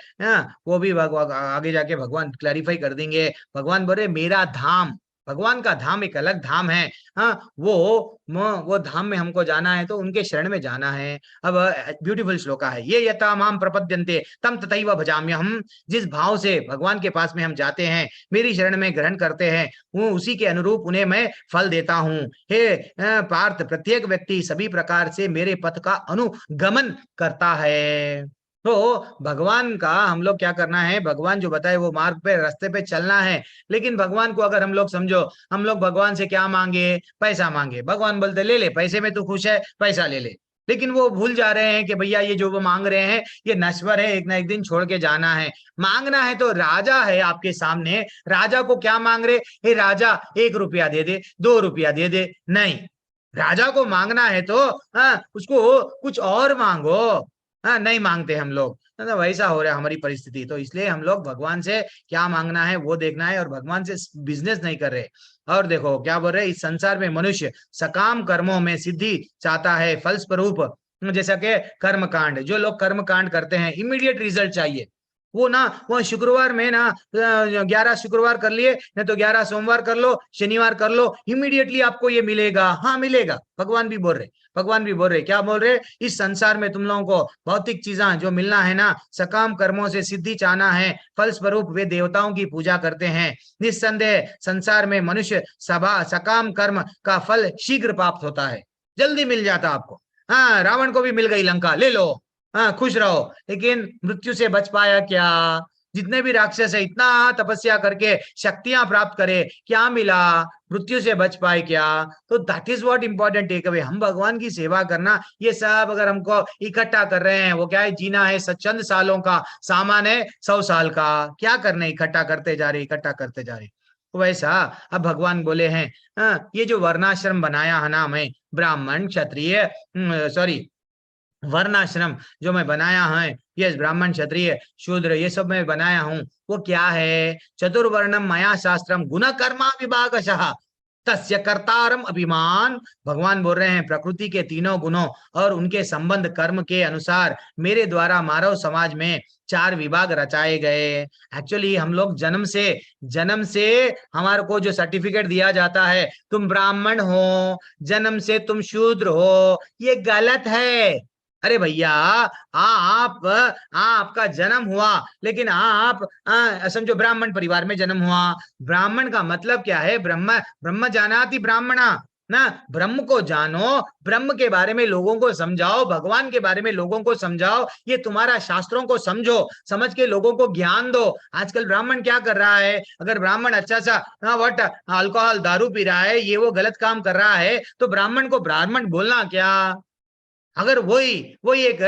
वो भी आगे जाके भगवान क्लैरिफाई कर देंगे। भगवान बोले मेरा धाम, भगवान का धाम एक अलग धाम है। वो धाम में हमको जाना है तो उनके शरण में जाना है। अब ब्यूटीफुल श्लोका है ये, यथा माम प्रपद्यन्ते तम तथैव भजाम्यहम्। जिस भाव से भगवान के पास में हम जाते हैं, मेरी शरण में ग्रहण करते हैं, वो उसी के अनुरूप उन्हें मैं फल देता हूँ। हे पार्थ, प्रत्येक व्यक्ति सभी प्रकार से मेरे पथ का अनुगमन करता है। तो भगवान का हम लोग क्या करना है, भगवान जो बताए वो मार्ग पे रास्ते पे चलना है। लेकिन भगवान को अगर हम लोग समझो, हम लोग भगवान से क्या मांगे, पैसा मांगे, भगवान बोलते ले ले, पैसे में तू खुश है, पैसा ले ले। लेकिन वो भूल जा रहे हैं कि भैया ये जो वो मांग रहे हैं ये नश्वर है, एक ना एक दिन छोड़ के जाना है। मांगना है तो राजा है आपके सामने, राजा को क्या मांग रहे, हे राजा 1 रुपया दे दे, 2 रुपया दे दे, नहीं, राजा को मांगना है तो उसको कुछ और मांगो। नहीं मांगते हम लोग, तो वैसा हो रहा है हमारी परिस्थिति। तो इसलिए हम लोग भगवान से क्या मांगना है वो देखना है, और भगवान से बिजनेस नहीं कर रहे। और देखो क्या बोल रहे, इस संसार में मनुष्य सकाम कर्मों में सिद्धि चाहता है, फलस्वरूप जैसा कि कर्म कांड, जो लोग कर्म कांड करते हैं इमीडिएट रिजल्ट चाहिए। वो ना वो शुक्रवार में ना 11 शुक्रवार कर लिए, नहीं तो 11 सोमवार कर लो, शनिवार कर लो, इमीडिएटली आपको ये मिलेगा। हाँ मिलेगा, भगवान भी बोल रहे, भगवान भी बोल रहे, क्या बोल रहे, इस संसार में तुम लोगों को भौतिक चीजें जो मिलना है ना, सकाम कर्मों से सिद्धि चाहना है, फलस्वरूप वे देवताओं की पूजा करते हैं। निस्संदेह संसार में मनुष्य सकाम कर्म का फल शीघ्र प्राप्त होता है, जल्दी मिल जाता आपको। हाँ, रावण को भी मिल गई लंका, ले लो, हाँ खुश रहो। लेकिन मृत्यु से बच पाया क्या? जितने भी राक्षस है इतना तपस्या करके शक्तियां प्राप्त करे, क्या मिला? मृत्यु से बच पाए क्या? तो that is what important take away. हम भगवान की सेवा करना, ये सब अगर हमको इकट्ठा कर रहे हैं, वो क्या है, जीना है चंद सालों का, सामान है 100 साल का, क्या करने, इकट्ठा करते जा रहे, इकट्ठा करते जा रहे। तो वैसा अब भगवान बोले हैं, ये जो वर्णाश्रम बनाया है ना मैं, ब्राह्मण क्षत्रिय सॉरी वर्णाश्रम जो मैं बनाया है, ये ब्राह्मण क्षत्रिय शूद्र ये सब मैं बनाया हूं, वो क्या है, चतुर्वर्णम मया शास्त्रम गुण कर्मा विभागशः तस्य कर्तारम अभिमान। भगवान बोल रहे हैं प्रकृति के तीनों गुणों और उनके संबंध कर्म के अनुसार मेरे द्वारा मानव समाज में 4 विभाग रचाए गए। एक्चुअली हम लोग जन्म से हमारे को जो सर्टिफिकेट दिया जाता है, तुम ब्राह्मण हो, जन्म से तुम शूद्र हो, ये गलत है। अरे भैया आपका जन्म हुआ, लेकिन आप समझो ब्राह्मण परिवार में जन्म हुआ। ब्राह्मण का मतलब क्या है, ब्रह्म जानाति ब्राह्मणा, ना ब्रह्म को जानो, ब्रह्म के बारे में लोगों को समझाओ, भगवान के बारे में लोगों को समझाओ, ये तुम्हारा शास्त्रों को समझो, समझ के लोगों को ज्ञान दो। आजकल ब्राह्मण क्या कर रहा है, अगर ब्राह्मण अच्छा सा अल्कोहल दारू पी रहा है, ये वो गलत काम कर रहा है, तो ब्राह्मण को ब्राह्मण बोलना क्या? अगर वही एक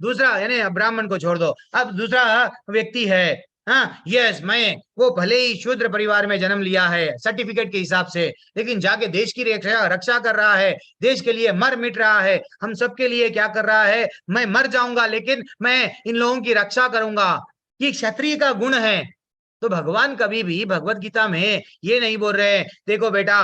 दूसरा, यानी ब्राह्मण को छोड़ दो, अब दूसरा व्यक्ति है, हाँ यस, मैं वो भले ही शूद्र परिवार में जन्म लिया है सर्टिफिकेट के हिसाब से, लेकिन जाके देश की रक्षा कर रहा है, देश के लिए मर मिट रहा है, हम सबके लिए क्या कर रहा है, मैं मर जाऊंगा लेकिन मैं इन लोगों की रक्षा करूंगा, ये क्षत्रिय का गुण है। तो भगवान कभी भी भगवत गीता में ये नहीं बोल रहे, देखो बेटा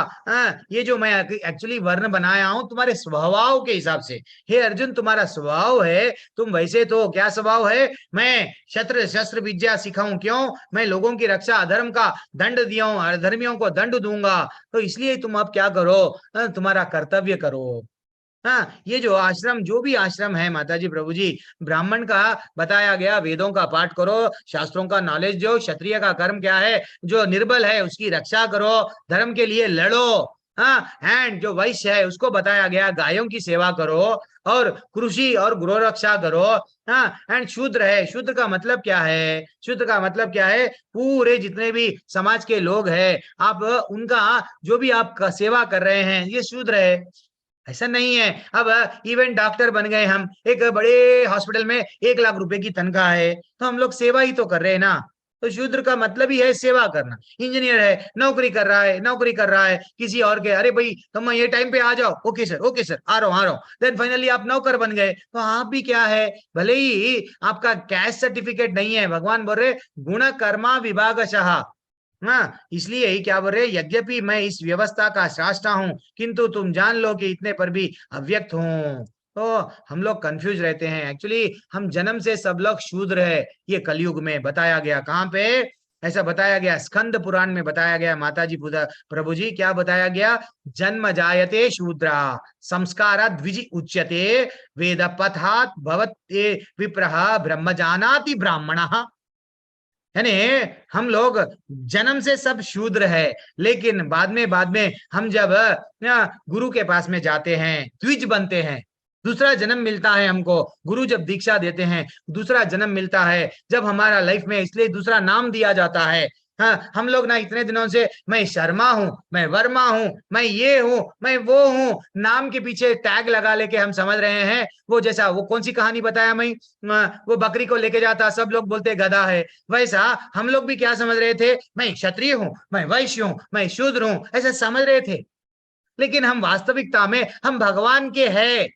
ये जो मैं एक्चुअली वर्ण बनाया हूं तुम्हारे स्वभाव के हिसाब से, हे अर्जुन तुम्हारा स्वभाव है, तुम वैसे तो क्या स्वभाव है, मैं शस्त्र विद्या सिखाऊं, क्यों, मैं लोगों की रक्षा, अधर्म का दंड दिया हूं, अधर्मियों को दंड दूंगा, तो इसलिए तुम अब क्या करो, तुम्हारा कर्तव्य करो। हाँ, ये जो आश्रम, जो भी आश्रम है माता जी प्रभु जी, ब्राह्मण का बताया गया, वेदों का पाठ करो, शास्त्रों का नॉलेज जो, क्षत्रिय का कर्म क्या है, जो निर्बल है उसकी रक्षा करो, धर्म के लिए लड़ो, हाँ, एंड जो वैश्य है उसको बताया गया गायों की सेवा करो, और कृषि और गृह रक्षा करो, हाँ, एंड शूद्र है, शूद्र का मतलब क्या है, शूद्र का मतलब क्या है, पूरे जितने भी समाज के लोग हैं, आप उनका जो भी आप सेवा कर रहे हैं, ये शूद्र है। ऐसा नहीं है, अब इवन डॉक्टर बन गए हम, एक बड़े हॉस्पिटल में 1 लाख रुपए की तनख्वाह है, तो हम लोग सेवा ही तो कर रहे हैं ना, तो शूद्र का मतलब ही है सेवा करना। इंजीनियर है, नौकरी कर रहा है किसी और के, अरे भाई तुम ये टाइम पे आ जाओ, ओके सर आ रहा हूँ, देन फाइनली आप नौकर बन गए, तो आप भी क्या है, भले ही आपका कैश सर्टिफिकेट नहीं है, भगवान बोल रहे गुण कर्मा विभागशः, हाँ, इसलिए ही क्या बोल रहे, यद्यपि मैं इस व्यवस्था का शास्त्रा हूं, किंतु तुम जान लो कि इतने पर भी अव्यक्त हूं। तो हम लोग कंफ्यूज रहते हैं, एक्चुअली हम जन्म से सब लोग शूद्र है, ये कलयुग में बताया गया, कहाँ पे ऐसा बताया गया, स्कंद पुराण में बताया गया, माता जी प्रभु जी क्या बताया गया, जन्म जायते शूद्रा संस्कारा द्विज उच्यते वेद पथात भवते विप्रह ब्रह्म जानाति ब्राह्मणः। यानी हम लोग जन्म से सब शूद्र है, लेकिन बाद में हम जब गुरु के पास में जाते हैं, द्विज बनते हैं, दूसरा जन्म मिलता है हमको, गुरु जब दीक्षा देते हैं दूसरा जन्म मिलता है, जब हमारा लाइफ में, इसलिए दूसरा नाम दिया जाता है। हाँ, हम लोग ना इतने दिनों से मैं शर्मा हूं, मैं वर्मा हूं, मैं ये हूं, मैं वो हूं, नाम के पीछे टैग लगा लेके हम समझ रहे हैं। वो जैसा वो कौन सी कहानी बताया मैं, वो बकरी को लेके जाता, सब लोग बोलते गधा है, वैसा हम लोग भी क्या समझ रहे थे, मैं क्षत्रिय हूं, मैं वैश्य हूं, मैं शूद्र हूं, ऐसा समझ रहे थे। लेकिन हम वास्तविकता में हम भगवान के हैं।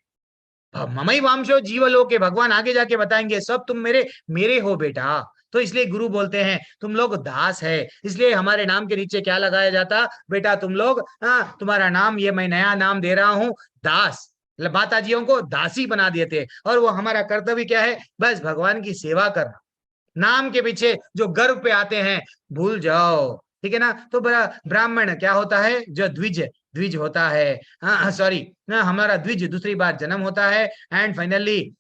ममई वांशो जीवलोक के, भगवान आगे जाके बताएंगे सब तुम मेरे मेरे हो बेटा। तो इसलिए गुरु बोलते हैं तुम लोग दास है, इसलिए हमारे नाम के नीचे क्या लगाया जाता, बेटा तुम लोग, तुम्हारा नाम, ये मैं नया नाम दे रहा हूं, दास। माताजियों को दासी बना दिए थे, और वो हमारा कर्तव्य क्या है, बस भगवान की सेवा करना। नाम के पीछे जो गर्व पे आते हैं भूल जाओ, ठीक है ना। तो ब्राह्मण क्या होता है, जो द्विज द्विज होता है, सॉरी, हमारा द्विज दूसरी बार जन्म होता है। एंड फाइनली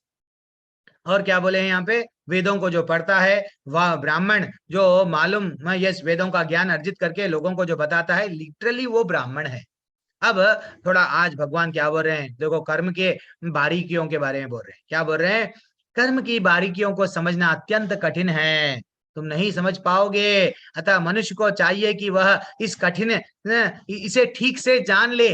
और क्या बोले हैं यहाँ पे, वेदों को जो पढ़ता है वह ब्राह्मण, जो मालूम, यस, वेदों का ज्ञान अर्जित करके लोगों को जो बताता है, लिटरली वो ब्राह्मण है। अब थोड़ा आज भगवान क्या बोल रहे हैं, देखो कर्म के बारीकियों के बारे में बोल रहे हैं। क्या बोल रहे हैं, कर्म की बारीकियों को समझना अत्यंत कठिन है, तुम नहीं समझ पाओगे। अतः मनुष्य को चाहिए कि वह इस कठिन, इसे ठीक से जान ले,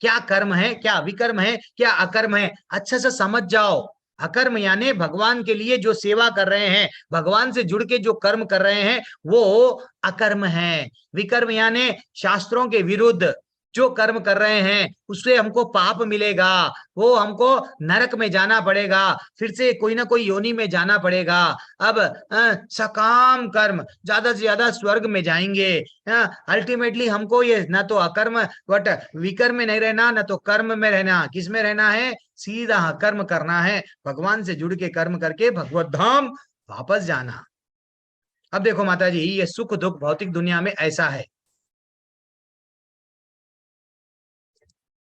क्या कर्म है, क्या विकर्म है, क्या अकर्म है, अच्छे से समझ जाओ। अकर्म यानी भगवान के लिए जो सेवा कर रहे हैं, भगवान से जुड़ के जो कर्म कर रहे हैं, वो अकर्म है। विकर्म यानी शास्त्रों के विरुद्ध जो कर्म कर रहे हैं, उससे हमको पाप मिलेगा, वो हमको नरक में जाना पड़ेगा, फिर से कोई ना कोई योनि में जाना पड़ेगा। अब सकाम कर्म, ज्यादा से ज्यादा स्वर्ग में जाएंगे। अल्टीमेटली हमको ये ना तो अकर्म बट विकर्म में नहीं रहना, ना तो कर्म में रहना, किस में रहना है, सीधा कर्म करना है, भगवान से जुड़ के कर्म करके भगवत धाम वापस जाना। अब देखो माता जी, ये सुख दुख भौतिक दुनिया में ऐसा है।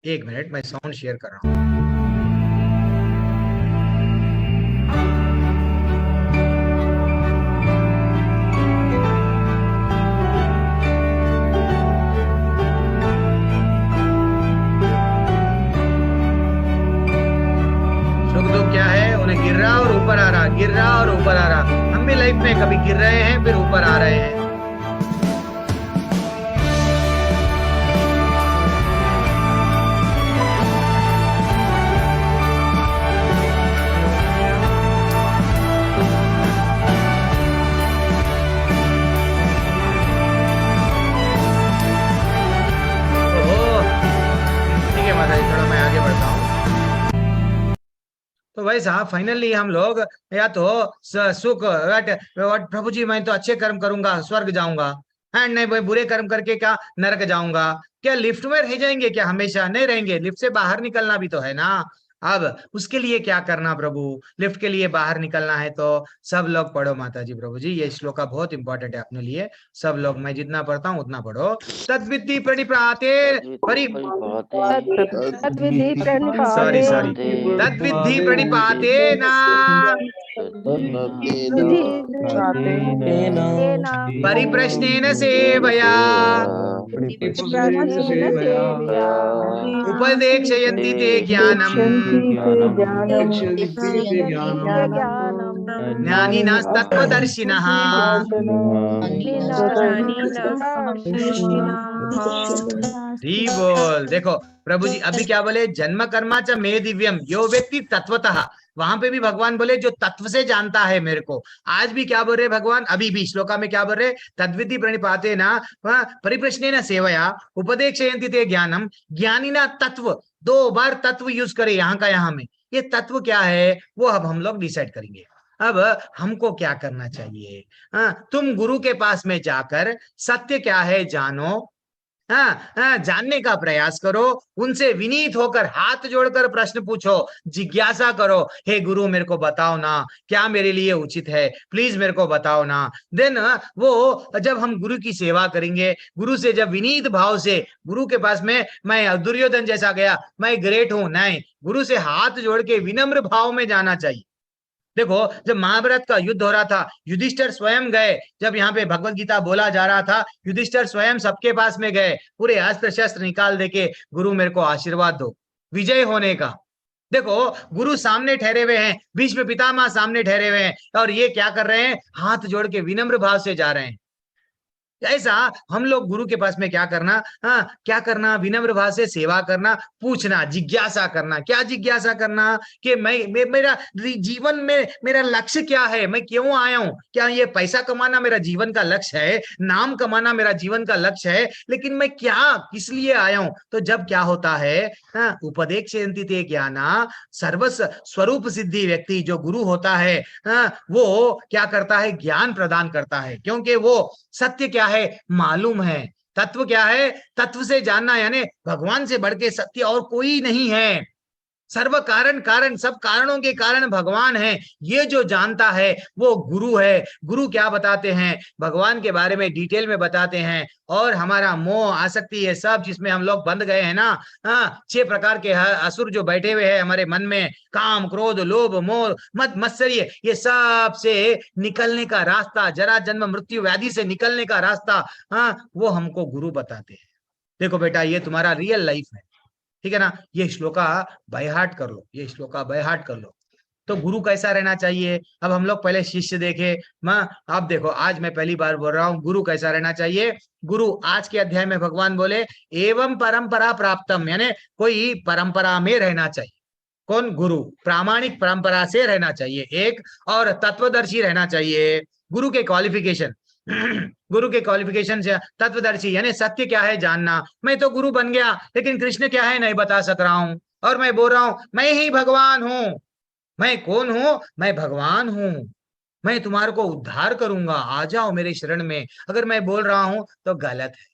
एक मिनट, मैं साउंड शेयर कर रहा हूं। सुख दुख क्या है, उन्हें गिर रहा और ऊपर आ रहा, गिर रहा और ऊपर आ रहा। हम भी लाइफ में कभी गिर रहे हैं, फिर ऊपर आ रहे हैं। तो वैसा फाइनली हम लोग या तो सुख, प्रभु जी मैं तो अच्छे कर्म करूंगा स्वर्ग जाऊंगा, एंड नहीं भाई बुरे कर्म करके क्या नरक जाऊंगा। क्या लिफ्ट में रह जाएंगे क्या, हमेशा नहीं रहेंगे, लिफ्ट से बाहर निकलना भी तो है ना। अब उसके लिए क्या करना प्रभु, लिफ्ट के लिए बाहर निकलना है तो सब लोग पढ़ो माता जी, प्रभु जी ये श्लोका बहुत इंपॉर्टेंट है अपने लिए, सब लोग, मैं जितना पढ़ता हूँ उतना पढ़ो। तद्विद्धि प्रणिपाते सॉरी तद्विद्धि प्रणिपाते ना परिप्रश्नेन सेवया उपदेक्षयन्ति ते ज्ञानम् ज्ञानिनस्तत्त्वदर्शिनः। बोल देखो प्रभु जी अभी क्या बोले, जन्म कर्मा च मे दिव्यम यो व्यक्ति तत्वतः, वहां पे भी भगवान बोले जो तत्व से जानता है मेरे को। आज भी क्या बोल रहे भगवान, अभी भी श्लोका में क्या बोल रहे, तद्विद्धि प्रणिपाते ना परिप्रश्नेन सेवया उपदेक्षयन्ति ते ज्ञानम ज्ञानिना तत्व, 2 बार तत्व यूज करे यहाँ का यहाँ में। ये तत्व क्या है वो अब हम लोग डिसाइड करेंगे। अब हमको क्या करना चाहिए, तुम गुरु के पास में जाकर सत्य क्या है जानो, जानने का प्रयास करो, उनसे विनीत होकर हाथ जोड़कर प्रश्न पूछो, जिज्ञासा करो, हे गुरु मेरे को बताओ ना क्या मेरे लिए उचित है, प्लीज मेरे को बताओ ना। देन वो जब हम गुरु की सेवा करेंगे, गुरु से जब विनीत भाव से, गुरु के पास में मैं दुर्योधन जैसा गया मैं ग्रेट हूं, नहीं, गुरु से हाथ जोड़ के विनम्र भाव में जाना चाहिए। देखो जब महाभारत का युद्ध हो रहा था, युधिष्ठिर स्वयं गए, जब यहाँ पे भगवत गीता बोला जा रहा था, युधिष्ठिर स्वयं सबके पास में गए, पूरे अस्त्र शस्त्र निकाल देके गुरु मेरे को आशीर्वाद दो विजय होने का। देखो गुरु सामने ठहरे हुए हैं, भीष्म पितामह सामने ठहरे हुए हैं, और ये क्या कर रहे हैं, हाथ जोड़ के विनम्र भाव से जा रहे हैं। ऐसा हम लोग गुरु के पास में क्या करना, हाँ क्या करना, विनम्र भाव से सेवा करना, पूछना, जिज्ञासा करना। क्या जिज्ञासा करना कि मेरा जीवन में मेरा लक्ष्य क्या है, मैं क्यों आया हूं, क्या ये पैसा कमाना मेरा जीवन का लक्ष्य है, नाम कमाना मेरा जीवन का लक्ष्य है, लेकिन मैं क्या किस लिए आया हूं। तो जब क्या होता है, हाँ, उपदेक्षयन्ति ते ज्ञाना, सर्वस्व स्वरूप सिद्धि व्यक्ति जो गुरु होता है, हाँ, वो क्या करता है, ज्ञान प्रदान करता है, क्योंकि वो सत्य क्या है मालूम है। तत्व क्या है, तत्व से जानना, यानी भगवान से बढ़ के सत्य और कोई नहीं है। सर्व कारण कारण, सब कारणों के कारण भगवान है, ये जो जानता है वो गुरु है। गुरु क्या बताते हैं, भगवान के बारे में डिटेल में बताते हैं। और हमारा मोह, आसक्ति, ये सब जिसमें हम लोग बंध गए हैं ना, हाँ 6 प्रकार के असुर जो बैठे हुए हैं हमारे मन में, काम, क्रोध, लोभ, मोह, मद, मत्सर्य, ये सब से निकलने का रास्ता, जरा जन्म मृत्यु व्याधि से निकलने का रास्ता, हाँ वो हमको गुरु बताते हैं। देखो बेटा, ये तुम्हारा रियल लाइफ है, ठीक है ना, ये श्लोका बाय हार्ट कर लो, ये श्लोका बाय हार्ट कर लो। तो गुरु कैसा रहना चाहिए, अब हम लोग पहले शिष्य देखे, अब देखो आज मैं पहली बार बोल रहा हूँ गुरु कैसा रहना चाहिए। गुरु आज के अध्याय में भगवान बोले एवं परंपरा प्राप्तम, यानी कोई परंपरा में रहना चाहिए। कौन, गुरु प्रामाणिक परंपरा से रहना चाहिए एक, और तत्वदर्शी रहना चाहिए। गुरु के क्वालिफिकेशन, गुरु के क्वालिफिकेशन से तत्वदर्शी यानी सत्य क्या है जानना। मैं तो गुरु बन गया लेकिन कृष्ण क्या है नहीं बता सक रहा हूं, और मैं बोल रहा हूं मैं ही भगवान हूं। मैं कौन हूं, मैं भगवान हूं, मैं तुम्हारे को उद्धार करूंगा, आ जाओ मेरे शरण में। अगर मैं बोल रहा हूं तो गलत है,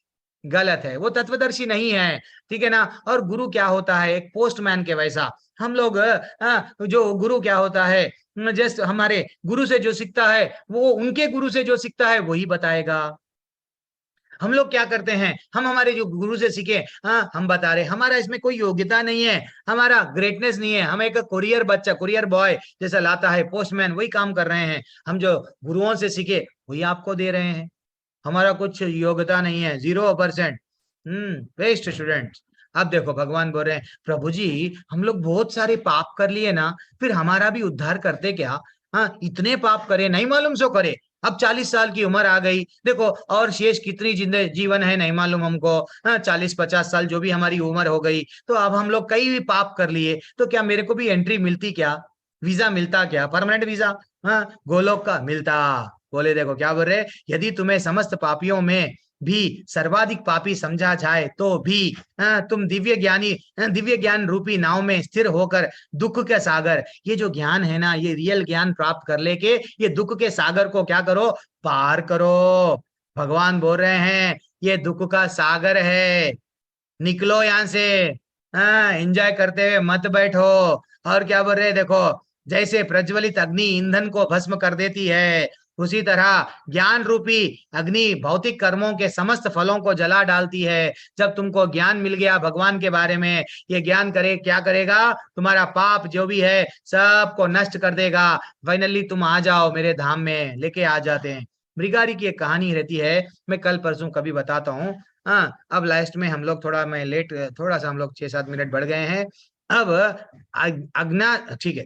गलत है, वो तत्वदर्शी नहीं है, ठीक है ना। और गुरु क्या होता है, एक पोस्टमैन के वैसा। हम लोग जो गुरु क्या होता है, जैसे हमारे गुरु से जो सीखता है वो उनके गुरु से जो सीखता है वही बताएगा। हम लोग क्या करते हैं, हम हमारे जो गुरु से सीखे, हाँ हम बता रहे, हमारा इसमें कोई योग्यता नहीं है, हमारा ग्रेटनेस नहीं है, हम एक कुरियर बच्चा, कुरियर बॉय जैसा लाता है, पोस्टमैन वही काम कर रहे हैं। हम जो गुरुओं से सीखे वही आपको दे रहे हैं, हमारा कुछ योग्यता नहीं है, 0%। Waste student. अब देखो भगवान बोल रहे हैं प्रभु जी हम लोग बहुत सारे पाप कर लिए ना, फिर हमारा भी उद्धार करते क्या। हाँ इतने पाप करे नहीं मालूम सो करे, अब 40 साल की उम्र आ गई, देखो और शेष कितनी जीवन है नहीं मालूम हमको। हाँ 40-50 साल जो भी हमारी उम्र हो गई, तो अब हम लोग कई भी पाप कर लिए, तो क्या मेरे को भी एंट्री मिलती क्या, वीजा मिलता क्या, परमानेंट वीजा, हाँ गोलोक का मिलता। बोले देखो क्या बोल रहे, यदि तुम्हें समस्त पापियों में भी सर्वाधिक पापी समझा जाए तो भी तुम दिव्य ज्ञान रूपी नाव में स्थिर होकर दुख के सागर, ये जो ज्ञान है ना, ये रियल ज्ञान प्राप्त कर लेके ये दुख के सागर को क्या करो, पार करो। भगवान बोल रहे हैं ये दुख का सागर है, निकलो यहां से, एंजॉय करते हुए मत बैठो। और क्या बोल रहे, देखो जैसे प्रज्वलित अग्नि ईंधन को भस्म कर देती है, उसी तरह ज्ञान रूपी अग्नि भौतिक कर्मों के समस्त फलों को जला डालती है। जब तुमको ज्ञान मिल गया भगवान के बारे में, ये ज्ञान करे क्या करेगा, तुम्हारा पाप जो भी है सबको नष्ट कर देगा। फाइनली तुम आ जाओ मेरे धाम में, लेके आ जाते हैं। मृगारी की एक कहानी रहती है, मैं कल परसों कभी बताता हूँ। हाँ अब लास्ट में हम लोग थोड़ा, मैं लेट, थोड़ा सा हम लोग 6-7 मिनट बढ़ गए हैं। अब अज्ञा ठीक है,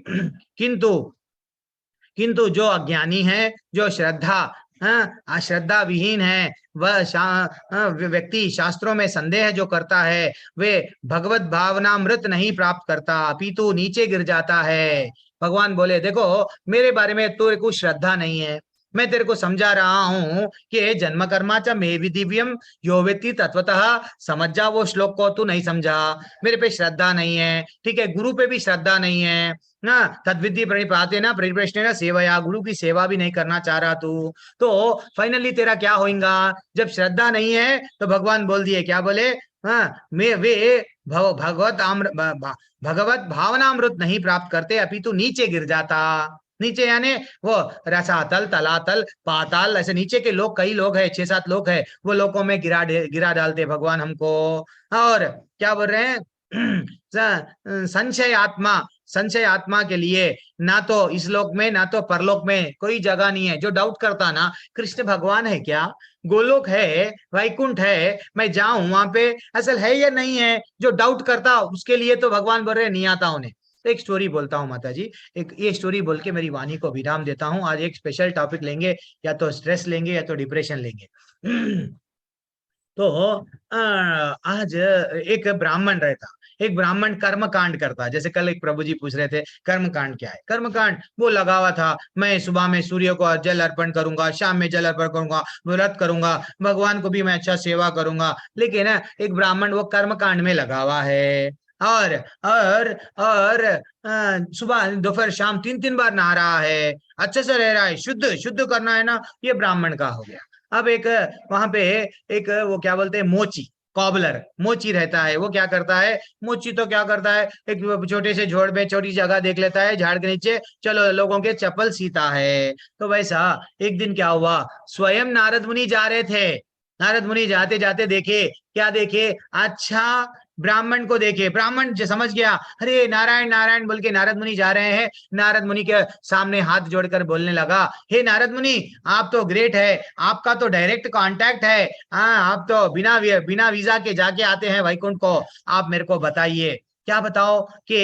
किंतु जो अज्ञानी है, जो अश्रद्धा विहीन है, वह व्यक्ति शास्त्रों में संदेह जो करता है, वे भगवत भावनामृत नहीं प्राप्त करता, अपितु नीचे गिर जाता है। भगवान बोले देखो मेरे बारे में तेरे को श्रद्धा नहीं है, मैं तेरे को समझा रहा हूं कि जन्म कर्मा च मे दिव्यम यो वेत्ति तत्वतः, समझ जा वो श्लोक को, तू नहीं समझा, मेरे पे श्रद्धा नहीं है, ठीक है, गुरु पे भी श्रद्धा नहीं है ना, तद्विधि प्रणिपाते ना परिप्रश्न ना सेवया, गुरु की सेवा भी नहीं करना चाह रहा तू, तो फाइनली तेरा क्या होगा, जब श्रद्धा नहीं है तो भगवान बोल दिए, क्या बोले, वे भगवत भावनामृत नहीं प्राप्त करते, अपितु नीचे गिर जाता। नीचे यानी वो रसातल, तलातल, पाताल, ऐसे नीचे के लोग, कई लोग हैं, 6-7 लोग हैं, वो लोगों में गिरा डालते भगवान हमको। और क्या बोल रहे हैं, संशय आत्मा के लिए ना तो इस लोक में ना तो परलोक में कोई जगह नहीं है। जो डाउट करता ना कृष्ण भगवान है क्या, गोलोक है, वैकुंठ है, मैं जाऊं वहां पे असल है या नहीं है, जो डाउट करता उसके लिए तो भगवान बोल रहे नहीं आता उन्हें। तो एक स्टोरी बोलता हूँ माता जी, एक ये स्टोरी बोल के मेरी वाणी को विराम देता हूँ। आज एक स्पेशल टॉपिक लेंगे, या तो स्ट्रेस लेंगे या तो डिप्रेशन लेंगे। तो आज एक ब्राह्मण रहता, एक ब्राह्मण कर्म कांड करता। जैसे कल एक प्रभु जी पूछ रहे थे कर्म कांड क्या है। कर्म कांड वो लगा हुआ था, मैं सुबह में सूर्य को जल अर्पण करूंगा, शाम में जल अर्पण करूंगा, व्रत करूंगा, भगवान को भी मैं अच्छा सेवा करूंगा। लेकिन एक ब्राह्मण वो कर्म कांड में लगा हुआ है, और और सुबह दोपहर शाम 3 बार नहा रहा है, अच्छे से रह रहा है, शुद्ध शुद्ध करना है ना, ये ब्राह्मण का हो गया। अब एक वहां पे एक वो क्या बोलते हैं, मोची, कॉबलर मोची रहता है। वो क्या करता है, मोची तो क्या करता है, एक छोटे से झोड़ में छोटी जगह देख लेता है, झाड़ के नीचे चलो लोगों के चप्पल सीता है। तो वैसा एक दिन क्या हुआ, स्वयं नारद मुनि जा रहे थे। नारद मुनि जाते जाते देखे, क्या देखे, अच्छा ब्राह्मण को देखे। ब्राह्मण समझ गया, अरे नारायण नारायण बोल के नारद मुनि जा रहे हैं। नारद मुनि के सामने हाथ जोड़कर बोलने लगा, हे नारद मुनि, आप तो ग्रेट है, आपका तो डायरेक्ट कांटेक्ट है, हाँ आप तो बिना वीजा के जाके आते हैं वैकुंठ को। आप मेरे को बताइए, क्या बताओ कि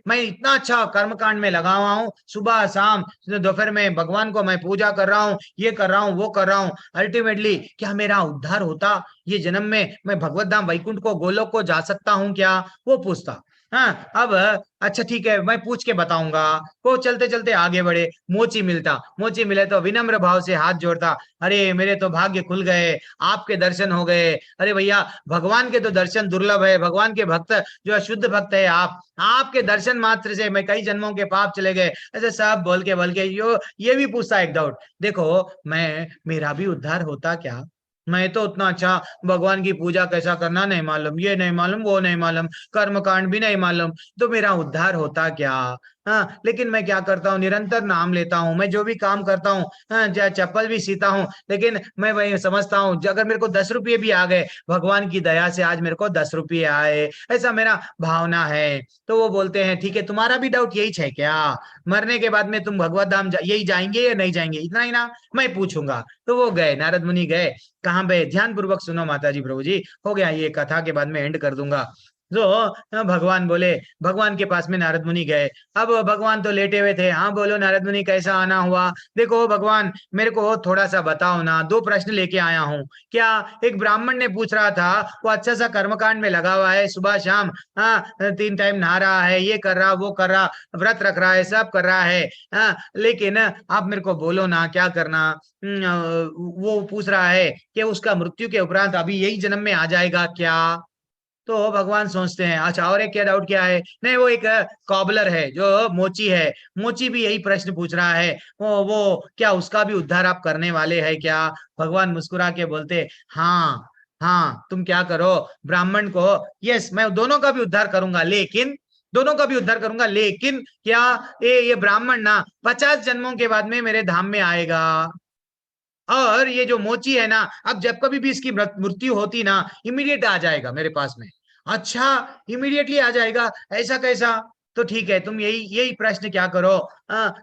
मैं इतना अच्छा कर्मकांड में लगा हुआ हूँ, सुबह शाम दोपहर में भगवान को मैं पूजा कर रहा हूँ, ये कर रहा हूँ वो कर रहा हूँ, अल्टीमेटली क्या मेरा उद्धार होता, ये जन्म में मैं भगवत धाम वैकुंठ को गोलोक को जा सकता हूँ क्या, वो पूछता। हाँ अब अच्छा ठीक है, मैं पूछ के बताऊंगा। वो चलते चलते आगे बढ़े, मोची मिलता, मोची मिले तो विनम्र भाव से हाथ जोड़ता, अरे मेरे तो भाग्य खुल गए, आपके दर्शन हो गए। अरे भैया भगवान के तो दर्शन दुर्लभ है, भगवान के भक्त जो शुद्ध भक्त है आप, आपके दर्शन मात्र से मैं कई जन्मों के पाप चले गए। ऐसे सब बोल के ये भी पूछता एक डाउट, देखो मेरा भी उद्धार होता क्या, मैं तो उतना अच्छा भगवान की पूजा कैसा करना नहीं मालूम, ये नहीं मालूम वो नहीं मालूम, कर्म कांड भी नहीं मालूम, तो मेरा उद्धार होता क्या। हाँ लेकिन मैं क्या करता हूँ, निरंतर नाम लेता हूँ, मैं जो भी काम करता हूँ, हाँ चप्पल भी सीता हूँ, लेकिन मैं वही समझता हूँ अगर मेरे को 10 रुपये भी आ गए, भगवान की दया से आज मेरे को 10 रुपये आए, ऐसा मेरा भावना है। तो वो बोलते हैं ठीक है, तुम्हारा भी डाउट यही है क्या, मरने के बाद में तुम भगवत धाम यही जाएंगे या नहीं जाएंगे, इतना ही ना, मैं पूछूंगा। तो वो गए, नारद मुनि गए, कहाँ पे, ध्यान पूर्वक सुनो माता जी प्रभु जी, हो गया ये कथा के बाद में एंड कर दूंगा। तो भगवान बोले, भगवान के पास में नारद मुनि गए। अब भगवान तो लेटे हुए थे, हाँ बोलो नारद मुनि कैसा आना हुआ, देखो भगवान मेरे को थोड़ा सा बताओ ना, 2 प्रश्न लेके आया हूँ। क्या, एक ब्राह्मण ने पूछ रहा था, वो अच्छा सा कर्मकांड में लगा हुआ है, सुबह शाम 3 टाइम नहा रहा है, ये कर रहा वो कर रहा, व्रत रख रहा है, सब कर रहा है, लेकिन आप मेरे को बोलो ना क्या करना। वो पूछ रहा है कि उसका मृत्यु के उपरांत अभी यही जन्म में आ जाएगा क्या। तो भगवान सोचते हैं, अच्छा और एक क्या डाउट क्या है, नहीं वो एक कॉबलर है जो मोची है, मोची भी यही प्रश्न पूछ रहा है, वो क्या उसका भी उद्धार आप करने वाले हैं क्या। भगवान मुस्कुरा के बोलते, हाँ हाँ तुम क्या करो, ब्राह्मण को, यस मैं दोनों का भी उद्धार करूंगा, लेकिन दोनों का भी उद्धार करूंगा, लेकिन क्या ये ब्राह्मण ना 50 जन्मों के बाद में मेरे धाम में आएगा, और ये जो मोची है ना, अब जब कभी भी इसकी मृत्यु होती ना, इमीडिएट आ जाएगा मेरे पास में। अच्छा इमीडिएटली आ जाएगा, ऐसा कैसा। तो ठीक है, तुम यही प्रश्न क्या करो,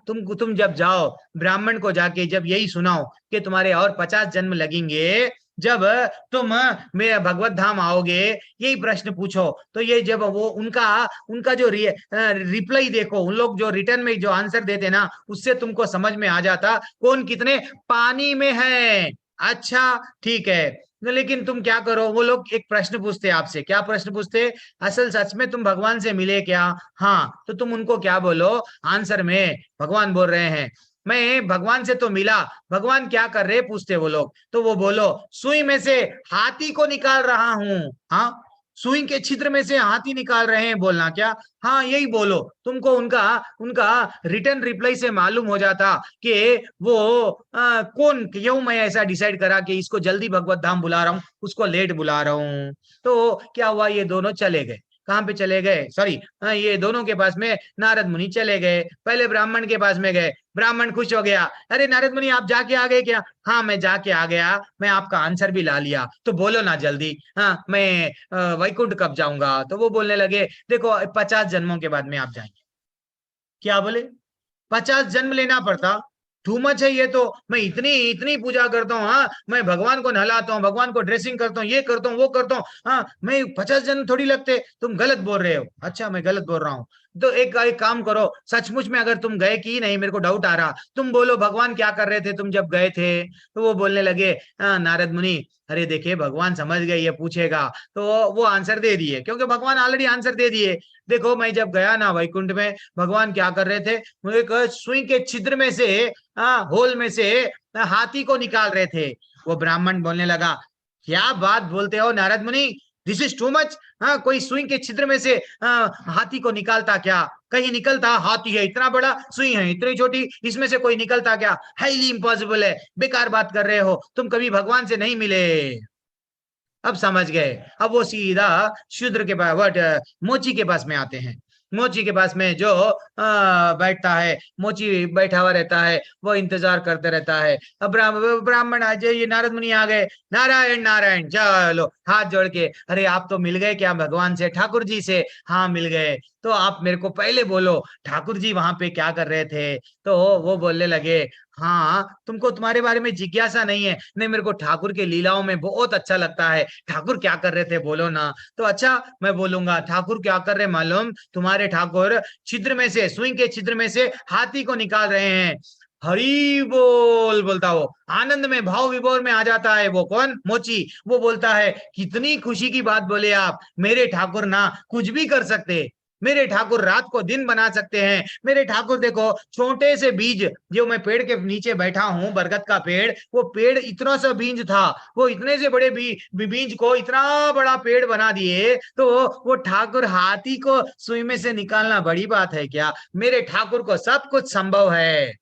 तुम जब जाओ ब्राह्मण को जाके जब यही सुनाओ कि तुम्हारे और 50 जन्म लगेंगे, जब तुम मेरे भगवत धाम आओगे, यही प्रश्न पूछो। तो ये जब वो उनका जो रिप्लाई देखो, उन लोग जो रिटर्न में जो आंसर देते ना, उससे तुमको समझ में आ जाता कौन कितने पानी में है। अच्छा ठीक है, लेकिन तुम क्या करो, वो लोग एक प्रश्न पूछते आपसे, क्या प्रश्न पूछते, असल सच में तुम भगवान से मिले क्या। हाँ तो तुम उनको क्या बोलो, आंसर में भगवान बोल रहे हैं, मैं भगवान से तो मिला, भगवान क्या कर रहे पूछते वो लोग, तो वो बोलो, सुई में से हाथी को निकाल रहा हूं। हाँ सुई के छिद्र में से हाथी निकाल रहे हैं बोलना क्या, हाँ यही बोलो। तुमको उनका रिटर्न रिप्लाई से मालूम हो जाता कि वो कौन, क्यों मैं ऐसा डिसाइड करा कि इसको जल्दी भगवत धाम बुला रहा हूँ, उसको लेट बुला रहा हूँ। तो क्या हुआ, ये दोनों चले गए, कहाँ पे चले गए, सॉरी ये दोनों के पास में नारद मुनि चले गए। पहले ब्राह्मण के पास में गए, ब्राह्मण खुश हो गया, अरे नारद मुनि आप जाके आ गए क्या, हाँ मैं जाके आ गया, मैं आपका आंसर भी ला लिया, तो बोलो ना जल्दी, हाँ मैं वैकुंठ कब जाऊंगा। तो वो बोलने लगे, देखो 50 जन्मों के बाद में आप जाएंगे। क्या बोले, 50 जन्म लेना पड़ता, टू मच है ये तो, मैं इतनी पूजा करता हूँ, हाँ मैं भगवान को नहलाता हूँ, भगवान को ड्रेसिंग करता हूँ, ये करता हूँ वो करता हूँ, हाँ मैं 50 जन्म थोड़ी लगते, तुम गलत बोल रहे हो। अच्छा मैं गलत बोल रहा हूँ, तो एक काम करो, सचमुच में अगर तुम गए कि नहीं, मेरे को डाउट आ रहा, तुम बोलो भगवान क्या कर रहे थे तुम जब गए थे? तो वो बोलने लगे, नारद मुनि, अरे देखिए भगवान समझ गए ये पूछेगा, तो वो आंसर दे दिए, क्योंकि भगवान ऑलरेडी आंसर दे दिए। देखो मैं जब गया ना वैकुंठ में, भगवान क्या कर रहे थे, वो एक सुई के छिद्र में से, होल में से हाथी को निकाल रहे थे। वो ब्राह्मण बोलने लगा, क्या बात बोलते हो नारद मुनि, दिस इज टू मच। हाँ, कोई सुई के छिद्र में से हाथी को निकालता क्या? कहीं निकलता? हाथी है इतना बड़ा, सुई है इतनी छोटी, इसमें से कोई निकलता क्या? हाईली इम्पॉसिबल है, बेकार बात कर रहे हो, तुम कभी भगवान से नहीं मिले। अब समझ गए। अब वो सीधा शूद्र के पास, मोची के पास में आते हैं। मोची के पास में जो बैठता है, मोची बैठा हुआ रहता है, वो इंतजार करते रहता है। अब ब्राह्मण आ जाइए, नारद मुनि आ गए, नारायण नारायण, चलो हाथ जोड़ के, अरे आप तो मिल गए क्या भगवान से, ठाकुर जी से? हाँ मिल गए। तो आप मेरे को पहले बोलो ठाकुर जी वहां पे क्या कर रहे थे? तो वो बोलने लगे, हाँ तुमको तुम्हारे बारे में जिज्ञासा नहीं है? नहीं, मेरे को ठाकुर के लीलाओं में बहुत अच्छा लगता है। ठाकुर क्या कर रहे थे बोलो ना। तो अच्छा मैं बोलूंगा, ठाकुर क्या कर रहे मालूम? तुम्हारे ठाकुर छिद्र में से, सुई के छिद्र में से हाथी को निकाल रहे हैं। हरि बोल बोलता, वो आनंद में भाव विभोर में आ जाता है। वो कौन? मोची। वो बोलता है, कितनी खुशी की बात बोले आप, मेरे ठाकुर ना कुछ भी कर सकते, मेरे ठाकुर रात को दिन बना सकते हैं। मेरे ठाकुर देखो, छोटे से बीज, जो मैं पेड़ के नीचे बैठा हूं, बरगद का पेड़, वो पेड़ इतना सा बीज था, वो इतने से बड़े बीज को इतना बड़ा पेड़ बना दिए। तो वो ठाकुर हाथी को सुई में से निकालना बड़ी बात है क्या? मेरे ठाकुर को सब कुछ संभव है।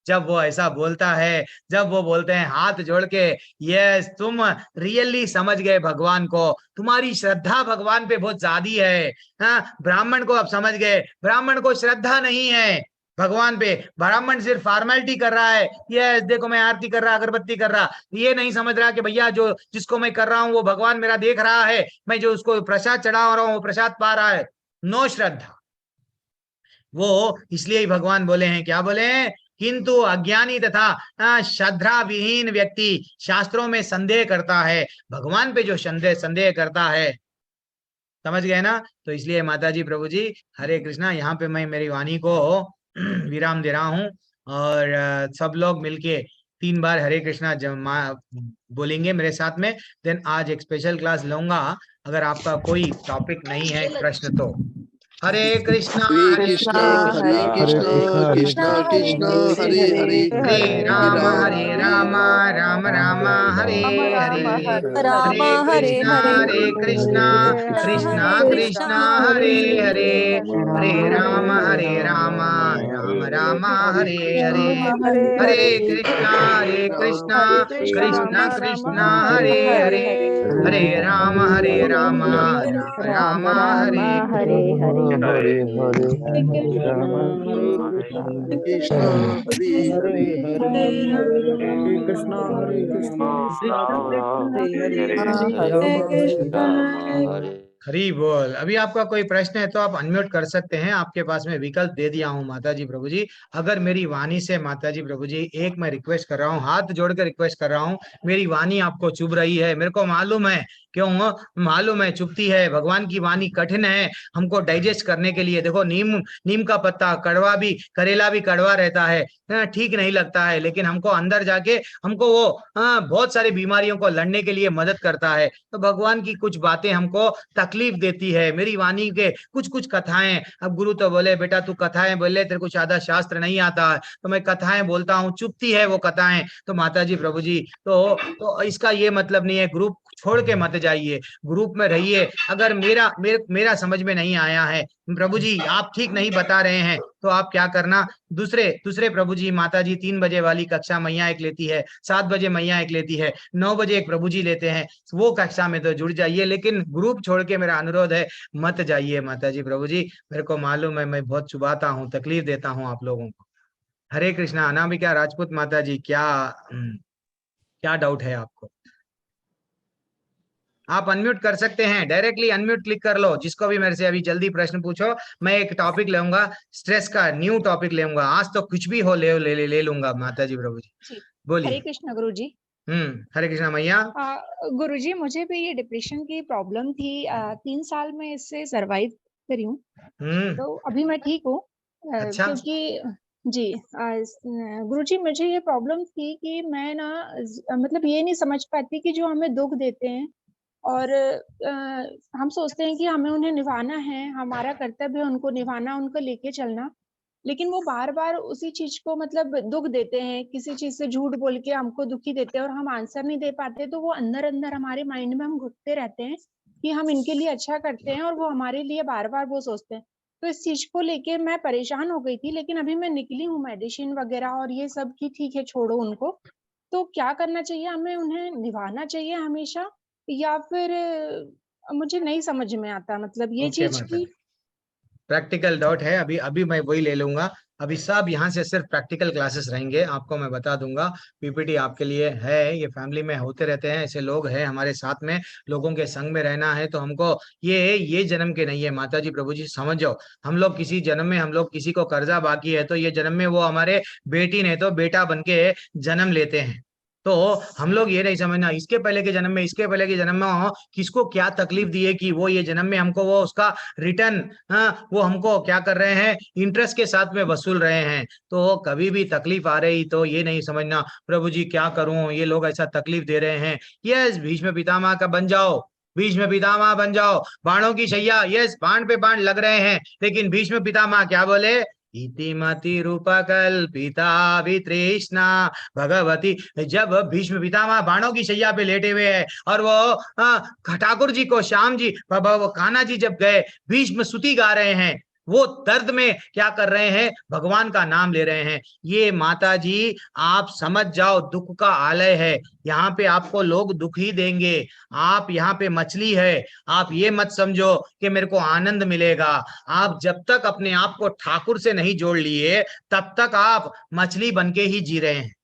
जब वो ऐसा बोलता है, जब वो बोलते हैं हाथ जोड़ के, यस तुम रियली समझ गए भगवान को, तुम्हारी श्रद्धा भगवान पे बहुत ज्यादा है। हाँ, ब्राह्मण को अब समझ गए, ब्राह्मण को श्रद्धा नहीं है भगवान पे, ब्राह्मण सिर्फ फॉर्मेलिटी कर रहा है। यस देखो मैं आरती कर रहा, अगरबत्ती कर रहा, ये नहीं समझ रहा कि भैया जो जिसको मैं कर रहा हूँ वो भगवान मेरा देख रहा है, मैं जो उसको प्रसाद चढ़ा रहा हूँ वो प्रसाद पा रहा है। नो श्रद्धा। वो इसलिए ही भगवान बोले हैं, क्या बोले हैं? किंतु अज्ञानी तथा श्रद्धा विहीन व्यक्ति शास्त्रों में संदेह करता है। भगवान पे जो संदेह करता है, समझ गए ना? तो इसलिए माता जी प्रभु जी हरे कृष्णा, यहाँ पे मैं मेरी वाणी को विराम दे रहा हूँ। और सब लोग मिलके 3 बार हरे कृष्णा बोलेंगे मेरे साथ में। देन आज एक स्पेशल क्लास लूंगा, अगर आपका कोई टॉपिक नहीं है प्रश्न तो। हरे कृष्णा कृष्णा हरे कृष्णा कृष्णा कृष्णा हरे हरे हरे राम राम राम हरे हरे, राम हरे हरे कृष्णा कृष्णा कृष्णा हरे हरे, हरे राम राम राम हरे हरे, हरे कृष्णा कृष्णा कृष्णा हरे हरे, हरे राम राम राम हरे हरे हरे हरे हरे कृष्णा हरे हरे हरे कृष्णा हरी बोल। अभी आपका कोई प्रश्न है तो आप अनम्यूट कर सकते हैं, आपके पास में विकल्प दे दिया हूं माता जी प्रभु जी। अगर मेरी वाणी से माता जी प्रभु जी, एक मैं रिक्वेस्ट कर रहा हूँ, हाथ जोड़कर रिक्वेस्ट कर रहा हूँ, मेरी वाणी आपको चुभ रही है, मेरे को मालूम है, क्यों मालूम है चुभती है। भगवान की वाणी कठिन है हमको डाइजेस्ट करने के लिए। देखो नीम का पत्ता कड़वा भी, करेला भी कड़वा रहता है, ठीक नहीं लगता है, लेकिन हमको अंदर जाके हमको वो बहुत सारी बीमारियों को लड़ने के लिए मदद करता है। तो भगवान की कुछ बातें हमको तकलीफ देती है। मेरी वाणी के कुछ कुछ कथाएं, अब गुरु तो बोले बेटा तू कथाएं बोले, तेरे को ज्यादा शास्त्र नहीं आता है, तो मैं कथाएं बोलता हूँ, चुपती है वो कथाएं। तो माता जी प्रभु जी तो इसका ये मतलब नहीं है ग्रुप छोड़ के मत जाइए, ग्रुप में रहिए। अगर मेरा समझ में नहीं आया है प्रभु जी, आप ठीक नहीं बता रहे हैं, तो आप क्या करना, दूसरे प्रभु जी, माता जी 3 बजे वाली कक्षा मैया एक लेती है, 7 बजे मैया एक लेती है, 9 बजे एक प्रभु जी लेते हैं, वो कक्षा में तो जुड़ जाइए, लेकिन ग्रुप छोड़ के मेरा अनुरोध है मत जाइए माता जी प्रभु जी। मेरे को मालूम है मैं बहुत चुबाता हूँ, तकलीफ देता हूँ आप लोगों को। हरे कृष्णा। अनामिका राजपूत माता जी, क्या डाउट है आपको? आप अनम्यूट कर सकते हैं, डायरेक्टली अनम्यूट क्लिक कर लो, जिसको भी मेरे से अभी जल्दी प्रश्न पूछो। मैं एक टॉपिक लूंगा, स्ट्रेस का न्यू टॉपिक लूंगा आज, तो कुछ भी हो ले लूंगा माता जी प्रभु जी। बोलिए। हरे कृष्ण गुरु जी। हरे कृष्णा मैया। गुरुजी मुझे भी ये डिप्रेशन की प्रॉब्लम थी, 3 साल में इससे सरवाइव रही हूँ। हम्म, तो अभी मैं ठीक हूँ अच्छा। क्योंकि जी गुरुजी मुझे ये प्रॉब्लम थी कि मैं ना मतलब ये नहीं समझ पाती कि जो हमें दुख देते हैं और हम सोचते हैं कि हमें उन्हें निभाना है, हमारा कर्तव्य है उनको निभाना, उनको लेके चलना। लेकिन वो बार-बार उसी चीज़ को मतलब दुःख देते हैं, किसी चीज़ से झूठ बोल के हमको दुखी देते हैं और हम आंसर नहीं दे पाते, तो वो अंदर-अंदर हमारे माइंड में हम घुटते रहते हैं कि हम इनके लिए अच्छा करते हैं और वो हमारे लिए बार-बार वो सोचते हैं। तो इस चीज़ को लेके मैं परेशान हो गई थी, लेकिन अभी मैं निकली हूँ मेडिसिन वगैरह और ये सब कि ठीक है छोड़ो उनको। तो क्या करना चाहिए? हमें उन्हें निभाना चाहिए हमेशा या फिर मुझे नहीं समझ में आता मतलब ये ओके चीज़ माता की जी, प्रैक्टिकल डाउट है, अभी अभी मैं वही ले लूंगा। अभी सब यहाँ से सिर्फ प्रैक्टिकल क्लासेस रहेंगे, आपको मैं बता दूंगा। पीपीटी आपके लिए है, ये फैमिली में होते रहते हैं, ऐसे लोग हैं हमारे साथ में, लोगों के संग में रहना है तो हमको ये जन्म के नहीं है माता जी प्रभु जी, समझ जाओ। हम लोग किसी जन्म में, हम लोग किसी को कर्जा बाकी है तो ये जन्म में वो हमारे बेटी ने तो बेटा बन के जन्म लेते हैं। तो हम लोग ये नहीं समझना इसके पहले के जन्म में, इसके पहले के जन्म में किसको क्या तकलीफ दी है कि वो ये जन्म में हमको वो उसका रिटर्न, वो हमको क्या कर रहे हैं, इंटरेस्ट के साथ में वसूल रहे हैं। तो कभी भी तकलीफ आ रही तो ये नहीं समझना प्रभु जी क्या करूं, ये लोग ऐसा तकलीफ दे रहे हैं। यस, भीष्म पितामह का बन जाओ, भीष्म पितामह बन जाओ, बाणों की शैया, यस बाण पे बाण लग रहे हैं, लेकिन भीष्म पितामह क्या बोले, इतिमति रूपकल्पिता वितृष्णा भगवती। जब भीष्म पितामह बाणों की शैया पे लेटे हुए हैं और वो ठाकुर जी को, श्याम जी, कान्हा जी जब गए, भीष्म स्तुति गा रहे हैं, वो दर्द में क्या कर रहे हैं, भगवान का नाम ले रहे हैं। ये माता जी आप समझ जाओ, दुख का आलय है, यहाँ पे आपको लोग दुख ही देंगे। आप यहाँ पे मछली है, आप ये मत समझो कि मेरे को आनंद मिलेगा। आप जब तक अपने आप को ठाकुर से नहीं जोड़ लिए तब तक आप मछली बन के ही जी रहे हैं।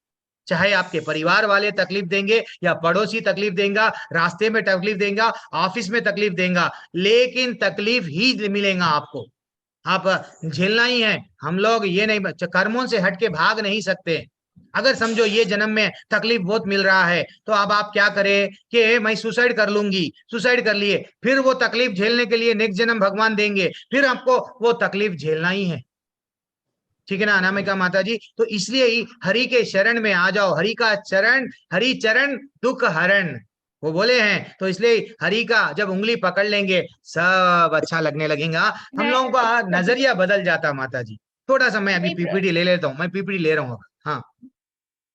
चाहे आपके परिवार वाले तकलीफ देंगे या पड़ोसी तकलीफ देगा, रास्ते में तकलीफ देगा, ऑफिस में तकलीफ देगा, लेकिन तकलीफ ही मिलेगा आपको, आप झेलना ही है। हम लोग ये नहीं, कर्मों से हट के भाग नहीं सकते। अगर समझो ये जन्म में तकलीफ बहुत मिल रहा है तो अब आप क्या करें कि मैं सुसाइड कर लूंगी, सुसाइड कर लिए, फिर वो तकलीफ झेलने के लिए नेक्स्ट जन्म भगवान देंगे, फिर आपको वो तकलीफ झेलना ही है। ठीक है ना अनामिका माता जी? तो इसलिए ही हरि के शरण में आ जाओ, हरि का चरण, हरि चरण दुख हरण, वो बोले हैं। तो इसलिए हरि का जब उंगली पकड़ लेंगे सब अच्छा लगने लगेगा, हम लोगों का नजरिया बदल जाता माता जी। थोड़ा सा मैं अभी पीपीटी ले लेता हूँ, मैं पीपीटी ले रहा हूँ। हाँ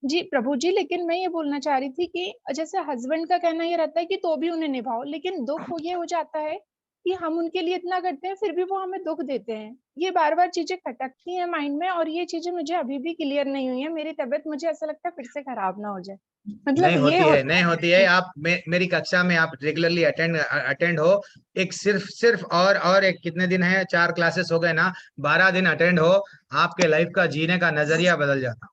जी प्रभु जी, लेकिन मैं ये बोलना चाह रही थी कि जैसे हस्बैंड का कहना ये रहता है कि तो भी उन्हें निभाओ, लेकिन दुख ये हो जाता है कि हम उनके लिए इतना करते हैं फिर भी वो हमें दुख देते हैं। ये बार-बार चीजें खटकती हैं माइंड में और ये चीजें मुझे अभी भी क्लियर नहीं हुई है। मेरी तबीयत मुझे ऐसा लगता है फिर से खराब ना हो जाए। मतलब नहीं ये होती है, नहीं होती है। आप मेरी कक्षा में आप रेगुलरली अटेंड हो, एक सिर्फ और एक कितने दिन है, 4 क्लासेस हो गए ना, 12 दिन अटेंड हो, आपके लाइफ का जीने का नजरिया बदल जाता।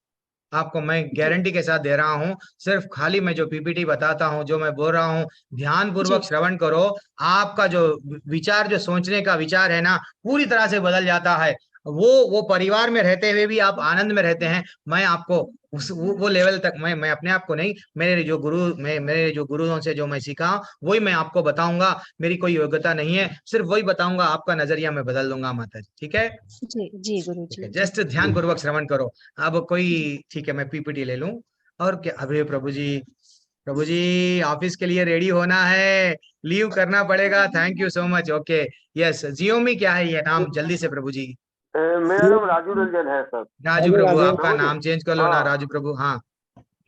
आपको मैं गारंटी के साथ दे रहा हूँ। सिर्फ खाली मैं जो पीपीटी बताता हूँ, जो मैं बोल रहा हूँ, ध्यान पूर्वक श्रवण करो, आपका जो विचार, जो सोचने का विचार है ना, पूरी तरह से बदल जाता है। वो परिवार में रहते हुए भी आप आनंद में रहते हैं। मैं आपको वो लेवल तक, मैं अपने आप को नहीं, मेरे जो गुरुओं से जो मैं सीखा वही मैं आपको बताऊंगा। मेरी कोई योग्यता नहीं है, सिर्फ वही बताऊंगा, आपका नजरिया मैं बदल दूंगा माता जी। ठीक है जी गुरु जी, जस्ट ध्यान पूर्वक श्रवण करो। अब कोई, ठीक है मैं पीपीटी ले लूं। और क्या अभी प्रभु जी ऑफिस के लिए रेडी होना है, लीव करना पड़ेगा। Thank you so much. Okay yes, Xiaomi क्या है ये नाम, जल्दी से प्रभु जी। मेरा नाम राजू रंजन है सर। राजू प्रभु, आपका प्रभु जी, नाम चेंज कर लो ना हाँ। राजू प्रभु। हाँ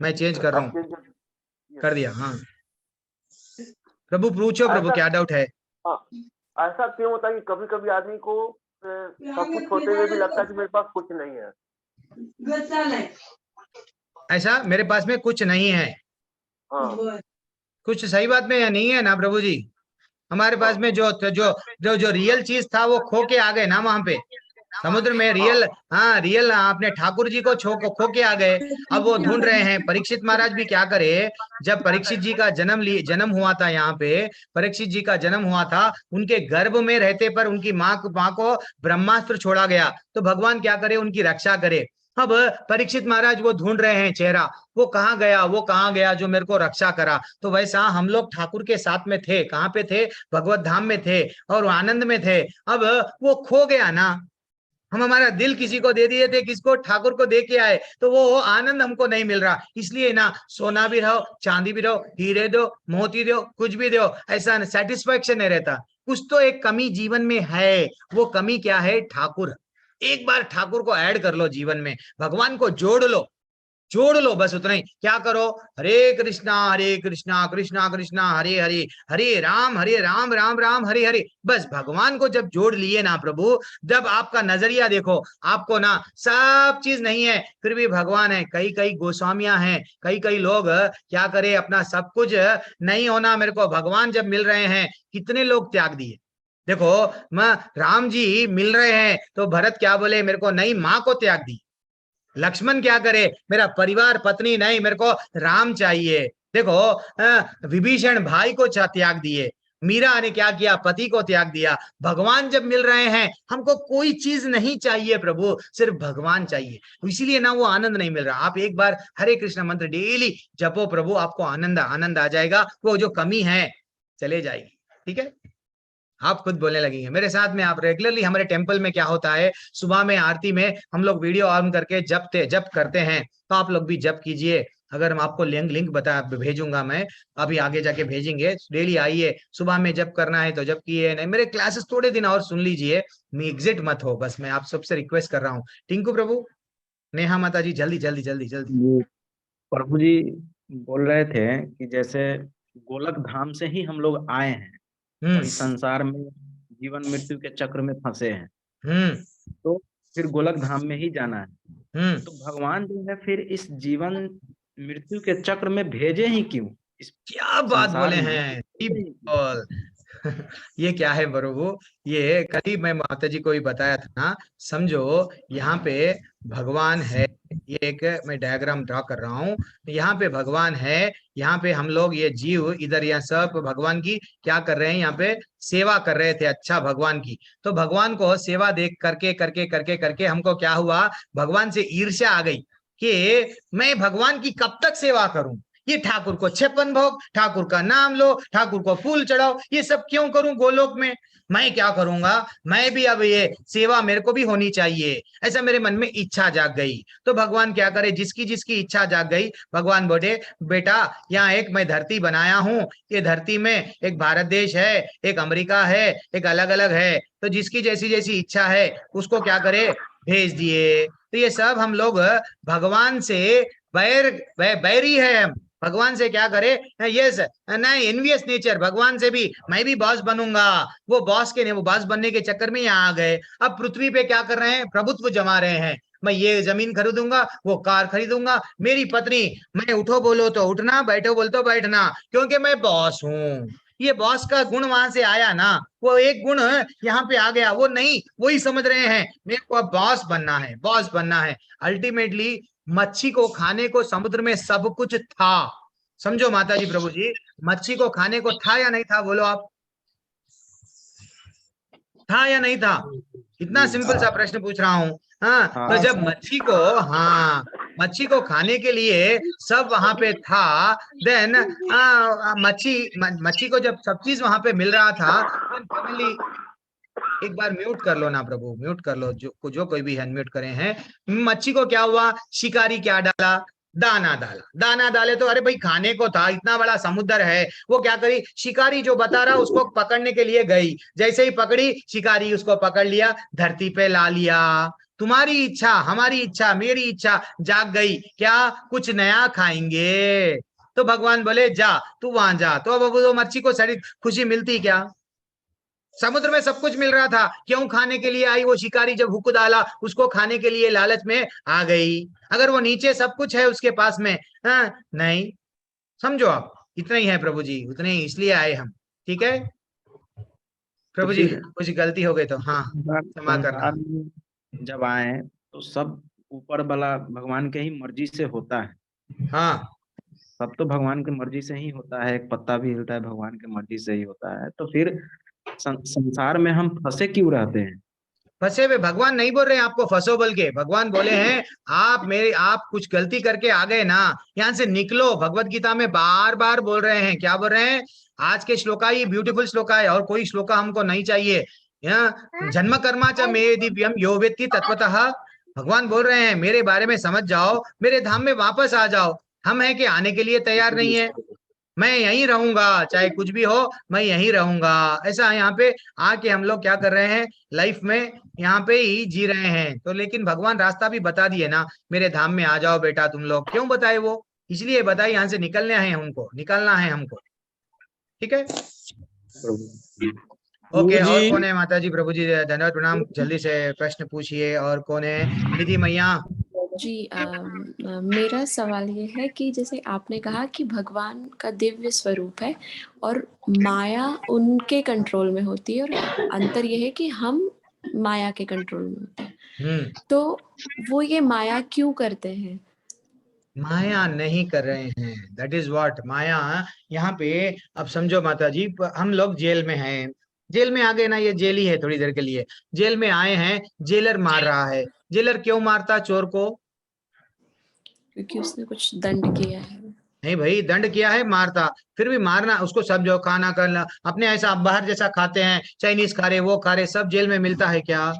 मैं चेंज कर रहा हूँ, आपके कर दिया। हाँ प्रभु पूछो प्रभु, क्या डाउट है? हाँ, ऐसा क्यों होता है कि कभी कभी आदमी को सब कुछ होते हुए भी लगता है कि मेरे पास कुछ नहीं है। ऐसा मेरे पास में कुछ नहीं है, हाँ। कुछ सही बात में या नहीं है ना प्रभु जी? हमारे पास में जो रियल चीज था वो खो के आ गए ना वहां पे समुद्र में। रियल आपने ठाकुर जी को खो के आ गए, अब वो ढूंढ रहे हैं। परीक्षित महाराज भी क्या करे, जब परीक्षित जी का जन्म हुआ था, यहाँ पे परीक्षित जी का जन्म हुआ था, उनके गर्भ में रहते पर उनकी माँ को ब्रह्मास्त्र छोड़ा गया, तो भगवान क्या करे, उनकी रक्षा करे। अब परीक्षित महाराज वो ढूंढ रहे हैं चेहरा, वो कहाँ गया जो मेरे को रक्षा करा। तो वैसा हम लोग ठाकुर के साथ में थे, कहाँ पे थे? भगवत धाम में थे और आनंद में थे। अब वो खो गया ना, हम हमारा दिल किसी को दे दिए थे, किसको? ठाकुर को दे के आए, तो वो आनंद हमको नहीं मिल रहा। इसलिए ना सोना भी रहो, चांदी भी रहो, हीरे दो, मोती दो, कुछ भी दो, ऐसा सेटिस्फेक्शन नहीं रहता। कुछ तो एक कमी जीवन में है। वो कमी क्या है? ठाकुर। एक बार ठाकुर को ऐड कर लो जीवन में, भगवान को जोड़ लो बस उतना ही। क्या करो? हरे कृष्णा कृष्णा कृष्णा हरे हरे, हरे राम राम राम हरे हरे। बस भगवान को जब जोड़ लिए ना प्रभु, जब आपका नजरिया देखो, आपको ना सब चीज नहीं है फिर भी भगवान है। कई कई गोस्वामियां हैं, कई कई लोग क्या करे, अपना सब कुछ नहीं होना मेरे को भगवान जब मिल रहे हैं, कितने लोग त्याग दिए। देखो मैं राम जी मिल रहे हैं तो भरत क्या बोले? मेरे को नहीं, माँ को त्याग दी। लक्ष्मण क्या करे? मेरा परिवार, पत्नी नहीं, मेरे को राम चाहिए। देखो विभीषण भाई को त्याग दिए, मीरा ने क्या किया? पति को त्याग दिया। भगवान जब मिल रहे हैं, हमको कोई चीज नहीं चाहिए प्रभु, सिर्फ भगवान चाहिए। इसीलिए ना वो आनंद नहीं मिल रहा। आप एक बार हरे कृष्ण मंत्र डेली जपो प्रभु, आपको आनंद आ जाएगा। वो जो कमी है चले जाएगी। ठीक है, आप खुद बोलने लगेंगे मेरे साथ में। आप रेगुलरली हमारे टेंपल में क्या होता है, सुबह में आरती में हम लोग वीडियो ऑन करके जप करते हैं, तो आप लोग भी जप कीजिए। अगर हम आपको लिंक भेजूंगा, मैं अभी आगे जाके भेजेंगे। डेली आइए, सुबह में जप करना है तो जप किए, नहीं मेरे क्लासेस थोड़े दिन और सुन लीजिए, एग्जिट मत हो, बस मैं आप सबसे रिक्वेस्ट कर रहा हूँ। टिंकू प्रभु, नेहा माता जी, जल्दी जल्दी जल्दी जल्दी। प्रभु जी बोल रहे थे कि जैसे गोलक धाम से ही हम लोग आए हैं और इस संसार में जीवन मृत्यु के चक्र में फंसे हैं, तो फिर गोलक धाम में ही जाना है। तो भगवान जो है फिर इस जीवन मृत्यु के चक्र में भेजे ही क्यों? क्या बात बोले हैं। ये क्या है प्रभु? ये कल मैं माता जी को ही बताया था ना। समझो यहाँ पे भगवान है, ये एक मैं डायग्राम ड्रॉ कर रहा हूँ। यहाँ पे भगवान है, यहाँ पे हम लोग ये जीव इधर, यहाँ सब भगवान की क्या कर रहे हैं? यहाँ पे सेवा कर रहे थे, अच्छा भगवान की। तो भगवान को सेवा देख करके करके करके करके हमको क्या हुआ? भगवान से ईर्ष्या आ गई कि मैं भगवान की कब तक सेवा करूं? ये ठाकुर को 56 भोग, ठाकुर का नाम लो, ठाकुर को फूल चढ़ाओ, ये सब क्यों करूं गोलोक में? मैं क्या करूंगा? मैं भी अब ये सेवा मेरे को भी होनी चाहिए, ऐसा मेरे मन में इच्छा जाग गई। तो भगवान क्या करे? जिसकी जिसकी इच्छा जाग गई, भगवान बोले बेटा यहाँ एक मैं धरती बनाया हूँ, ये धरती में एक भारत देश है, एक अमेरिका है, एक अलग अलग है, तो जिसकी जैसी जैसी इच्छा है उसको क्या करे? भेज दिए। तो ये सब हम लोग भगवान से बैरी है। हम भगवान से क्या करे? यस नहीं, एनवियस नेचर भगवान से भी, मैं भी बॉस बनूंगा। वो बॉस बनने के चक्कर में यहाँ आ गए। अब पृथ्वी पे क्या कर रहे हैं? प्रभुत्व जमा रहे हैं। मैं ये जमीन खरीदूंगा, वो कार खरीदूंगा, मेरी पत्नी, मैं उठो बोलो तो उठना, बैठो बोलो तो बैठना, क्योंकि मैं बॉस हूँ। ये बॉस का गुण वहां से आया ना, वो एक गुण यहाँ पे आ गया। वो नहीं, वही समझ रहे हैं मेरे को अब बॉस बनना है, बॉस बनना है। अल्टीमेटली मच्छी को खाने को समुद्र में सब कुछ था। समझो माता जी, प्रभु जी, मच्छी को खाने को था या नहीं था? बोलो आप, था या नहीं था? इतना सिंपल सा प्रश्न पूछ रहा हूँ। हाँ, तो जब मच्छी को खाने के लिए सब वहां पे था, देन मच्छी को जब सब चीज वहां पे मिल रहा था, एक बार म्यूट कर लो ना प्रभु, म्यूट कर लो, जो कोई भी अनम्यूट करे हैं। मच्छी को क्या हुआ? शिकारी क्या डाला? दाना डाला। दाना डाले तो अरे भाई खाने को था, इतना बड़ा समुद्र है, वो क्या करी? शिकारी जो बता रहा उसको पकड़ने के लिए गई, जैसे ही पकड़ी शिकारी उसको पकड़ लिया, धरती पे ला लिया। तुम्हारी इच्छा, हमारी इच्छा, मेरी इच्छा जाग गई, क्या कुछ नया खाएंगे? तो भगवान बोले जा तू वहां जा। तो अब वो मच्छी को सारी खुशी मिलती क्या? समुद्र में सब कुछ मिल रहा था, क्यों खाने के लिए आई? वो शिकारी जब हुक डाला उसको खाने के लिए लालच में आ गई। अगर वो नीचे सब कुछ है उसके पास में, नहीं। समझो आप, इतना ही है प्रभु जी, उतने ही इसलिए आए हम। ठीक है प्रभु जी, कुछ गलती हो गई तो हाँ क्षमा करना। जब आए तो सब ऊपर वाला भगवान के ही मर्जी से होता है। हाँ, सब तो भगवान की मर्जी से ही होता है, एक पत्ता भी हिलता है भगवान की मर्जी से ही होता है। तो फिर संसार में हम फंसे क्यों रहते हैं? फंसे हुए, भगवान नहीं बोल रहे हैं आपको फंसो बोल के, भगवान बोले हैं आप कुछ गलती करके आ गए ना, यहाँ से निकलो। भगवत गीता में बार बार बोल रहे हैं, क्या बोल रहे हैं? आज के श्लोका ये ब्यूटीफुल श्लोका है, और कोई श्लोका हमको नहीं चाहिए। जन्म कर्मा च मे दिव्यम यो वेत्ति तत्वतः। भगवान बोल रहे हैं मेरे बारे में समझ जाओ, मेरे धाम में वापस आ जाओ। हम है कि आने के लिए तैयार नहीं है, मैं यहीं रहूंगा, चाहे कुछ भी हो मैं यहीं रहूंगा। ऐसा यहाँ पे आके हम लोग क्या कर रहे हैं, लाइफ में यहाँ पे ही जी रहे हैं। तो लेकिन भगवान रास्ता भी बता दिए ना, मेरे धाम में आ जाओ बेटा तुम लोग। क्यों बताए वो? इसलिए बताए यहाँ से निकलना है हमको, निकलना है हमको। ठीक है, ओके। और कौन है माता जी? प्रभु जी धन्यवाद, प्रणाम। जल्दी से प्रश्न पूछिए। और कौन है? निधि मैया जी मेरा सवाल ये है कि जैसे आपने कहा कि भगवान का दिव्य स्वरूप है और माया उनके कंट्रोल में होती है, और अंतर ये है कि हम माया के कंट्रोल में होते हैं। तो वो ये माया क्यों करते हैं? माया नहीं कर रहे हैं, दैट इज व्हाट माया। यहाँ पे अब समझो माता जी, हम लोग जेल में हैं, जेल में आ गए ना, ये जेल ही है थोड़ी देर के लिए। जेल में आए हैं, जेलर मार रहा है। जेलर क्यों मारता चोर को? क्योंकि उसने कुछ दंड किया है। नहीं भाई, दंड किया है, मारता। फिर भी मारना उसको समझो, खाना करना अपने ऐसा आप बाहर जैसा खाते हैं, चाइनीज खा रहे, वो खा रहे, सब जेल में मिलता है क्या?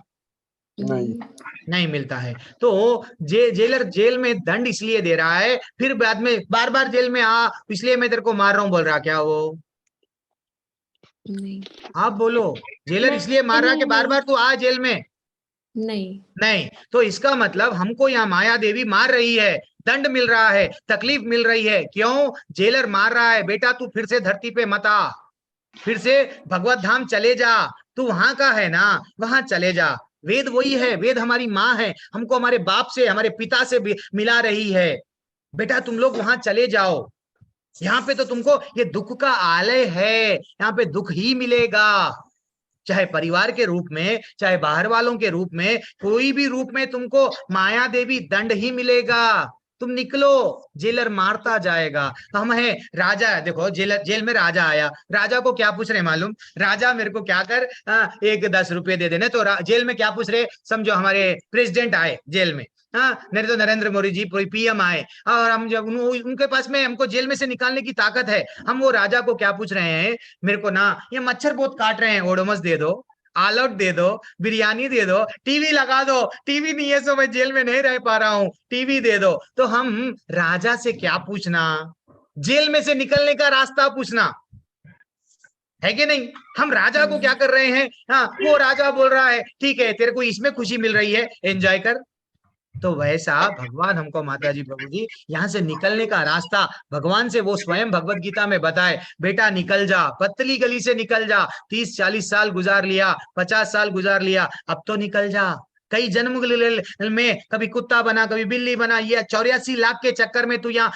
नहीं मिलता है। तो जेलर जेल में दंड इसलिए दे रहा है, फिर बाद में बार बार जेल में आ, इसलिए मैं तेरे को मार रहा हूँ बोल रहा क्या वो? नहीं। आप बोलो, जेलर इसलिए मार रहा है कि बार बार तू आ जेल में? नहीं। तो इसका मतलब हमको यहाँ माया देवी मार रही है, दंड मिल रहा है, तकलीफ मिल रही है। क्यों? जेलर मार रहा है, बेटा तू फिर से धरती पे मत आ, फिर से भगवत धाम चले जा, तू वहां का है ना, वहां चले जा। वेद वही है, वेद हमारी माँ है, हमको हमारे बाप से, हमारे पिता से मिला रही है। बेटा तुम लोग वहां चले जाओ, यहाँ पे तो तुमको ये दुख का आलय है, यहाँ पे दुख ही मिलेगा, चाहे परिवार के रूप में, चाहे बाहर वालों के रूप में, कोई भी रूप में तुमको माया देवी दंड ही मिलेगा। तुम निकलो, जेलर मारता जाएगा। हम है राजा, देखो जेल में राजा आया, राजा को क्या पूछ रहे मालूम? राजा मेरे को क्या कर, एक 10 रुपए दे देने। तो जेल में क्या पूछ रहे? समझो हमारे प्रेसिडेंट आए जेल में, नहीं तो नरेंद्र मोदी जी पीएम आए, और हम जब उनके पास में हमको जेल में से निकालने की ताकत है, हम वो राजा को क्या पूछ रहे हैं? मेरे को ना ये मच्छर बहुत काट रहे हैं, ओडोमस दे दो, ऑल आउट दे दो, बिरयानी दे दो, टीवी लगा दो। टीवी नहीं है तो मैं जेल में नहीं रह पा रहा हूँ, टीवी दे दो। तो हम राजा से क्या पूछना? जेल में से निकलने का रास्ता पूछना है कि नहीं? हम राजा को क्या कर रहे हैं? वो राजा बोल रहा है ठीक है तेरे को इसमें खुशी मिल रही है, एंजॉय कर। तो वैसा भगवान हमको माता जी प्रभु जी यहाँ से निकलने का रास्ता भगवान से वो स्वयं भगवत गीता में बताए, बेटा निकल जा, पतली गली से निकल जा। 30-40 साल गुजार लिया, 50 साल गुजार लिया, अब तो निकल जा। कई जन्म में कभी कुत्ता बना, कभी बिल्ली बना, ये 84 लाख के चक्कर में तू यहाँ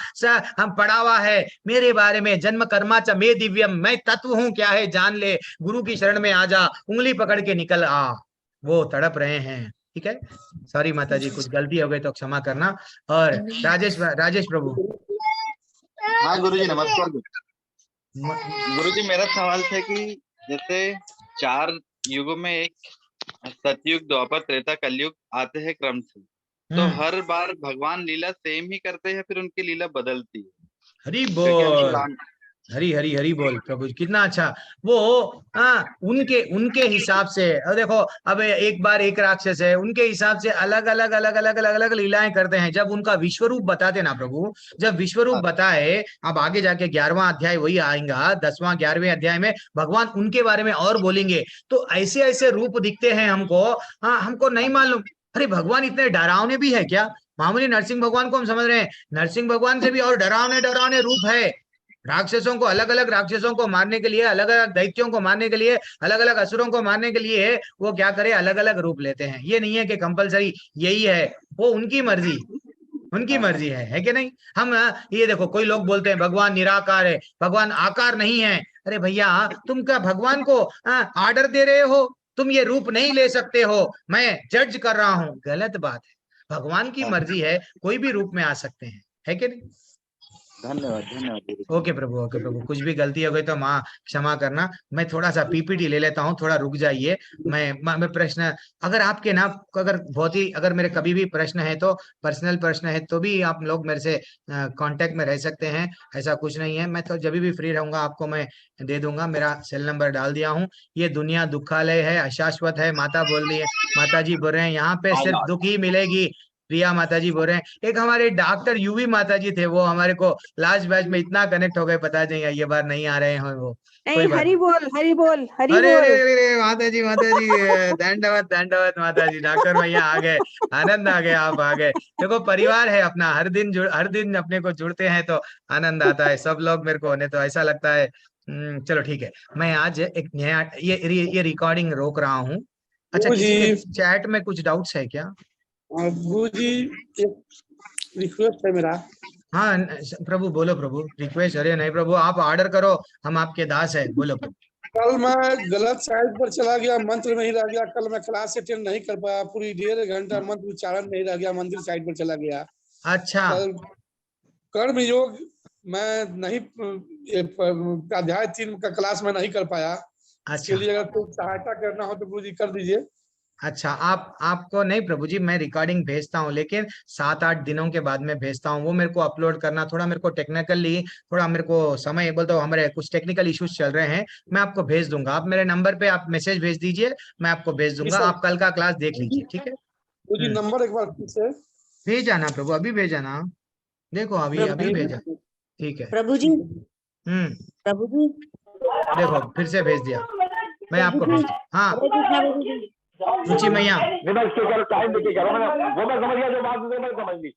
हम पड़ा हुआ है। मेरे बारे में जन्म कर्मा च मे दिव्यम, मैं तत्व हूँ क्या है जान ले, गुरु की शरण में आ जा, उंगली पकड़ के निकल आ। वो तड़प रहे हैं। ठीक है, सॉरी माता जी, कुछ गलती हो गई तो क्षमा करना। और राजेश प्रभु। हाँ गुरुजी नमस्कार। गुरुजी मेरा सवाल था कि जैसे 4 युगों में एक सतयुग, द्वापर, त्रेता, कलयुग आते हैं क्रम से, तो हर बार भगवान लीला सेम ही करते हैं, फिर उनकी लीला बदलती है? हरि बोल, हरी हरी हरी बोल प्रभु, कितना अच्छा। वो उनके हिसाब से, अब देखो अब एक बार एक राक्षस है, उनके हिसाब से अलग अलग अलग अलग अलग अलग लीलाएं करते हैं। जब उनका विश्वरूप बताते ना प्रभु, जब विश्वरूप बताए, अब आगे जाके 11वां अध्याय वही आएगा, 10वां 11वें अध्याय में भगवान उनके बारे में और बोलेंगे। तो ऐसे ऐसे रूप दिखते हैं हमको, हमको नहीं मालूम। अरे भगवान इतने डरावने भी है क्या? मामूली नरसिंह भगवान को हम समझ रहे हैं, नरसिंह भगवान से भी और डरावने डरावने रूप है। राक्षसों को, अलग अलग राक्षसों को मारने के लिए, अलग अलग दैत्यों को मारने के लिए, अलग अलग असुरों को मारने के लिए वो क्या करे, अलग अलग रूप लेते हैं। ये नहीं है कि कंपलसरी यही है, वो उनकी मर्जी, उनकी मर्जी है कि नहीं? हम ये देखो, कोई लोग बोलते हैं भगवान निराकार है, भगवान आकार नहीं है। अरे भैया तुम क्या भगवान को आर्डर दे रहे हो? तुम ये रूप नहीं ले सकते हो, मैं जज कर रहा हूं। गलत बात है, भगवान की मर्जी है, कोई भी रूप में आ सकते हैं, है कि नहीं? धन्यवाद धन्यवाद। ओके प्रभु, कुछ भी गलती हो गई तो माँ क्षमा करना। मैं थोड़ा सा पीपीटी ले लेता हूँ, थोड़ा रुक जाइए। मैं प्रश्न, अगर आपके ना, अगर बहुत ही, अगर मेरे कभी भी प्रश्न है तो, पर्सनल प्रश्न है तो भी आप लोग मेरे से कांटेक्ट में रह सकते हैं, ऐसा कुछ नहीं है। मैं तो जब भी फ्री रहूंगा आपको मैं दे दूंगा, मेरा सेल नंबर डाल दिया हूँ। ये दुनिया दुखालय है, अशाश्वत है, माता बोल रही है, माता जी बोल रहे हैं यहाँ पे सिर्फ दुख ही मिलेगी। प्रिया माता जी बोल रहे हैं। एक हमारे डॉक्टर यूवी माता जी थे, वो हमारे को लास्ट बैच में इतना कनेक्ट हो गए, पता नहीं ये बार नहीं आ रहे हैं वो। कोई बात हरि बोल हरि बोल हरि अरे बोल। अरे अरे माता जी दंडवत माता जी, डॉक्टर भैया आ गए, आनंद आ गया, आप आ गए। देखो परिवार है अपना, हर दिन अपने को जुड़ते हैं तो आनंद आता है, सब लोग मेरे को, नहीं तो ऐसा लगता है। चलो ठीक है, मैं आज एक नया ये रिकॉर्डिंग रोक रहा हूँ। अच्छा, किसी के चैट में कुछ डाउट्स है क्या? गुरुजी एक रिक्वेस्ट है मेरा। हाँ प्रभु बोलो प्रभु, रिक्वेस्ट। अरे नहीं प्रभु, आप ऑर्डर करो, हम आपके दास है, बोलो प्रभु। कल मैं गलत साइड पर चला गया, मंत्र में ही रह गया। कल मैं क्लास अटेंड नहीं कर पाया, पूरी 1.5 घंटा मंत्र उच्चारण नहीं रह गया, मंदिर साइड पर चला गया। अच्छा, कल कर्म योग मैं नहीं, अध्याय 3 का क्लास में नहीं कर पाया। इसके लिए अगर कोई सहायता करना हो तो गुरु जी कर दीजिए। अच्छा, आपको नहीं प्रभु जी, मैं रिकॉर्डिंग भेजता हूँ, लेकिन 7-8 दिनों के बाद में भेजता हूँ। वो मेरे को अपलोड करना थोड़ा, मेरे को टेक्निकली थोड़ा, मेरे को समय बोलते हो, हमारे कुछ टेक्निकल इश्यूज चल रहे हैं। मैं आपको भेज दूंगा, आप मेरे नंबर पे आप मैसेज भेज दीजिए, मैं आपको भेज दूंगा। आप कल का क्लास देख लीजिए, ठीक है? गुरु जी नंबर एक बार फिर भेजा ना प्रभु, अभी भेजा ना, देखो अभी भेजा, ठीक है प्रभु जी। प्रभु जी देखो फिर से भेज दिया, मैं आपको भेज दिया। हाँ रुचि मैया, टाइम देखिए, वो मैं समझ गया, जो बात मैं समझ ली।